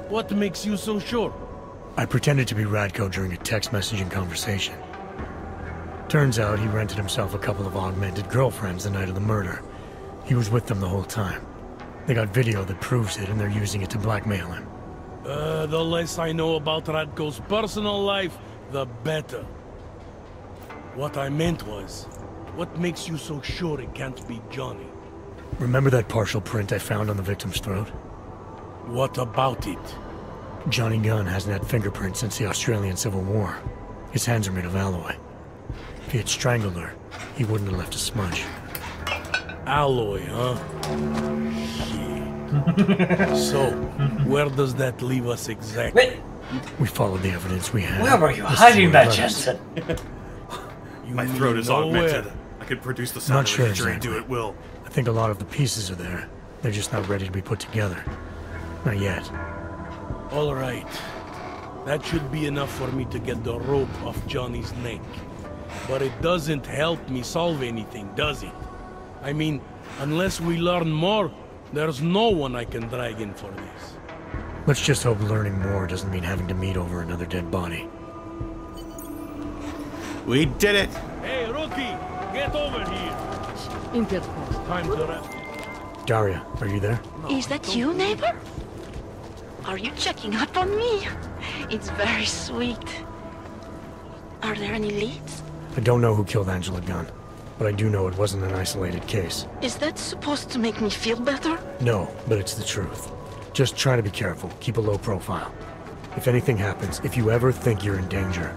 What makes you so sure? I pretended to be Radko during a text messaging conversation. Turns out he rented himself a couple of augmented girlfriends the night of the murder. He was with them the whole time. They got video that proves it, and they're using it to blackmail him. The less I know about Radko's personal life, the better. What I meant was, what makes you so sure it can't be Johnny? Remember that partial print I found on the victim's throat? What about it? Johnny Gunn hasn't had fingerprints since the Australian Civil War. His hands are made of alloy. If he had strangled her, he wouldn't have left a smudge. Alloy, huh? Shit. So, where does that leave us exactly? We followed the evidence we had. Where were you hiding that, Jensen? My throat is augmented. I could produce the I'm sound not of sure an injury exactly. do it will. I think a lot of the pieces are there. They're just not ready to be put together. Not yet. All right. That should be enough for me to get the rope off Johnny's neck. But it doesn't help me solve anything, does it? I mean, unless we learn more, there's no one I can drag in for this. Let's just hope learning more doesn't mean having to meet over another dead body. We did it! Hey, rookie! Get over here! Time to rest. Daria, are you there? Is that you, neighbor? Are you checking up on me? It's very sweet. Are there any leads? I don't know who killed Angela Gunn, but I do know it wasn't an isolated case. Is that supposed to make me feel better? No, but it's the truth. Just try to be careful. Keep a low profile. If anything happens, if you ever think you're in danger,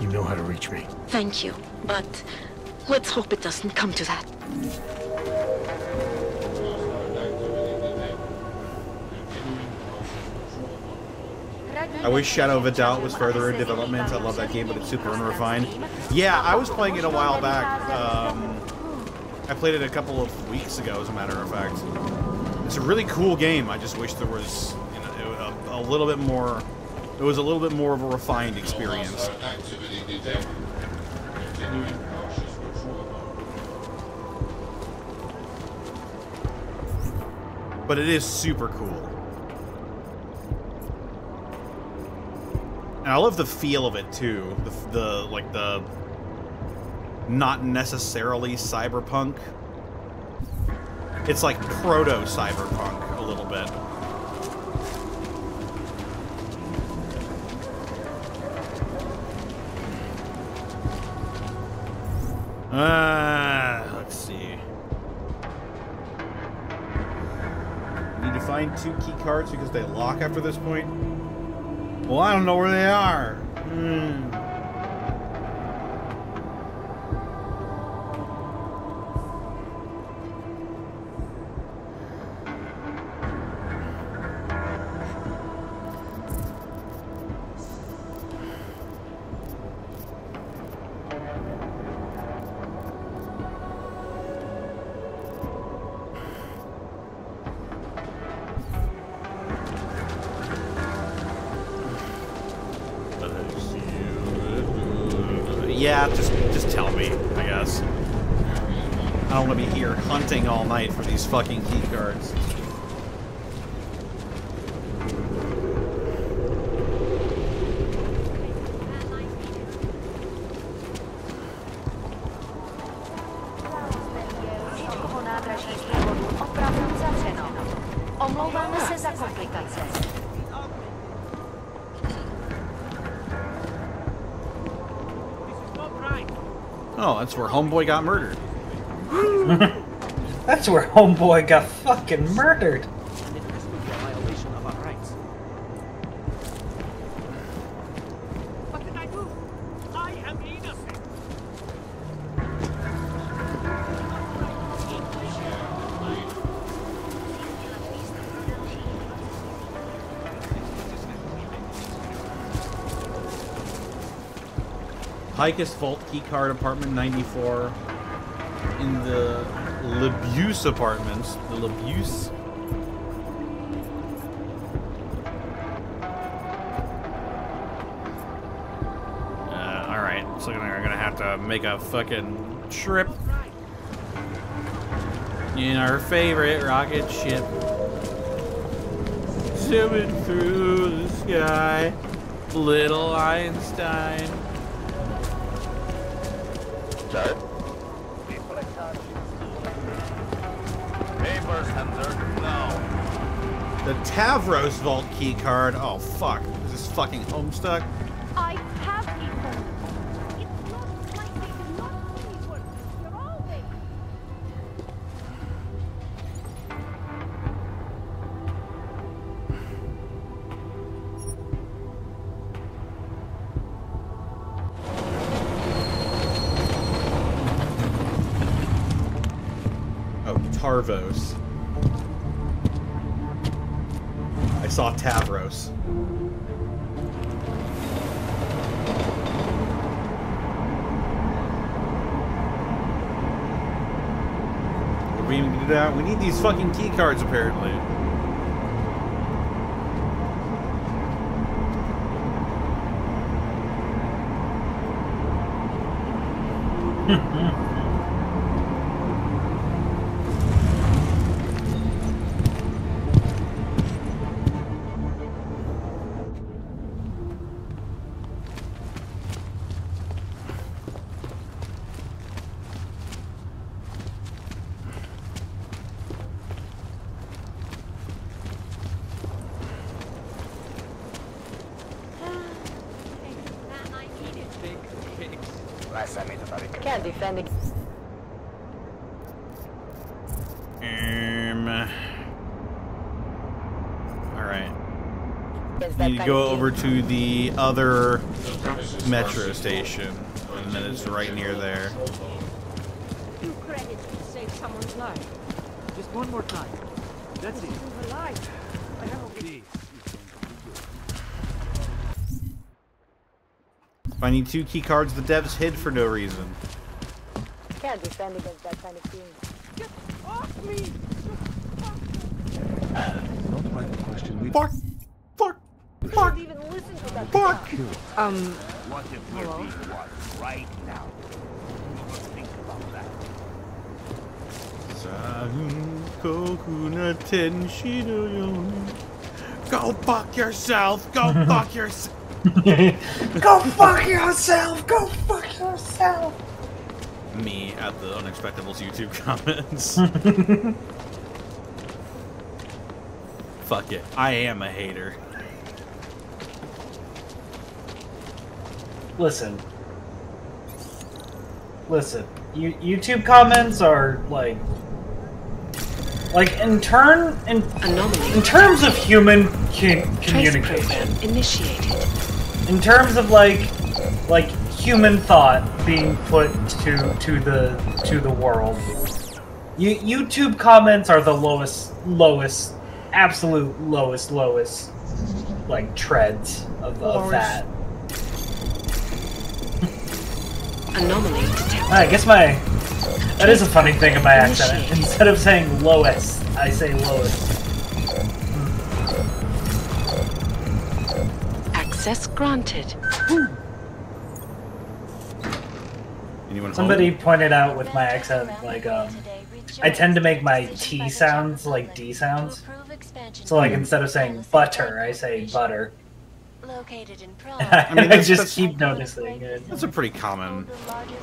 you know how to reach me. Thank you, but let's hope it doesn't come to that. I wish Shadow of a Doubt was further in development. I love that game, but it's super unrefined. Yeah, I was playing it a while back. I played it a couple of weeks ago, as a matter of fact. It's a really cool game. I just wish there was, you know, a little bit more. It was a little bit more of a refined experience. But it is super cool. And I love the feel of it too. The like the not necessarily cyberpunk. It's like proto-cyberpunk a little bit. Let's see. Need to find 2 key cards because they lock after this point. Well, I don't know where they are. Yeah, just tell me, I guess. I don't want to be here hunting all night for these fucking key cards. Omlouváme se za komplikace. Oh, that's where Homeboy got murdered. That's where Homeboy got fucking murdered. What did I do? I am innocent. Picus Vault keycard apartment 94 in the Lebuse apartments. The Lebuse. Alright, so we're gonna have to make a fucking trip in our favorite rocket ship. Zooming through the sky, little Einstein. Jared? Papers, Hunter. No. The Tavros Vault key card. Oh fuck! Is this fucking Homestuck? I have people. It's not like they do not always work. They're always. Oh, Tarvos. I saw Tavros. we even do that? We need these fucking key cards, apparently. Can't defend it. Alright. Need to go over to the other metro station, and then it's right near there. Few credits to save someone's life. Just one more time. That's it. Alive. I have a If I need 2 key cards, the devs hid for no reason. Can't defend against that kind of team. Get off me! Not my question. We Fuck! Fuck! You Fuck! shouldn't even listen to that. Fuck! What if we're being watched right now? Think about that. Go fuck yourself! Go fuck yourself! Go fuck yourself! Go fuck yourself! Me at the Unexpectables YouTube comments. Fuck it. I am a hater. Listen. YouTube comments are like in terms of human communication. Initiated. In terms of like human thought being put to the world. YouTube comments are the lowest, absolute lowest like treads of that. Anomaly detected. I guess that is a funny thing in my accent. Instead of saying lowest, I say lowest. Access granted. Somebody pointed out with my accent, like, I tend to make my T sounds like D sounds. So, like, instead of saying butter, I say butter. Located in Prague. I mean, I just keep noticing it. That's a pretty common.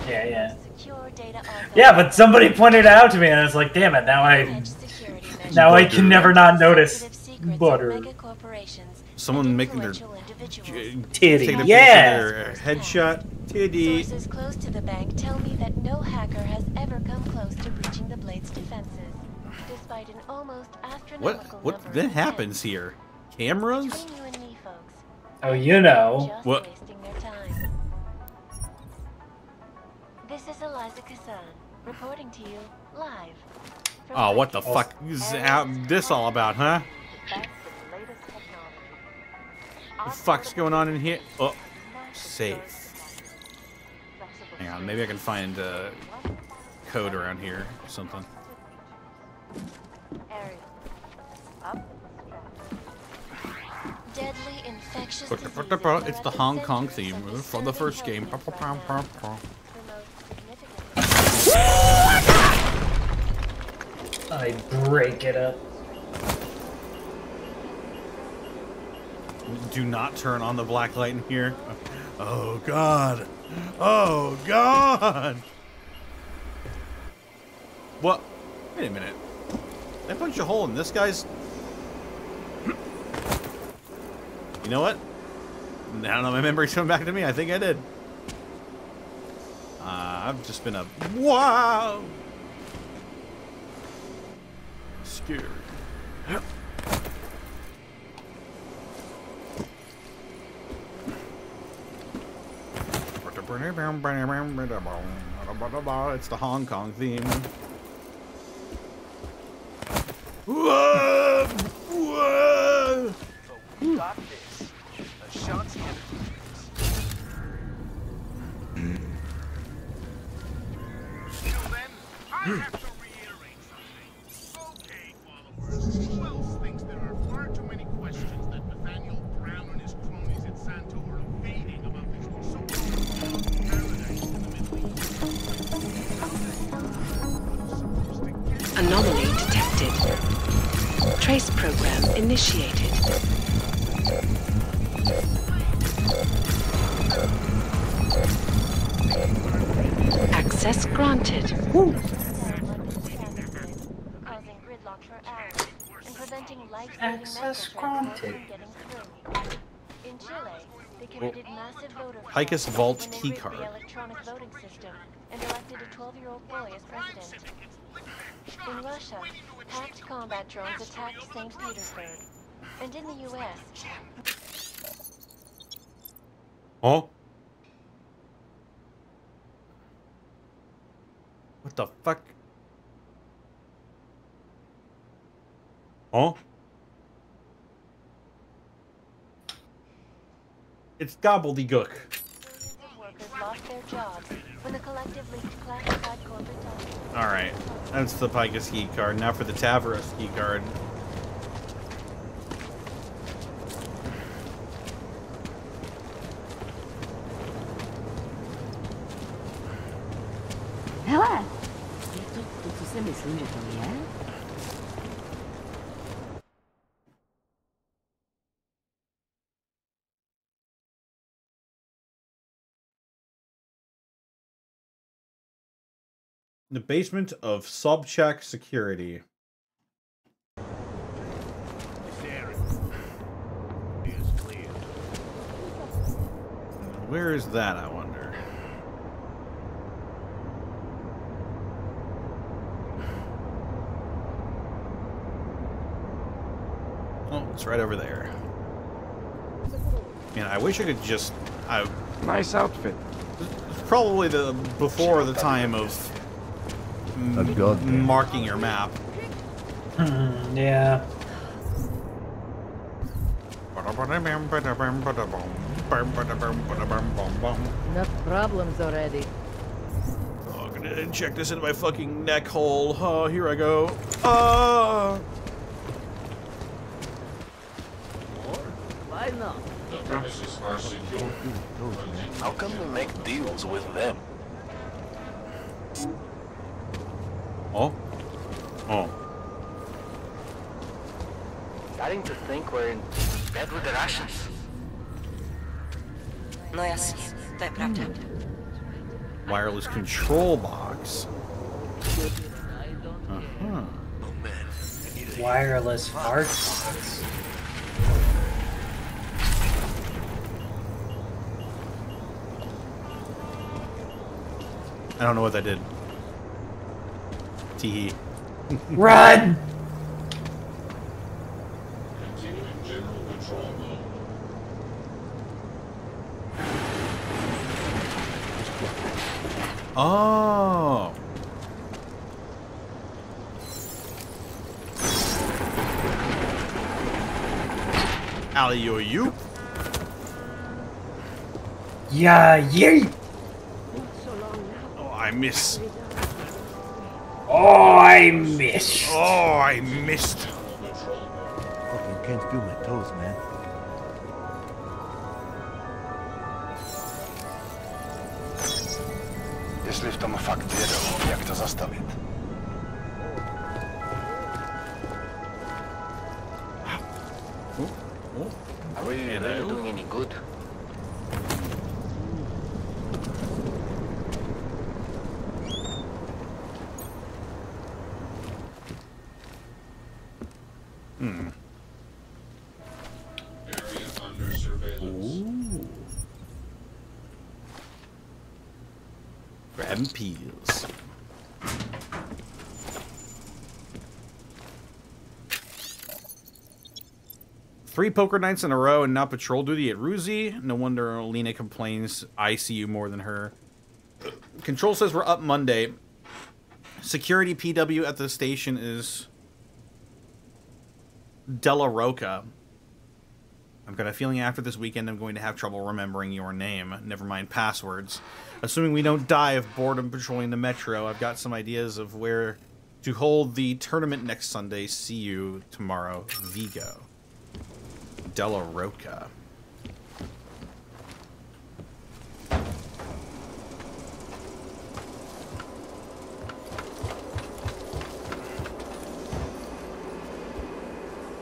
Yeah. Yeah, but somebody pointed it out to me, and I was like, damn it! Now I can never not notice butter. Someone making their titty. Take Yeah. Headshot titty. Sources close to the bank tell me that no hacker has ever come close to breaching the Blade's defenses, despite an almost astronomical What number then of happens here? Cameras? Between you and me, folks, Oh, you know. just What? wasting their time. This is Eliza Kazan, reporting to you live. from Oh, what the Blackgate. fuck is this all about, huh? What the fuck's going on in here? Oh, safe. Hang on, maybe I can find code around here or something. Deadly infectious It's the Hong Kong theme from the first game. I break it up. Do not turn on the black light in here. Oh god. Oh god. What? Wait a minute. Did I punch a hole in this guy's... You know what? I don't know, my memory's coming back to me. I think I did. I've just been a... Wow! Scared. It's the Hong Kong theme. Whoa! Whoa! Got this. Ashanti Till then, I have to reiterate something. detected. Trace program initiated. Access granted. Woo. Causing gridlock for hours and preventing life-saving Access medical transport granted. from getting through. In Chile, they committed massive voter fraud Picus Vault when they rigged keycard. the electronic voting system and elected a 12-year-old boy as president. In Russia, packed combat drones attacked St. Petersburg. And in the U.S. Oh? What the fuck? Oh? It's gobbledygook. workers lost their jobs when the collective leaked classified corporate documents. Alright. That's the Picus ski card. Now for the Tavra ski card. Hele! Je to, co si myslím, že to je? The basement of Sobchak Security. Where is that, I wonder? Oh, it's right over there. Man, I wish I could just... Nice outfit. It's probably the before the time of marking your map. Yeah. Enough problems already. Oh, I'm gonna inject this into my fucking neck hole. Oh, here I go. Ah! Why not? The premises are secure. How come we make deals with them? Oh? Oh. Starting to think we're in bed with the Russians. No jasně, to je pravda. Wireless control box. Uh-huh. Wireless fart box. I don't know what that did. Tee. Run! Continuing general control mode. Oh. Alley-o-you. Yeah, yeah. Oh, I miss. Oh, I missed. Oh, I missed. Fucking can't feel my toes, man. Если в том факт верил, як to zastavit? Are we really doing any good? Hmm. Area under surveillance. Ooh. Grab peels. Three poker nights in a row and not patrol duty at Ruzi. No wonder Lena complains I see you more than her. Control says we're up Monday. Security PW at the station is Della Roca. I've got a feeling after this weekend I'm going to have trouble remembering your name. Never mind passwords. Assuming we don't die of boredom patrolling the metro, I've got some ideas of where to hold the tournament next Sunday. See you tomorrow, Vigo. Della Roca.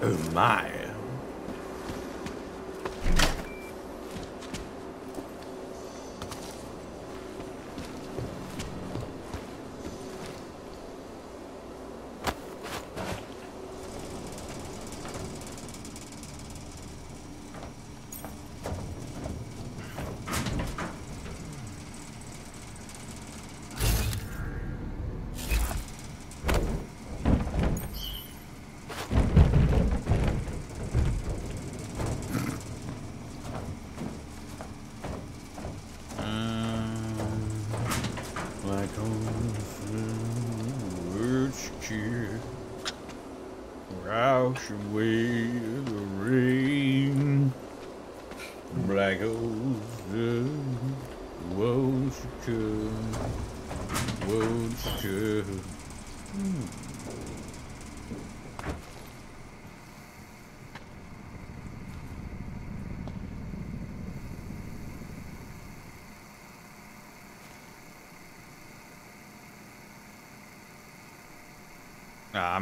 Oh my. Wash away the rain. Black ocean, won't you come? Won't you come?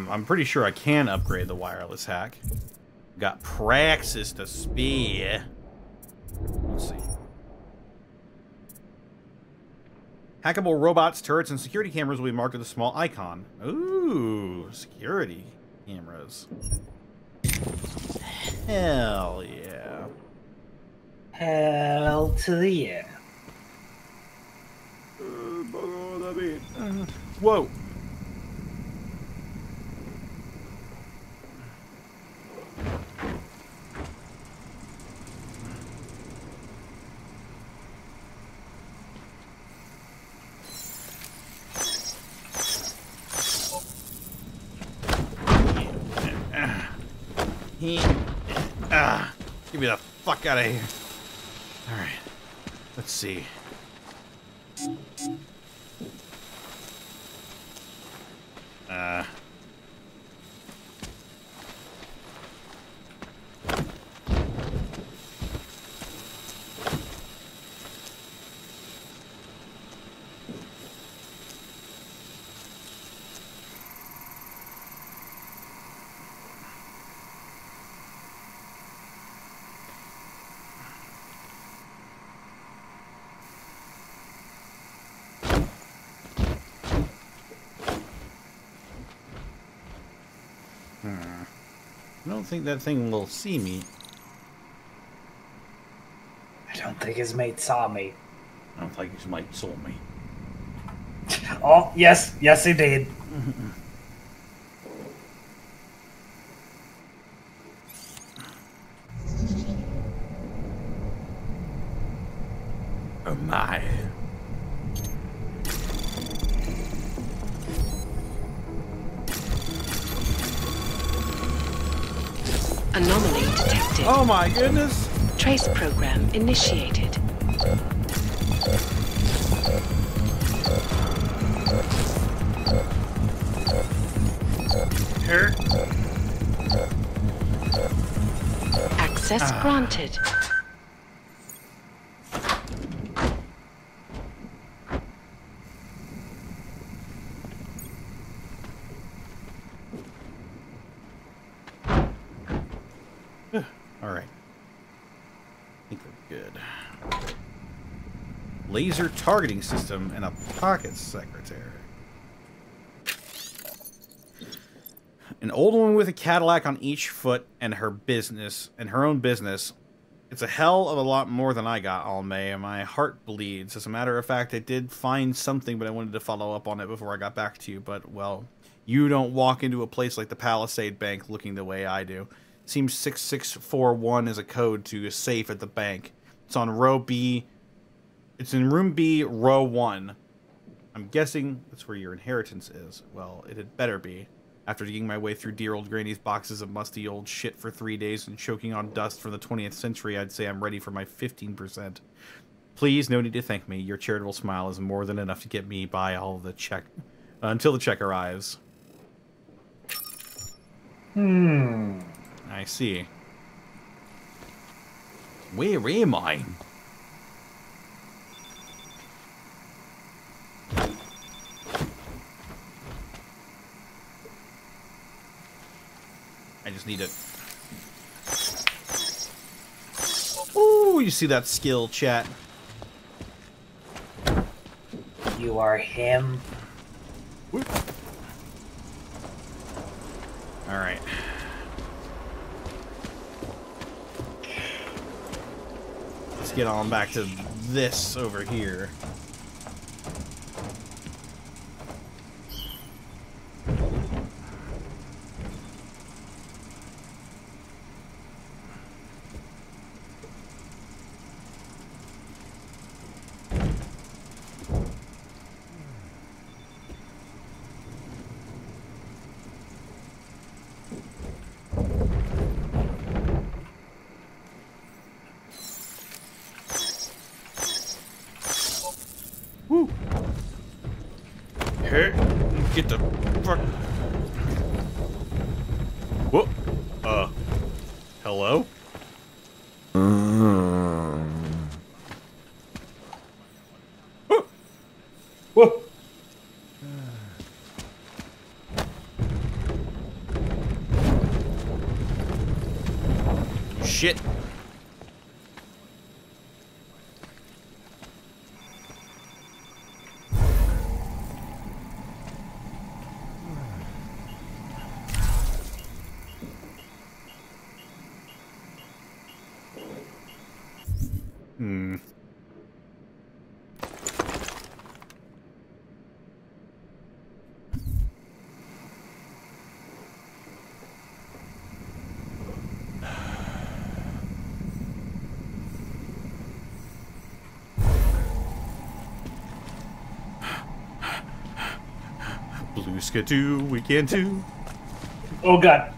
I'm pretty sure I can upgrade the wireless hack. Got Praxis to spare. Let's see. Hackable robots, turrets, and security cameras will be marked with a small icon. Ooh, security cameras. Hell yeah. Hell to the yeah. Whoa. Get me the fuck out of here. Alright. Let's see. I don't think that thing will see me. I don't think his mate saw me. I don't think his mate saw me. Oh, yes. Yes, he did. Oh my. Anomaly detected. Oh my goodness. Trace program initiated. Here. Access granted. Alright. I think we're good. Laser targeting system and a pocket secretary. An old woman with a Cadillac on each foot and her own business. It's a hell of a lot more than I got, Almay, and my heart bleeds. As a matter of fact, I did find something, but I wanted to follow up on it before I got back to you. But, well, you don't walk into a place like the Palisade Bank looking the way I do. Seems 6641 is a code to a safe at the bank. It's on row B. It's in room B, row 1. I'm guessing that's where your inheritance is. Well, it had better be. After digging my way through dear old Granny's boxes of musty old shit for 3 days and choking on dust from the 20th century, I'd say I'm ready for my 15%. Please, no need to thank me. Your charitable smile is more than enough to get me by all the check until the check arrives. I see. Where am I? I just need it. Ooh, you see that skill, chat? You are him. Alright. Let's get on back to this over here. Woo! Hey, get the fuck. Whoop. Hello? Whoa. Shit. Hmm. Blue skidoo, we can too. Oh god.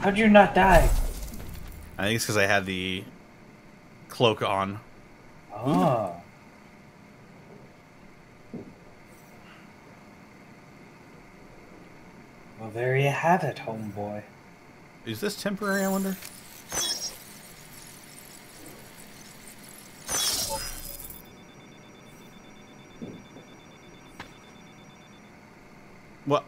How'd you not die? I think it's because I had the cloak on. Oh. Well, there you have it, homeboy. Is this temporary, I wonder? What?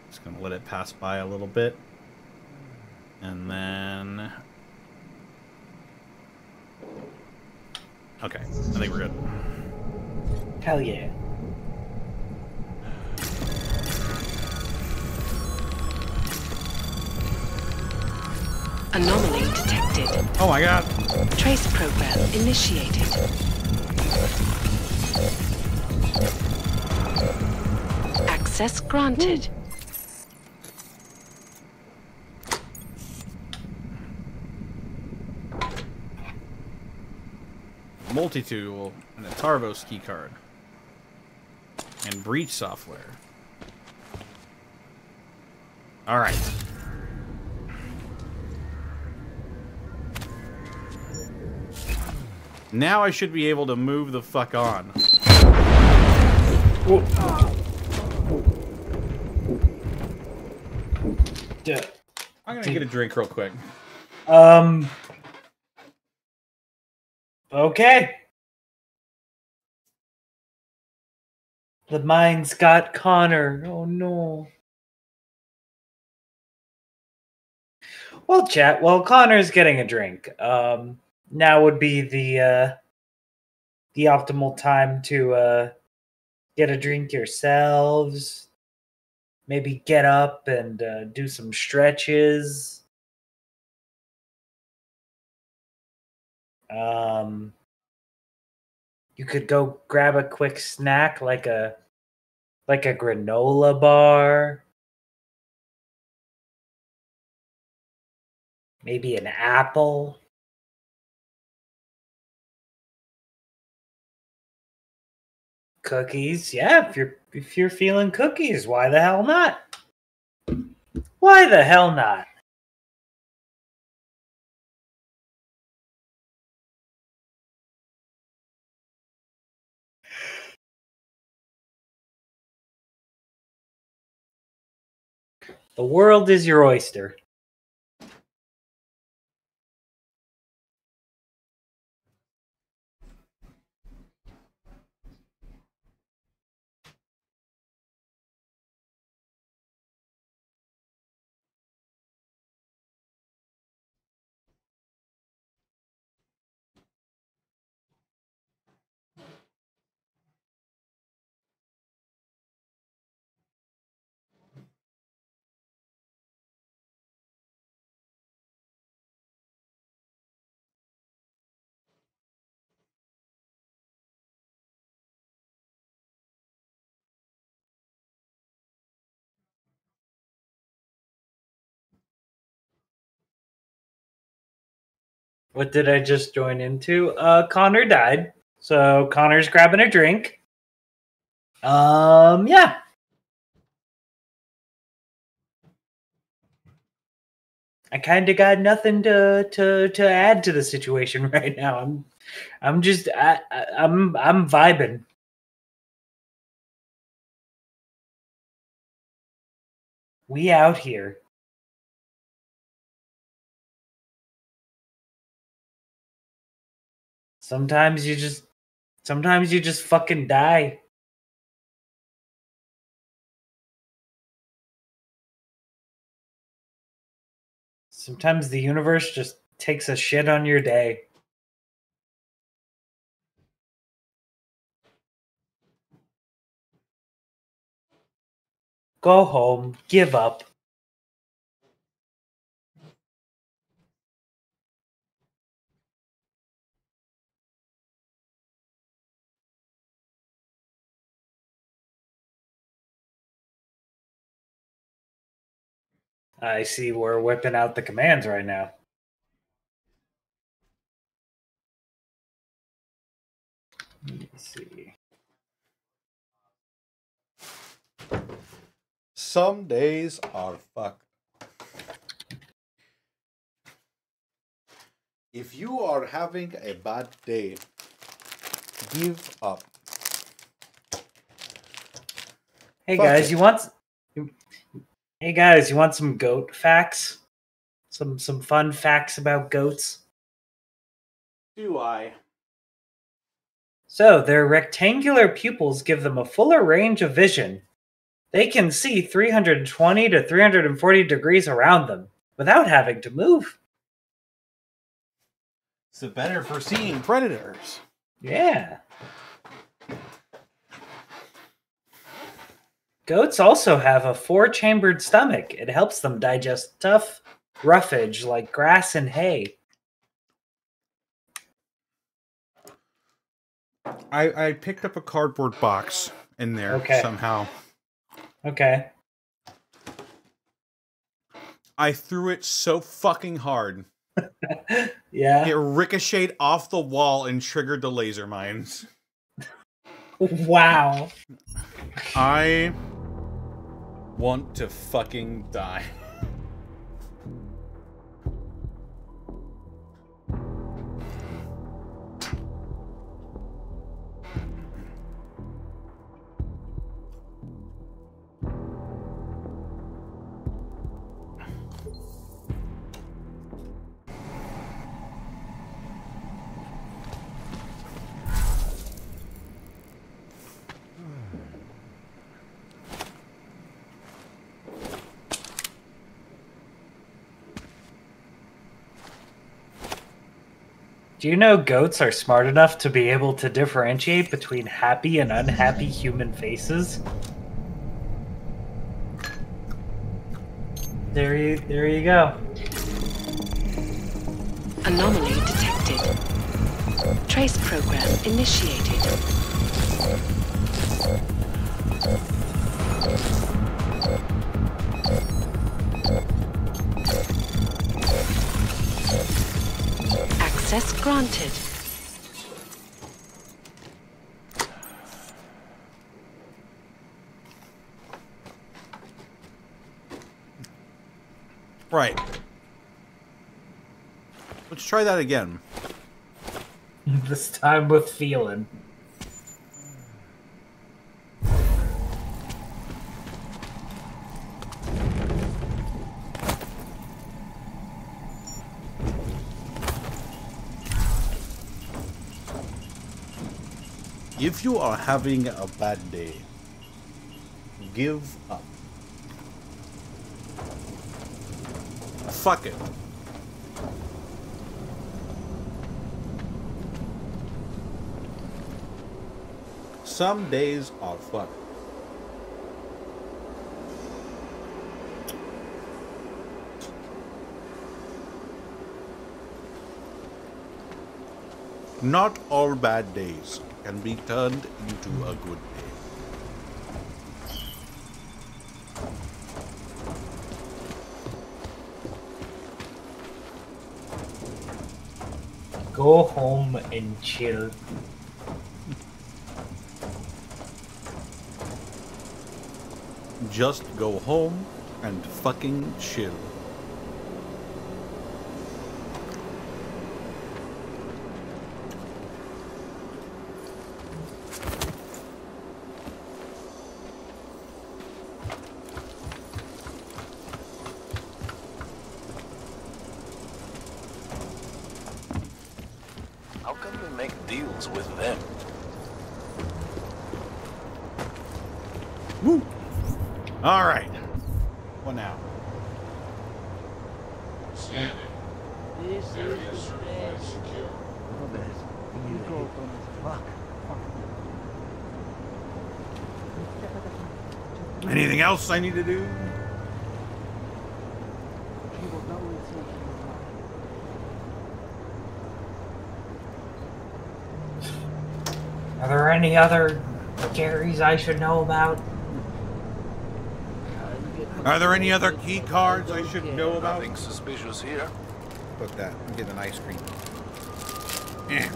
Just gonna let it pass by a little bit. And then... Okay, I think we're good. Hell yeah. Anomaly detected. Oh my god. Trace program initiated. Access granted. Multi-tool and a Tarvos keycard. And breach software. Alright. Now I should be able to move the fuck on. I'm gonna get a drink real quick. Okay. The mine's got Connor. Oh no. Well, chat. Well, Connor's getting a drink. Now would be the optimal time to get a drink yourselves. Maybe get up and do some stretches. You could go grab a quick snack like a granola bar. Maybe an apple. Cookies. Yeah, if you're feeling cookies, why the hell not? Why the hell not? The world is your oyster. What did I just join into? Connor died. So Connor's grabbing a drink. Yeah. I kind of got nothing to add to the situation right now. I'm just I'm vibing. We out here. Sometimes you just fucking die. Sometimes the universe just takes a shit on your day. Go home, give up. I see we're whipping out the commands right now. Let me see. Some days are fucked. If you are having a bad day, give up. Hey Fuck guys, it. you want some goat facts? Some fun facts about goats? Do I? So, their rectangular pupils give them a fuller range of vision. They can see 320 to 340 degrees around them without having to move. So better for seeing predators. Yeah. Goats also have a 4-chambered stomach. It helps them digest tough roughage like grass and hay. I picked up a cardboard box in there somehow. Okay. I threw it so fucking hard. Yeah. It ricocheted off the wall and triggered the laser mines. Wow. I want to fucking die. Do you know goats are smart enough to be able to differentiate between happy and unhappy human faces? There you go. Anomaly detected. Trace program initiated. Access granted. Right. Let's try that again. This time with feeling. If you are having a bad day, give up. Fuck it. Some days are fun. Not all bad days can be turned into a good day. Go home and chill. Just go home and fucking chill. How can we make deals with them? Woo! All right. What now? This is the best. You go, fuck. Anything else I need to do? Are there any other Garys I should know about? Are there any other key cards I should know about? Nothing suspicious here. Put that and get an ice cream. Eh.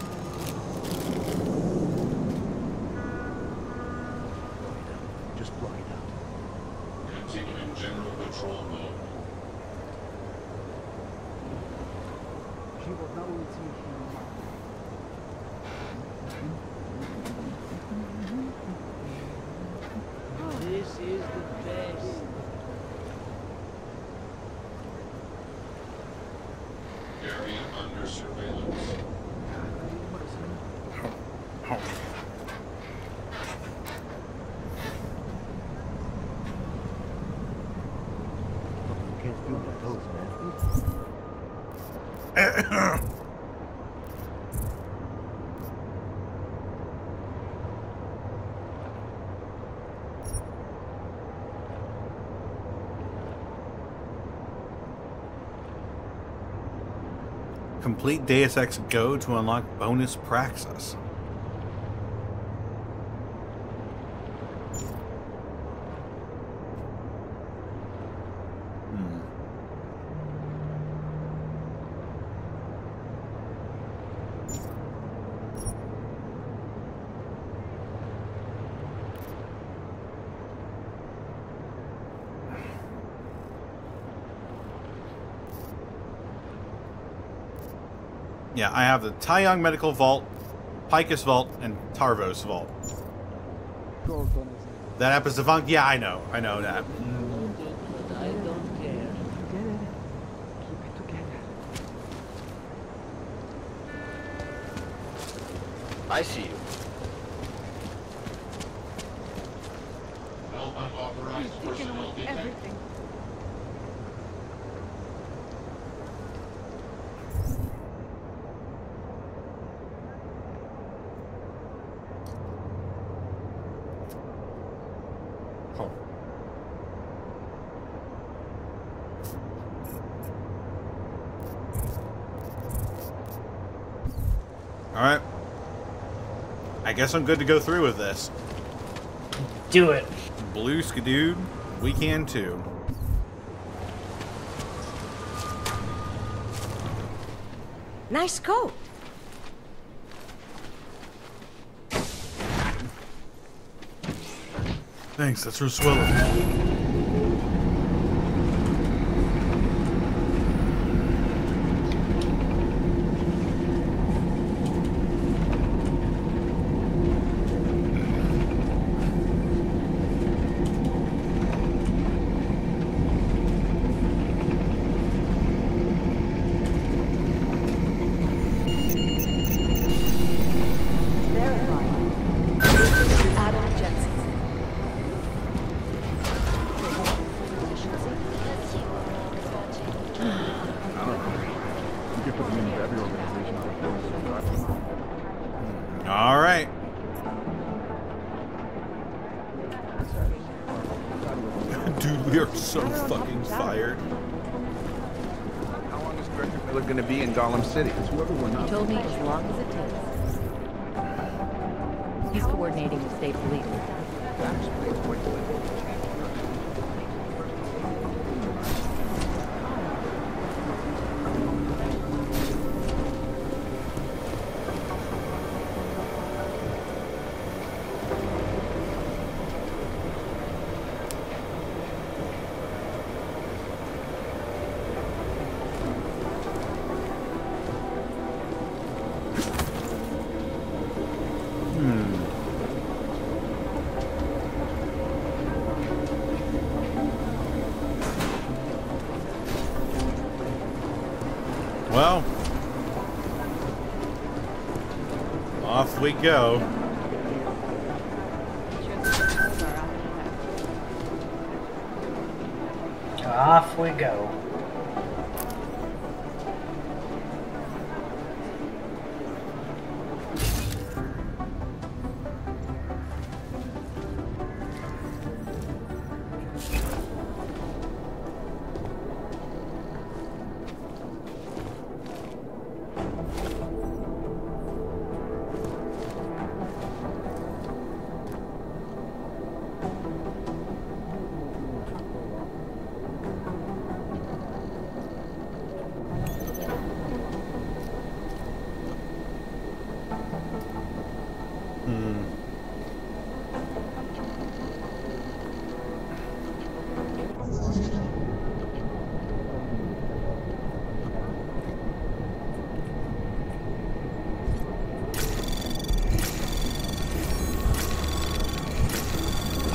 Just block it out. Continuing general patrol mode. This is the best. Area under surveillance. Can't feel my toes, man. Complete Deus Ex Go to unlock bonus praxis. Yeah, I have the Taeyong Medical Vault, Picus Vault, and Tarvos Vault. That happens to Funk? Yeah, I know that. I don't care. Keep it together. I see you. Unauthorized personnel detected. Alright. I guess I'm good to go through with this. Do it. Blue Skidoo, we can too. Nice coat. Thanks, that's real swell. All right. Dude, we are so fucking fired. How long is Director Miller going to be in Gollum City? He told me as long as it takes. He's coordinating with state police. That explains what you Well, off we go. Off we go.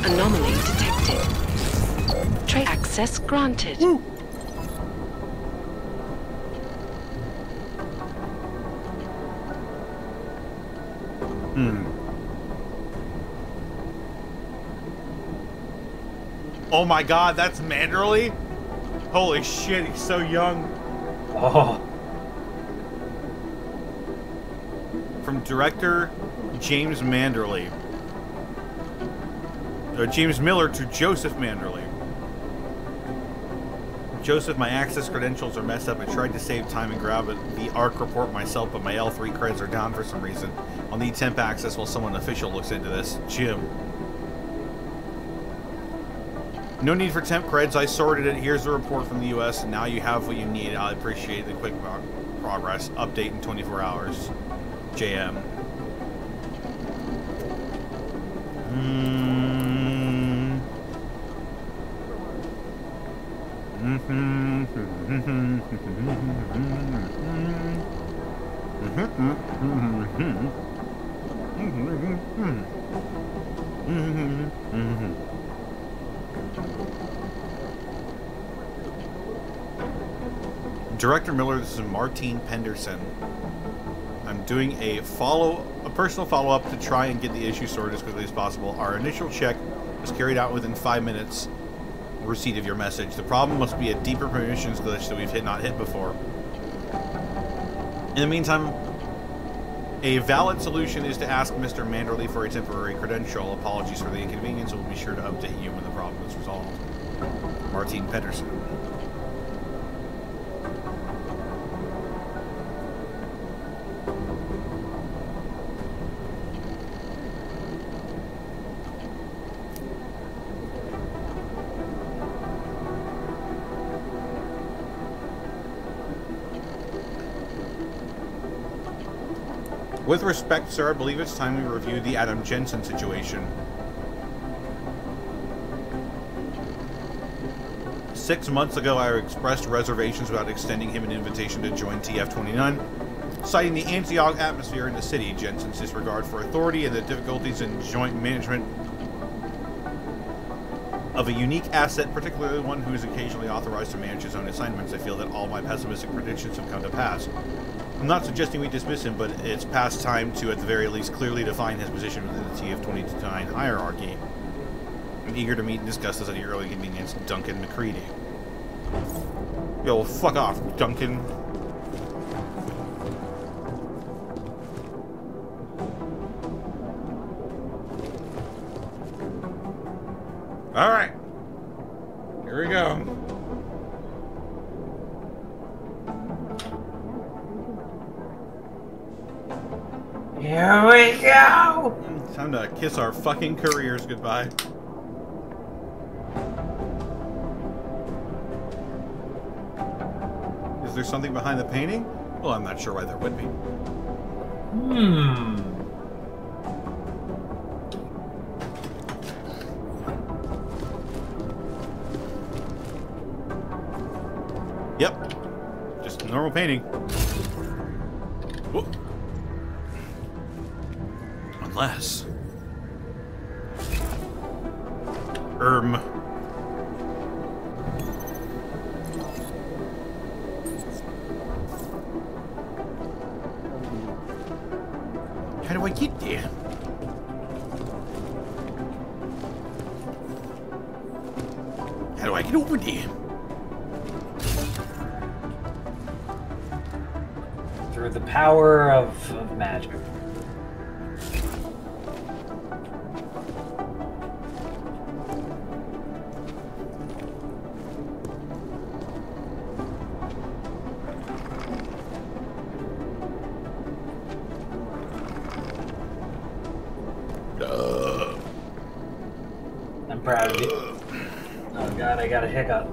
Anomaly detected. Trace access granted. Oh my god, that's Manderley? Holy shit, he's so young. Oh. From director James Manderley. James Miller to Joseph Manderley. Joseph, my access credentials are messed up. I tried to save time and grab the ARC report myself, but my L3 creds are down for some reason. I'll need temp access while someone official looks into this. Jim. No need for temp creds. I sorted it. Here's the report from the US, and now you have what you need. I appreciate the quick progress. Update in 24 hours. JM. Director Miller, this is Martine Penderson. I'm doing a personal follow-up to try and get the issue sorted as quickly as possible. Our initial check was carried out within 5 minutes receipt of your message. The problem must be a deeper permissions glitch that we've not hit before. In the meantime, a valid solution is to ask Mr. Manderley for a temporary credential. Apologies for the inconvenience. We'll be sure to update you when the problem is resolved. Martine Pedersen. With respect, sir, I believe it's time we review the Adam Jensen situation. 6 months ago, I expressed reservations about extending him an invitation to join TF-29, citing the anti-AUG atmosphere in the city, Jensen's disregard for authority, and the difficulties in joint management of a unique asset, particularly one who is occasionally authorized to manage his own assignments. I feel that all my pessimistic predictions have come to pass. I'm not suggesting we dismiss him, but it's past time to, at the very least, clearly define his position within the TF-29 hierarchy. I'm eager to meet and discuss this at your early convenience, Duncan McCready. Yo, fuck off, Duncan. Alright. Here we go. Here we go! Time to kiss our fucking careers goodbye. Is there something behind the painting? Well, I'm not sure why there would be. Yep. Just a normal painting. Whoa. Unless... How do I get there? How do I get over there? Through the power of magic. I'm proud of you. Oh god, I got a hiccup.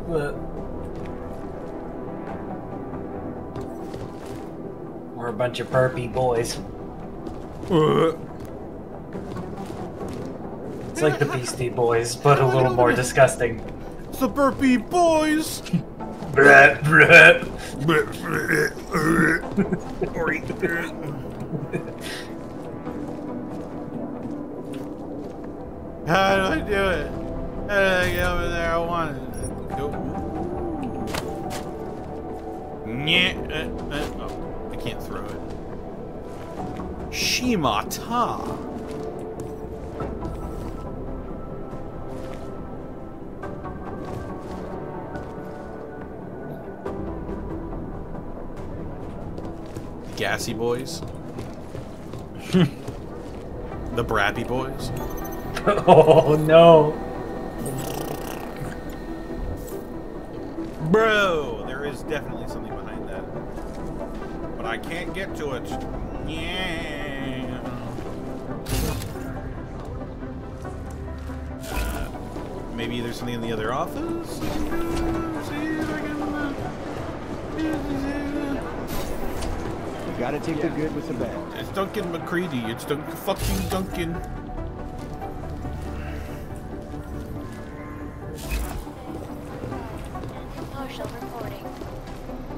We're a bunch of burpy boys. It's like the Beastie Boys, but a little more disgusting. It's the burpy boys! Brat, brat. How do I do it? How do I get over there? I want it. Oh, I can't throw it. Shimata. Gassy boys. The Brappy boys. Oh no. Bro, there is definitely something behind that. But I can't get to it. Yeah. Maybe there's something in the other office? You gotta take the good with the bad. It's Duncan McCready. It's fucking Duncan. Partial reporting.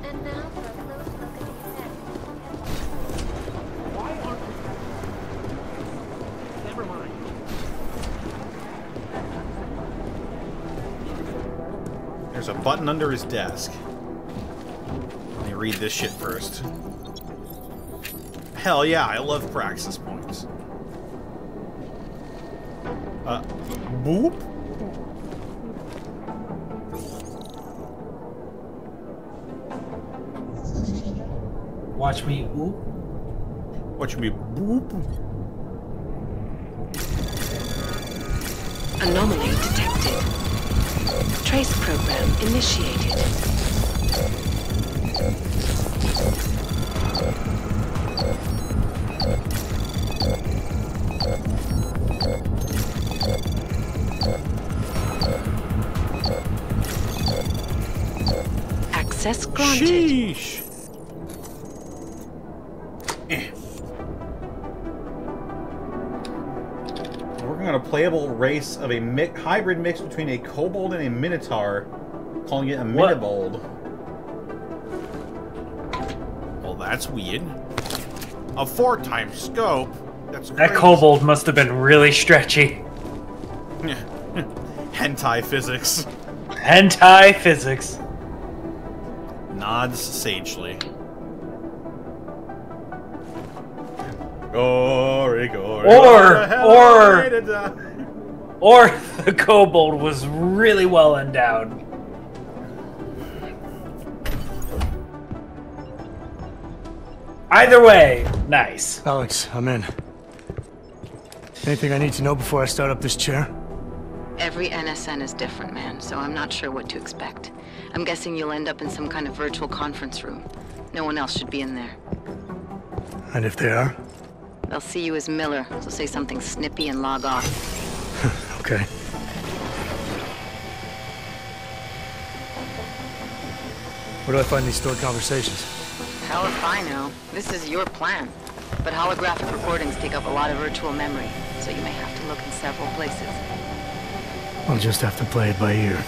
And now for a close look at the effects. Why aren't we... Never mind. There's a button under his desk. Let me read this shit first. Hell yeah, I love praxis points. Boop. Watch me oop. Watch me boop. Anomaly detected. Trace program initiated. Access granted. Sheesh. Working on a playable race of a hybrid mix between a kobold and a minotaur, calling it a minibold. Well, that's weird. A 4-time scope? That's That crazy. kobold must have been really stretchy. Hentai physics. Hentai physics. Nods sagely. Gory, gory. Or the kobold was really well endowed. Either way, nice. Alex, I'm in. Anything I need to know before I start up this chair? Every NSN is different, man, so I'm not sure what to expect. I'm guessing you'll end up in some kind of virtual conference room. No one else should be in there. And if they are? They'll see you as Miller, so say something snippy and log off. Okay. Where do I find these stored conversations? Hell if I know. This is your plan. But holographic recordings take up a lot of virtual memory, so you may have to look in several places. I'll just have to play it by ear.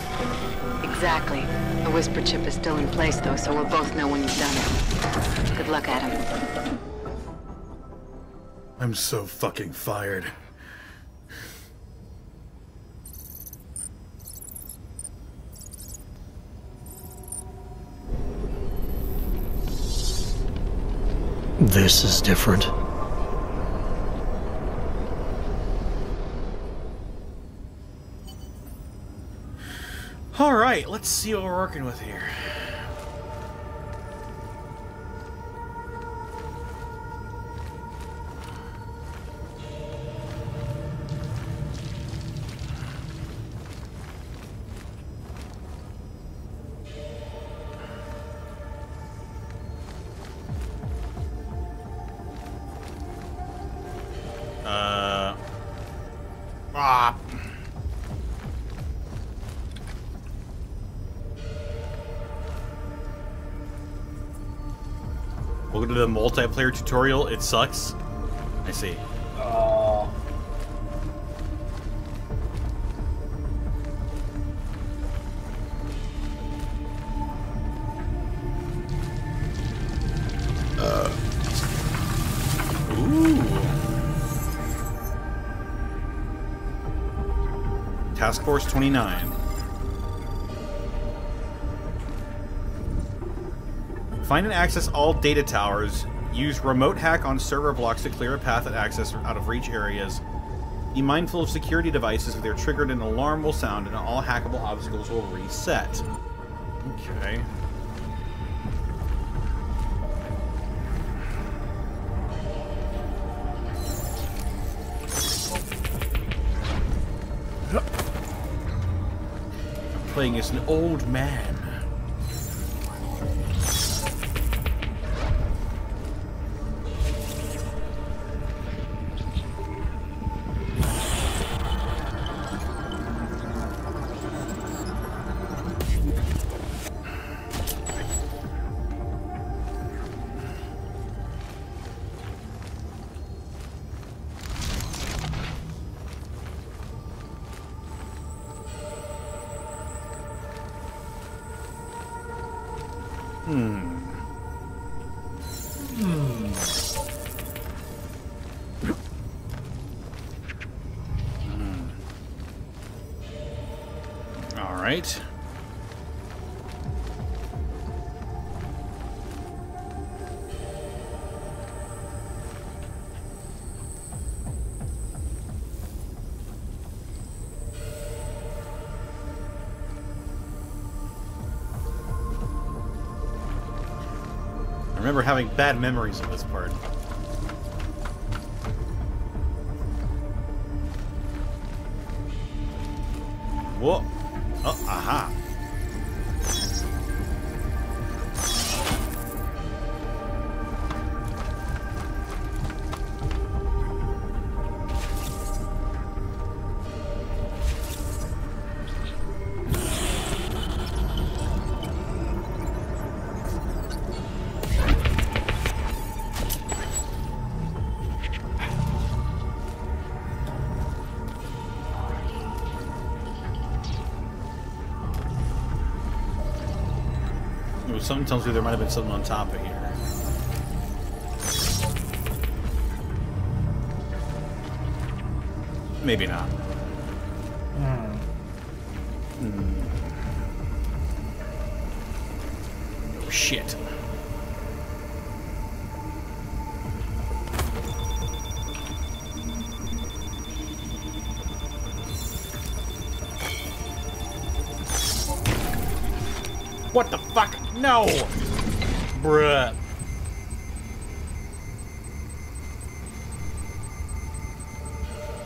Exactly. The whisper chip is still in place, though, so we'll both know when you've done it. Good luck, Adam. I'm so fucking fired. This is different. Alright, let's see what we're working with here. Welcome to the multiplayer tutorial. It sucks. I see. Ooh. Task Force 29. Find and access all data towers. Use remote hack on server blocks to clear a path at access out of reach areas. Be mindful of security devices. If they're triggered, an alarm will sound and all hackable obstacles will reset. Okay. I'm playing as an old man. All right. I remember having bad memories of this part. Whoa. Oh, aha. Something tells me there might have been something on top of here. Maybe not. Oh, shit. What the fuck? No! Bruh.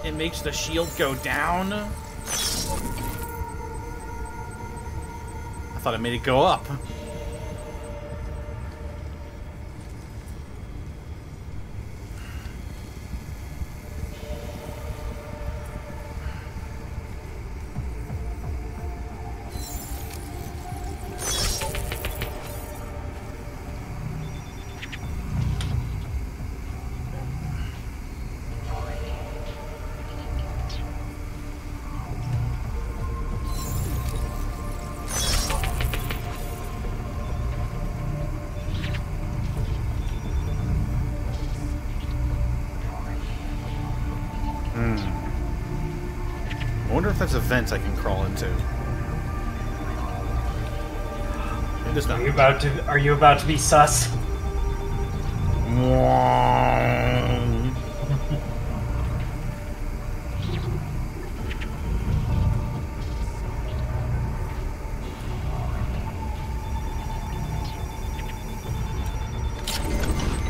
It makes the shield go down? I thought I made it go up. I wonder if there's a vent I can crawl into. It is not. Are you about to be sus?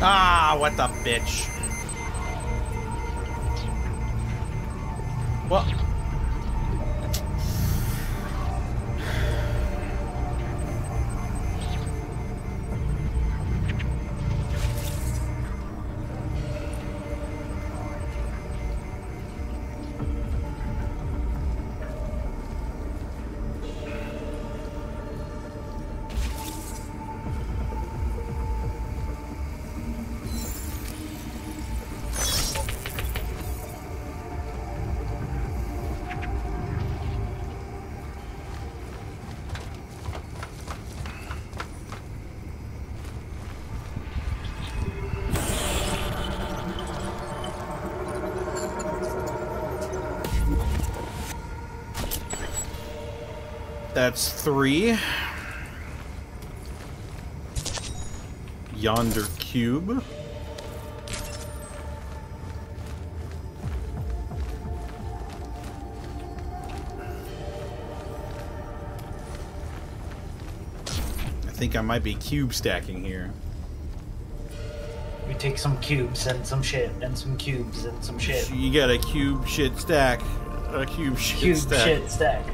Ah, what the bitch. What? That's 3. Yonder cube. I think I might be cube stacking here. We take some cubes and some shit, and some cubes and some shit. You got a cube shit stack. A cube shit stack. Shit stack.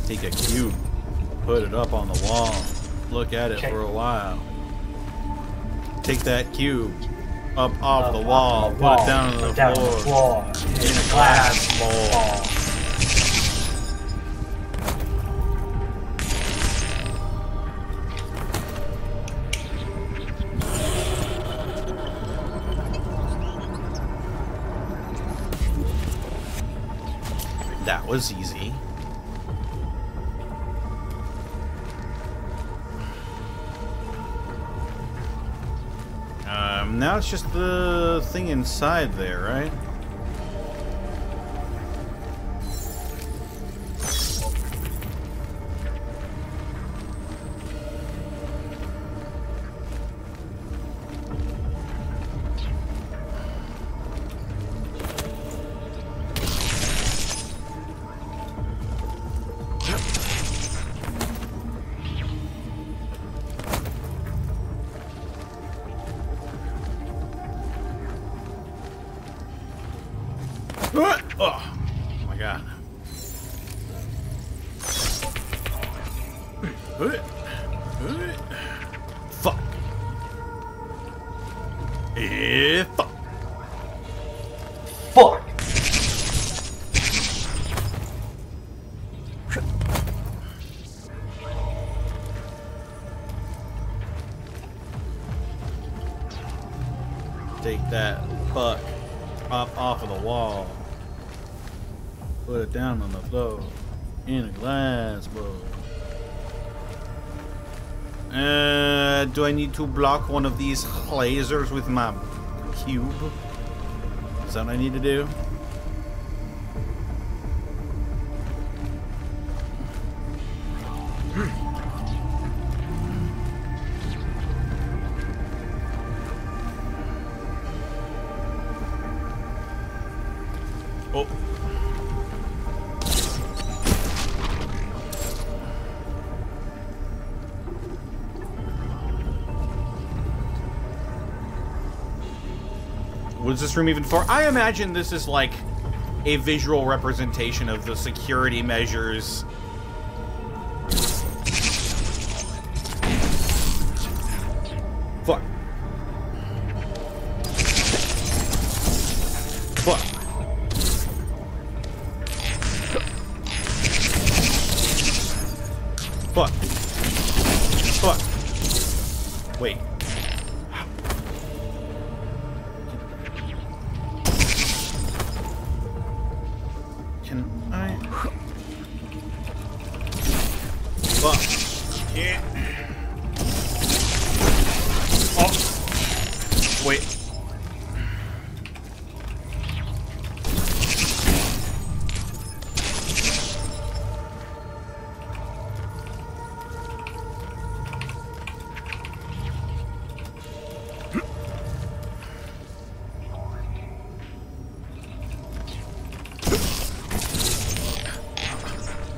Take a cube, put it up on the wall, look at it for a while. Take that cube up off the wall, put it down on the floor in a glass bowl. That was easy. Now it's just the thing inside there, right? Oh my god. Fuck. Fuck. Fuck. Take that fuck up off of the wall. Put it down on the floor in a glass bowl. Do I need to block one of these lasers with my cube? Is that what I need to do? Oh. What is this room even for? I imagine this is like a visual representation of the security measures. Fuck. Fuck. Fuck. Fuck. Wait. Can I? Fuck. Yeah. Oh. Wait.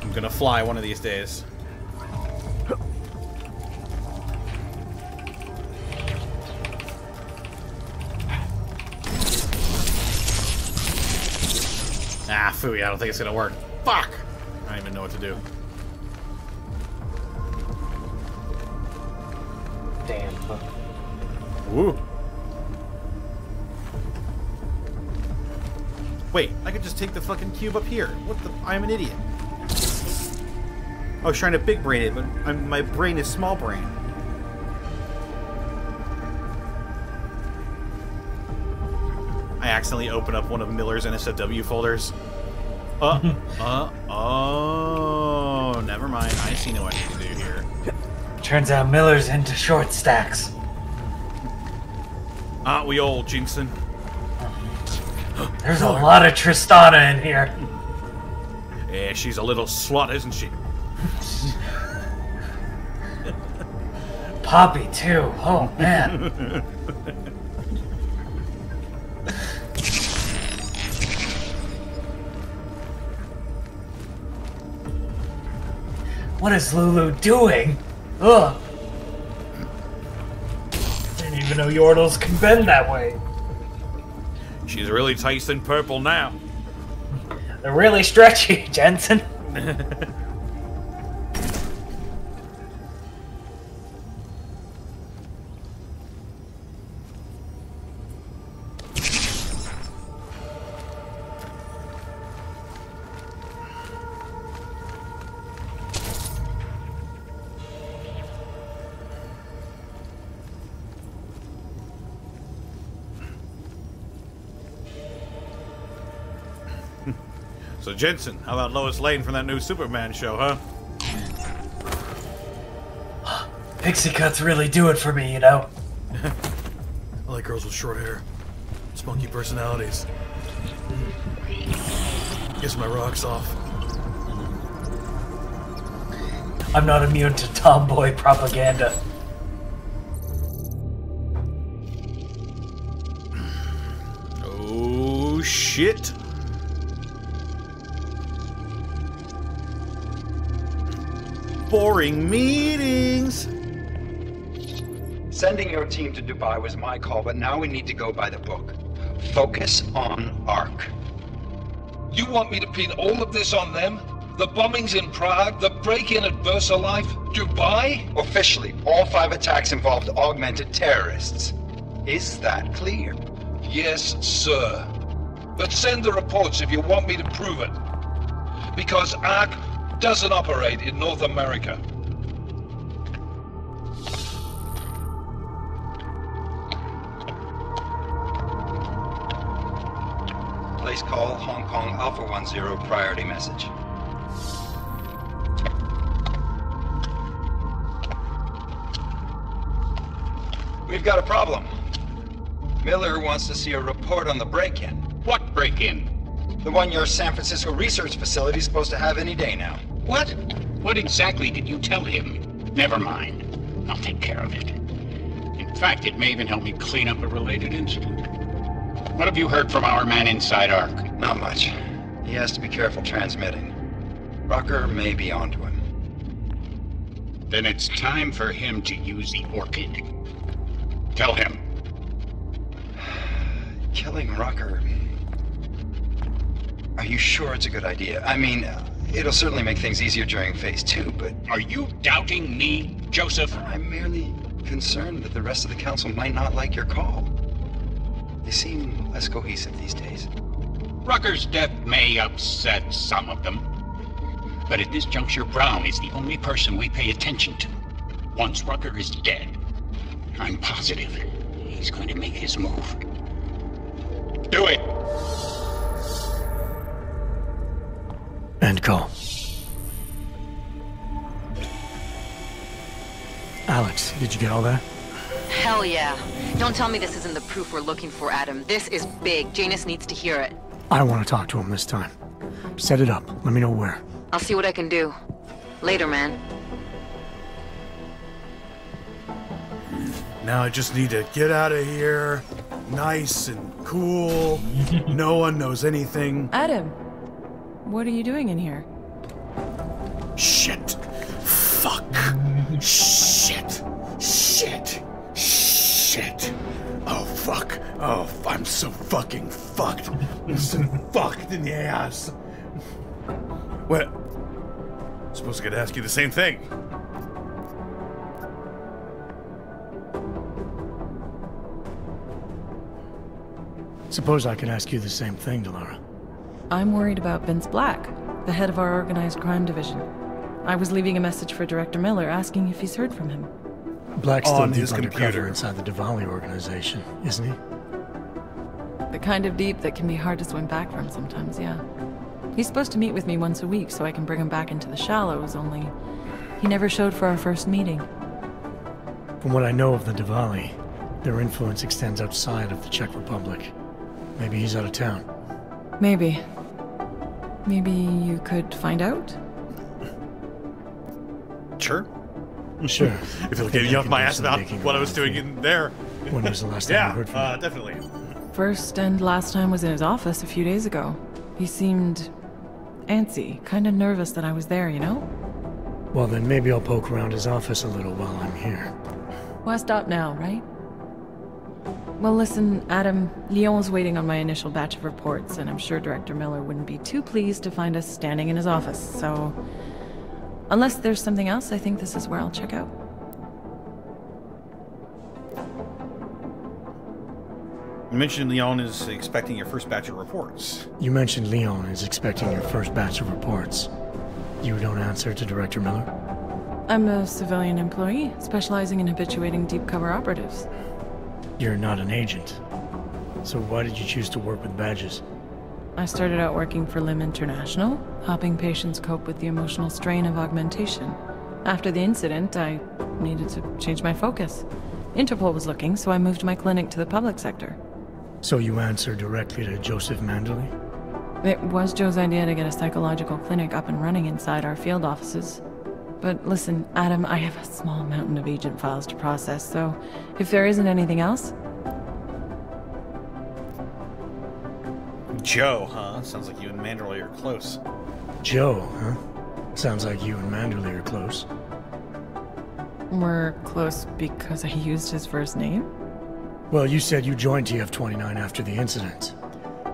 I'm gonna fly one of these days. Ah, phooey, I don't think it's gonna work. Fuck! I don't even know what to do. Damn. Woo. Wait, I could just take the fucking cube up here. What the? I'm an idiot. I was trying to big brain it, but my brain is small brain. I accidentally opened up one of Miller's NSFW folders. Oh, never mind. I see what I need to do here. Turns out Miller's into short stacks. Aren't we all, Jensen? There's a lot of Tristana in here. Yeah, she's a little slut, isn't she? Poppy, too. Oh, man. What is Lulu doing? Ugh. Didn't even know Yordles can bend that way. She's really tasting purple now. They're really stretchy, Jensen. So, Jensen, how about Lois Lane from that new Superman show, huh? Pixie cuts really do it for me, you know? I like girls with short hair. Spunky personalities. Gets my rocks off. I'm not immune to tomboy propaganda. Oh, shit. Boring meetings. Sending your team to Dubai was my call, but now we need to go by the book. Focus on ARC. You want me to pin all of this on them? The bombings in Prague, the break-in at VersaLife, Dubai? Officially, all 5 attacks involved augmented terrorists. Is that clear? Yes, sir. But send the reports if you want me to prove it. Because ARC doesn't operate in North America. Place call Hong Kong Alpha 10 priority message. We've got a problem. Miller wants to see a report on the break-in. What break-in? The one your San Francisco research facility is supposed to have any day now. What? What exactly did you tell him? Never mind. I'll take care of it. In fact, it may even help me clean up a related incident. What have you heard from our man inside ARC? Not much. He has to be careful transmitting. Rucker may be onto him. Then it's time for him to use the Orchid. Tell him. Killing Rucker... Are you sure it's a good idea? I mean, it'll certainly make things easier during Phase 2, but... Are you doubting me, Joseph? I'm merely concerned that the rest of the council might not like your call. They seem less cohesive these days. Rucker's death may upset some of them. But at this juncture, Brown is the only person we pay attention to. Once Rucker is dead, I'm positive he's going to make his move. Do it! End call. Alex, did you get all that? Hell yeah. Don't tell me this isn't the proof we're looking for, Adam. This is big. Janus needs to hear it. I want to talk to him this time. Set it up. Let me know where. I'll see what I can do. Later, man. Now I just need to get out of here. Nice and cool. No one knows anything. Adam, what are you doing in here? Shit. Fuck. Shit. Shit. Shit. Oh, fuck. Oh, I'm so fucking fucked. I'm so fucked in the ass. What? I'm supposed to ask you the same thing. Suppose I could ask you the same thing, Delara. I'm worried about Vince Black, the head of our organized crime division. I was leaving a message for Director Miller asking if he's heard from him. Black's still On deep his undercover computer. inside the Diwali organization, isn't he? The kind of deep that can be hard to swim back from sometimes, yeah. He's supposed to meet with me once a week so I can bring him back into the shallows, only he never showed for our first meeting. From what I know of the Diwali, their influence extends outside of the Czech Republic. Maybe he's out of town. Maybe. Maybe you could find out? Sure. Sure. If you'll get me off my ass about what I was doing in there. When was the last time you heard from him? Definitely. First and last time was in his office a few days ago. He seemed antsy, kind of nervous that I was there, you know? Well, then maybe I'll poke around his office a little while I'm here. Why stop now, right? Well, listen, Adam, Lyon's waiting on my initial batch of reports, and I'm sure Director Miller wouldn't be too pleased to find us standing in his office, so... Unless there's something else, I think this is where I'll check out. You mentioned Leon is expecting your first batch of reports. You mentioned Leon is expecting your first batch of reports. You don't answer to Director Miller? I'm a civilian employee, specializing in habituating deep cover operatives. You're not an agent. So why did you choose to work with badges? I started out working for LIM International, helping patients cope with the emotional strain of augmentation. After the incident, I needed to change my focus. Interpol was looking, so I moved my clinic to the public sector. So you answer directly to Joseph Manderley? It was Joe's idea to get a psychological clinic up and running inside our field offices. But listen, Adam, I have a small mountain of agent files to process, so if there isn't anything else... Joe, huh? Sounds like you and Manderley are close. Joe, huh? Sounds like you and Manderley are close. We're close because I used his first name? Well, you said you joined TF-29 after the incident.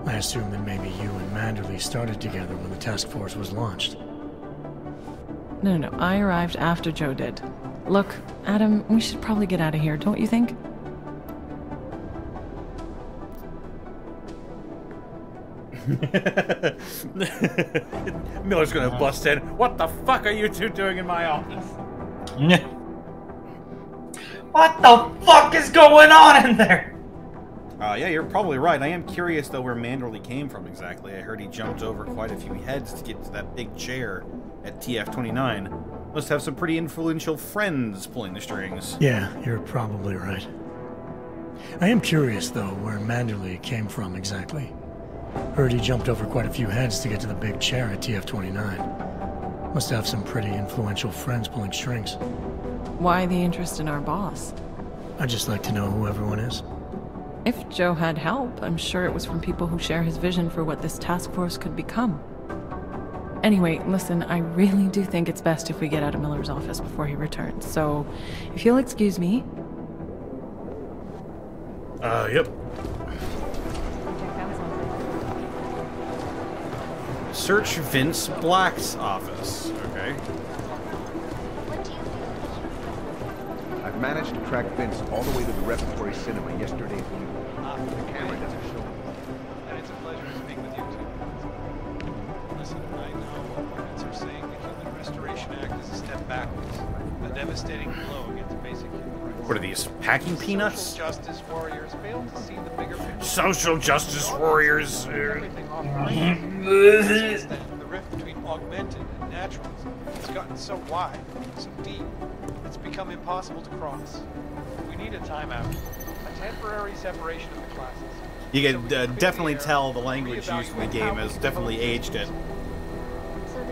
I assume that maybe you and Manderley started together when the task force was launched. No, I arrived after Joe did. Look, Adam, we should probably get out of here, don't you think? Miller's gonna bust in. What the fuck are you two doing in my office? What the fuck is going on in there? Yeah, you're probably right. I am curious, though, where Manderley came from exactly. I heard he jumped over quite a few heads to get to that big chair at TF-29. Must have some pretty influential friends pulling the strings. Yeah, you're probably right. I am curious, though, where Manderley came from exactly. Heard he jumped over quite a few heads to get to the big chair at TF-29. Must have some pretty influential friends pulling strings. Why the interest in our boss? I'd just like to know who everyone is. If Joe had help, I'm sure it was from people who share his vision for what this task force could become. Anyway, listen, I really do think it's best if we get out of Miller's office before he returns, so if you'll excuse me... Yep. Search Vince Black's office. Okay. I've managed to track Vince all the way to the Repertory Cinema yesterday evening. The camera doesn't show him. And it's a pleasure to speak with you too. Listen, I know what opponents are saying the Human Restoration Act is a step backwards. A devastating blow against basic human rights. What are these, packing peanuts? Social justice warriors fail to see the bigger picture. Social justice warriors. Everything off Since then, the rift between augmented and naturalism has gotten so wide, so deep, it's become impossible to cross. We need a timeout. A temporary separation of the classes. You can definitely tell the language used in the game has definitely aged it.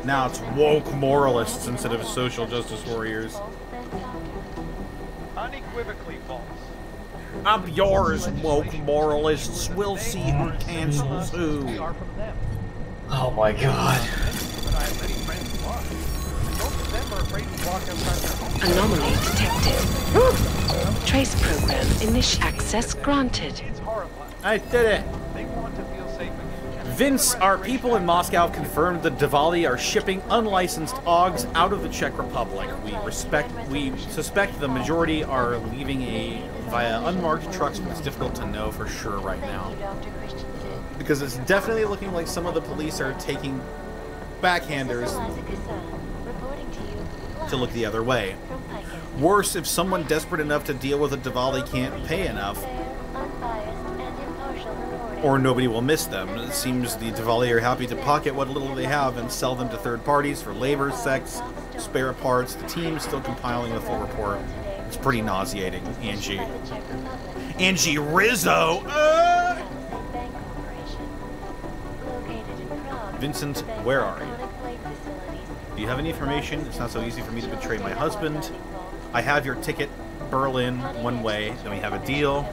Now it's woke moralists instead of social justice warriors. Unequivocally false. Up yours, woke moralists. We'll see who cancels who. Oh my god. Anomaly detected. Trace program initiated. Access granted. I did it. Vince, our people in Moscow have confirmed that Diwali are shipping unlicensed OGs out of the Czech Republic. We suspect the majority are leaving via unmarked trucks, but it's difficult to know for sure right now. Because it's definitely looking like some of the police are taking backhanders to look the other way. Worse, if someone desperate enough to deal with a Diwali can't pay enough, or nobody will miss them. It seems the Diwali are happy to pocket what little they have and sell them to third parties for labor, sex, spare parts. The team's still compiling the full report. It's pretty nauseating, Angie. Angie Rizzo! Vincent, where are you? Do you have any information? It's not so easy for me to betray my husband. I have your ticket, Berlin, one way. Then we have a deal.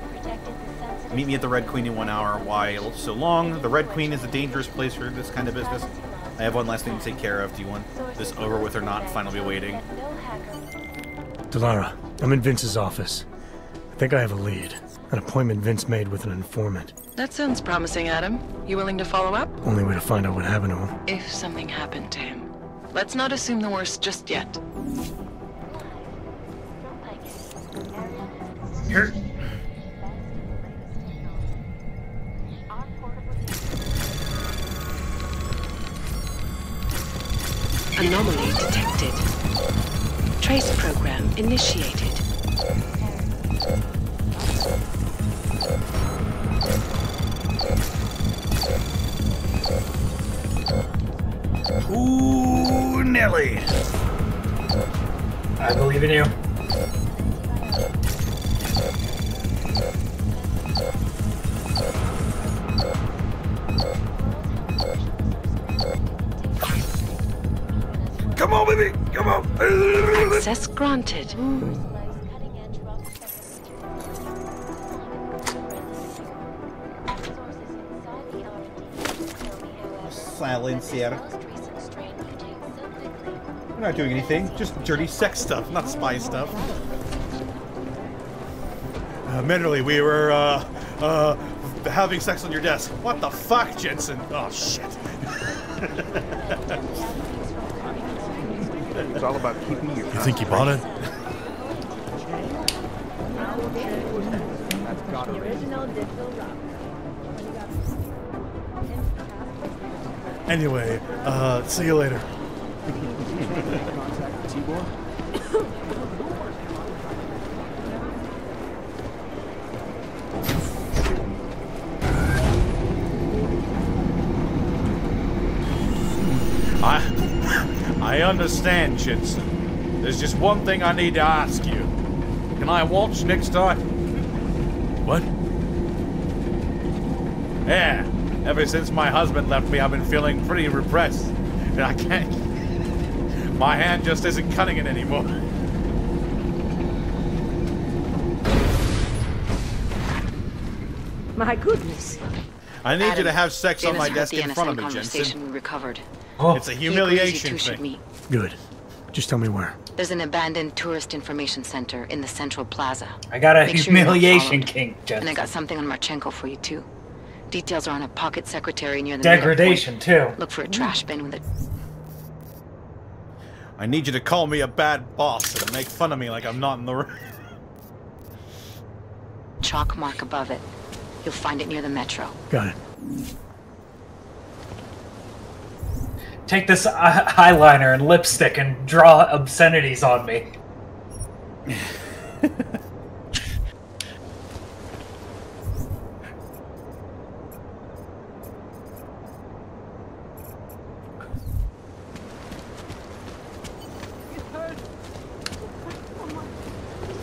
Meet me at the Red Queen in 1 hour. Why so long? The Red Queen is a dangerous place for this kind of business. I have one last thing to take care of. Do you want this over with or not? Fine, I'll be waiting. Delara, I'm in Vince's office. I think I have a lead. An appointment Vince made with an informant. That sounds promising, Adam. You willing to follow up? Only way to find out what happened to him. If something happened to him. Let's not assume the worst just yet. Here. Anomaly detected. Trace program initiated. Ooh, Nelly. I believe in you. Come on, baby! Come on! Access granted. Silence here. We're not doing anything, just dirty sex stuff, not spy stuff. Mentally, we were, having sex on your desk. What the fuck, Jensen? Oh, shit. It's all about keeping your... You think you bought it? Anyway, see you later. Contact Tibor? I understand, Jensen. There's just one thing I need to ask you. Can I watch next time? What? Yeah. Ever since my husband left me, I've been feeling pretty repressed. And I can't... My hand just isn't cutting it anymore. My goodness. I need Adam, you to have sex on my desk the in front of NSN me, conversation Jensen. we recovered. It's a humiliation thing. Meet. Good. Just tell me where. There's an abandoned tourist information center in the central plaza. I got a Make sure you're not humiliation followed. kink, Jensen. And I got something on Marchenko for you too. Details are on a pocket secretary near the Degradation, too. Look for a trash bin with a I need you to call me a bad boss and make fun of me like I'm not in the room. chalk mark above it. You'll find it near the metro. Got it. Take this eyeliner and lipstick and draw obscenities on me.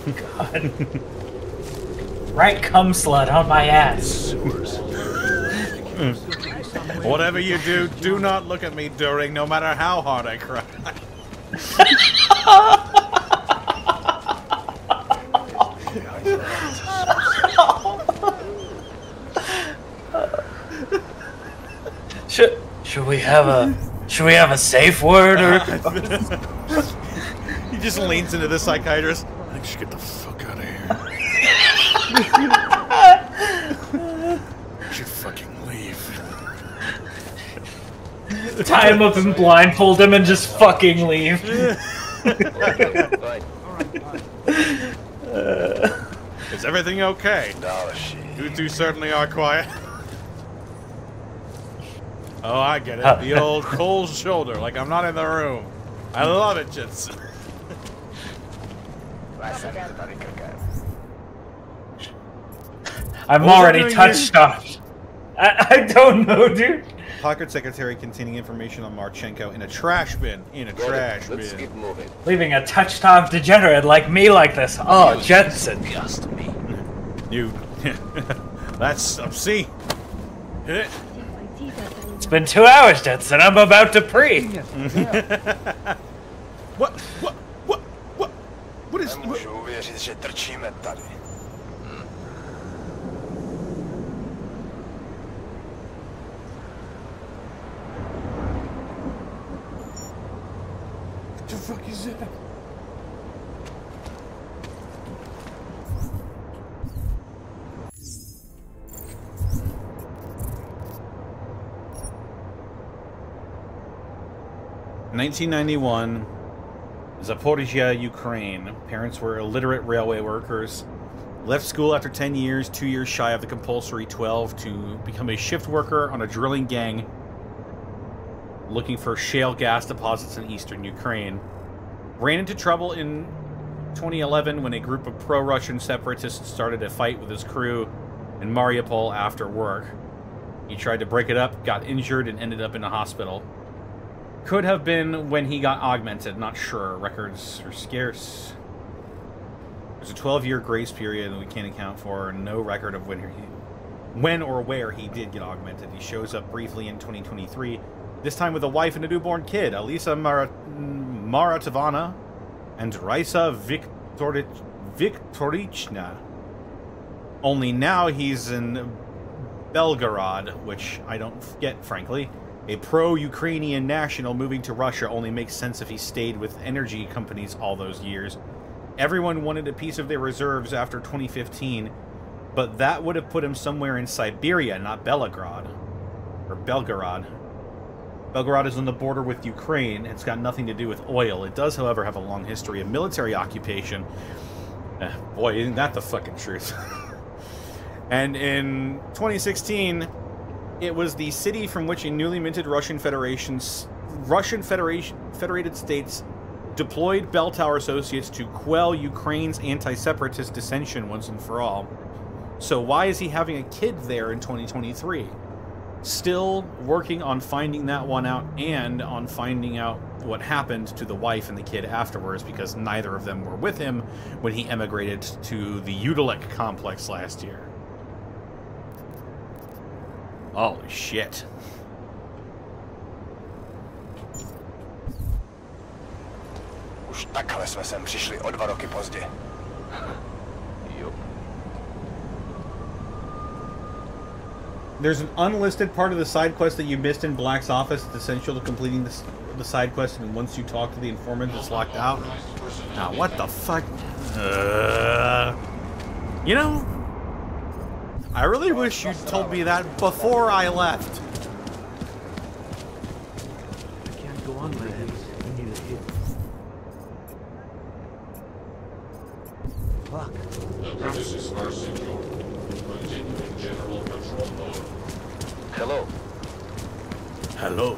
God. Right cum slut on my ass. Whatever you do, do not look at me during, no matter how hard I cry. Should we have a safe word or? He just leans into the psychiatrist. I should get the fuck out of here. I should fucking leave. Tie him up and blindfold him and just fucking leave. Is everything okay? You two certainly are quiet. Oh, I get it. The old cold shoulder, like I'm not in the room. I love it, Jits. I'm already touched off. I don't know, dude. Pocket secretary containing information on Marchenko in a trash bin. Let's keep moving. Leaving a touched off degenerate like me like this. Oh, Jensen. Just me. You. That's obscene. Hit it. It's been 2 hours, Jensen. I'm about to pre. What is... Nemůžu uvěřit, že trčíme tady. What the fuck is that? In 1991, Zaporizhia, Ukraine. Parents were illiterate railway workers. Left school after 10 years, 2 years shy of the compulsory 12, to become a shift worker on a drilling gang looking for shale gas deposits in eastern Ukraine. Ran into trouble in 2011 when a group of pro-Russian separatists started a fight with his crew in Mariupol after work. He tried to break it up, got injured, and ended up in a hospital. Could have been when he got augmented, not sure. Records are scarce. There's a 12-year grace period that we can't account for, and no record of when or where he did get augmented. He shows up briefly in 2023, this time with a wife and a newborn kid, Alisa Maratovana and Raisa Viktorichna. Only now he's in Belgorod, which I don't get, frankly. A pro-Ukrainian national moving to Russia only makes sense if he stayed with energy companies all those years. Everyone wanted a piece of their reserves after 2015, but that would have put him somewhere in Siberia, not Belgorod. Or Belgorod. Belgorod is on the border with Ukraine. It's got nothing to do with oil. It does, however, have a long history of military occupation. Boy, isn't that the fucking truth. And in 2016... it was the city from which a newly minted Federated States deployed bell tower associates to quell Ukraine's anti-separatist dissension once and for all. So why is he having a kid there in 2023? Still working on finding that one out and on finding out what happened to the wife and the kid afterwards, because neither of them were with him when he emigrated to the Udalek complex last year. Holy shit. Už takhle jsme sem přišli o 2 roky pozdě. There's an unlisted part of the side quest that you missed in Black's office. It's essential to completing the side quest, and once you talk to the informant, it's locked out. Now, what the fuck? You know, I really wish you'd told me that before I left. I can't go on like this. I need a hit. Fuck. The premises are secure. Continue in general patrol mode. Hello. Hello.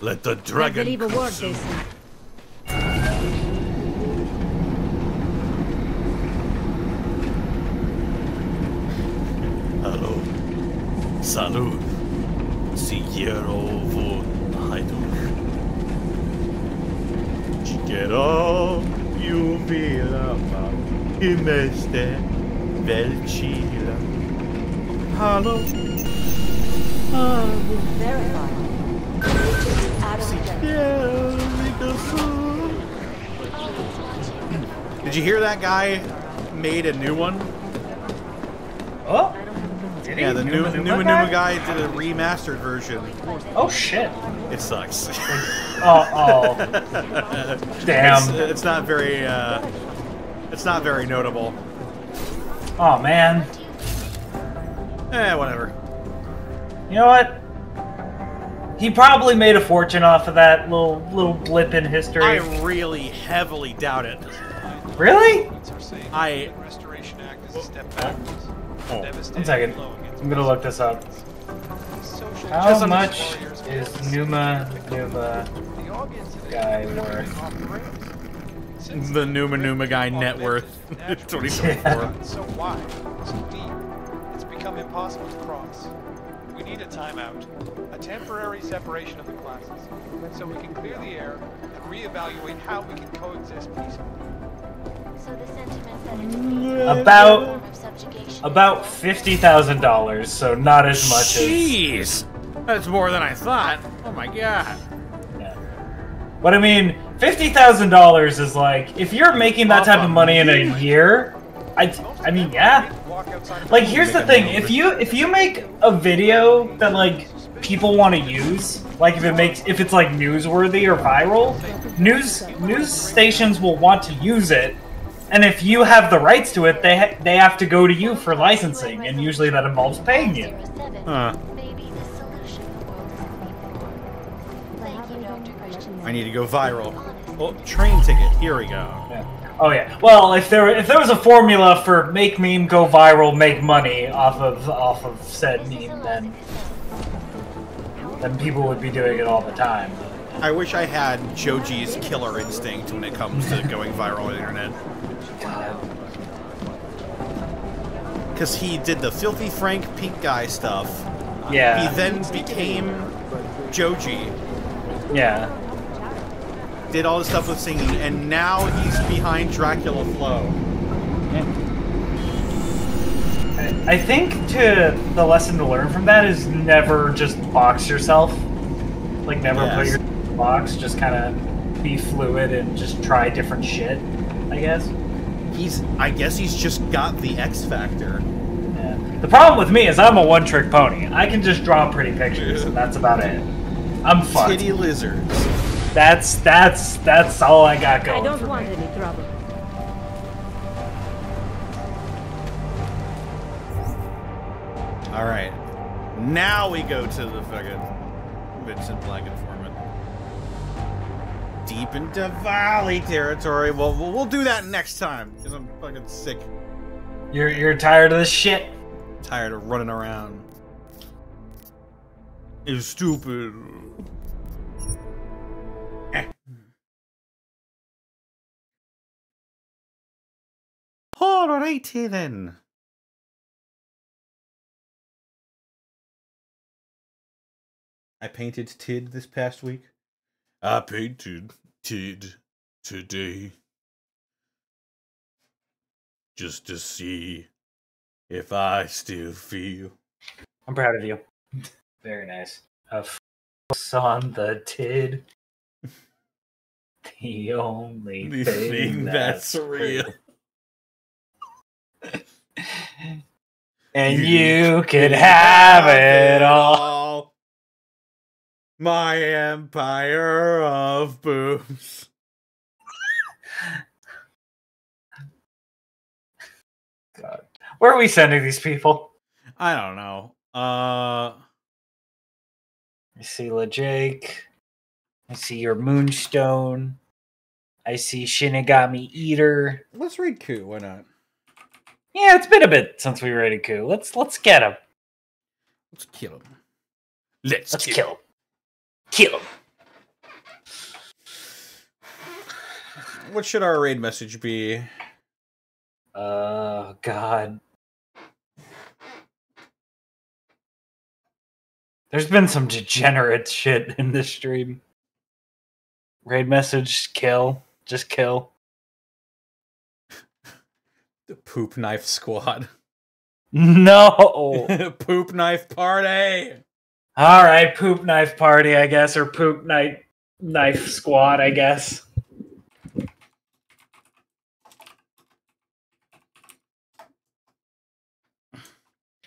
Let the dragon Can't believe a word consume. they say. Hello. Salud. Si quiero Hajduk. Quiero jubilava i meste velcila. Hello. Verified. Did you hear that guy made a new one? Oh? Did he? Yeah, the Numa guy did a remastered version. Oh shit. It sucks. Oh. Damn. It's not very notable. Oh man. Whatever. You know what? He probably made a fortune off of that little blip in history. I really heavily doubt it. Really? Restoration Act is a step backwards. One second. I'm gonna look this up. How much is Numa guy worth? The Numa guy net worth 2024. So wide, so deep, it's become impossible to cross. We need a timeout, a temporary separation of the classes, so we can clear the air and reevaluate how we can coexist peacefully. So the sentiment that it's About $50,000, so not as much Jeez! That's more than I thought. Oh my god. Yeah. But I mean, $50,000 is like, if you're making that type of money in a year, I mean, yeah. Like, here's the thing: if you make a video that like people want to use, like if it's like newsworthy or viral, news stations will want to use it, and if you have the rights to it, they have to go to you for licensing, and usually that involves paying you. Huh. I need to go viral. Oh, train ticket. Here we go. Yeah. Oh yeah. Well, if there was a formula for make meme go viral, make money off of said meme, then people would be doing it all the time. I wish I had Joji's killer instinct when it comes to going viral on the internet. Because he did the Filthy Frank Pink Guy stuff. Yeah. He then became Joji. Yeah. Did all the stuff with singing, and now he's behind Dracula Flow. I think the lesson to learn from that is never just box yourself. Like, never put your box. Just kind of be fluid and just try different shit, I guess. I guess he's just got the X factor. Yeah. The problem with me is I'm a one-trick pony. I can just draw pretty pictures, and that's about it. I'm fucked. Titty lizards. That's all I got going. I don't want any trouble. All right, now we go to the fucking Vincent Black informant. Deep into Valley territory. Well, we'll do that next time because I'm fucking sick. You're tired of this shit. Tired of running around. It's stupid. Alrighty then. I painted Tid this past week. I painted Tid today. Just to see if I still feel. I'm proud of you. Very nice. Focus on the Tid. The only thing that's real. And you can have it all. My empire of boobs. Where are we sending these people? I don't know. I see LeJake. I see your Moonstone. I see Shinigami Eater. Let's read Ku. Why not? Yeah, it's been a bit since we raided Ku. Let's get him. Let's kill him. Let's kill him. Kill him. What should our raid message be? God. There's been some degenerate shit in this stream. Raid message, kill. Just kill. The Poop Knife Squad. No! Poop Knife Party! Alright, Poop Knife Party, I guess, or Poop Knife Squad, I guess.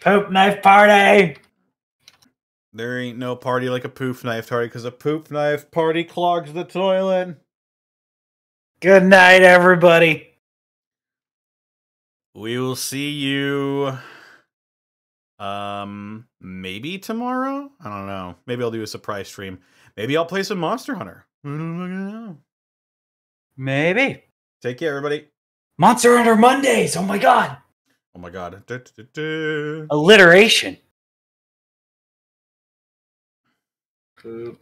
Poop Knife Party! There ain't no party like a poop knife party, because a poop knife party clogs the toilet. Good night, everybody. We will see you, maybe tomorrow? I don't know. Maybe I'll do a surprise stream. Maybe I'll play some Monster Hunter. I don't fucking know. Maybe. Take care, everybody. Monster Hunter Mondays! Oh my god! Oh my god. Alliteration. Poop.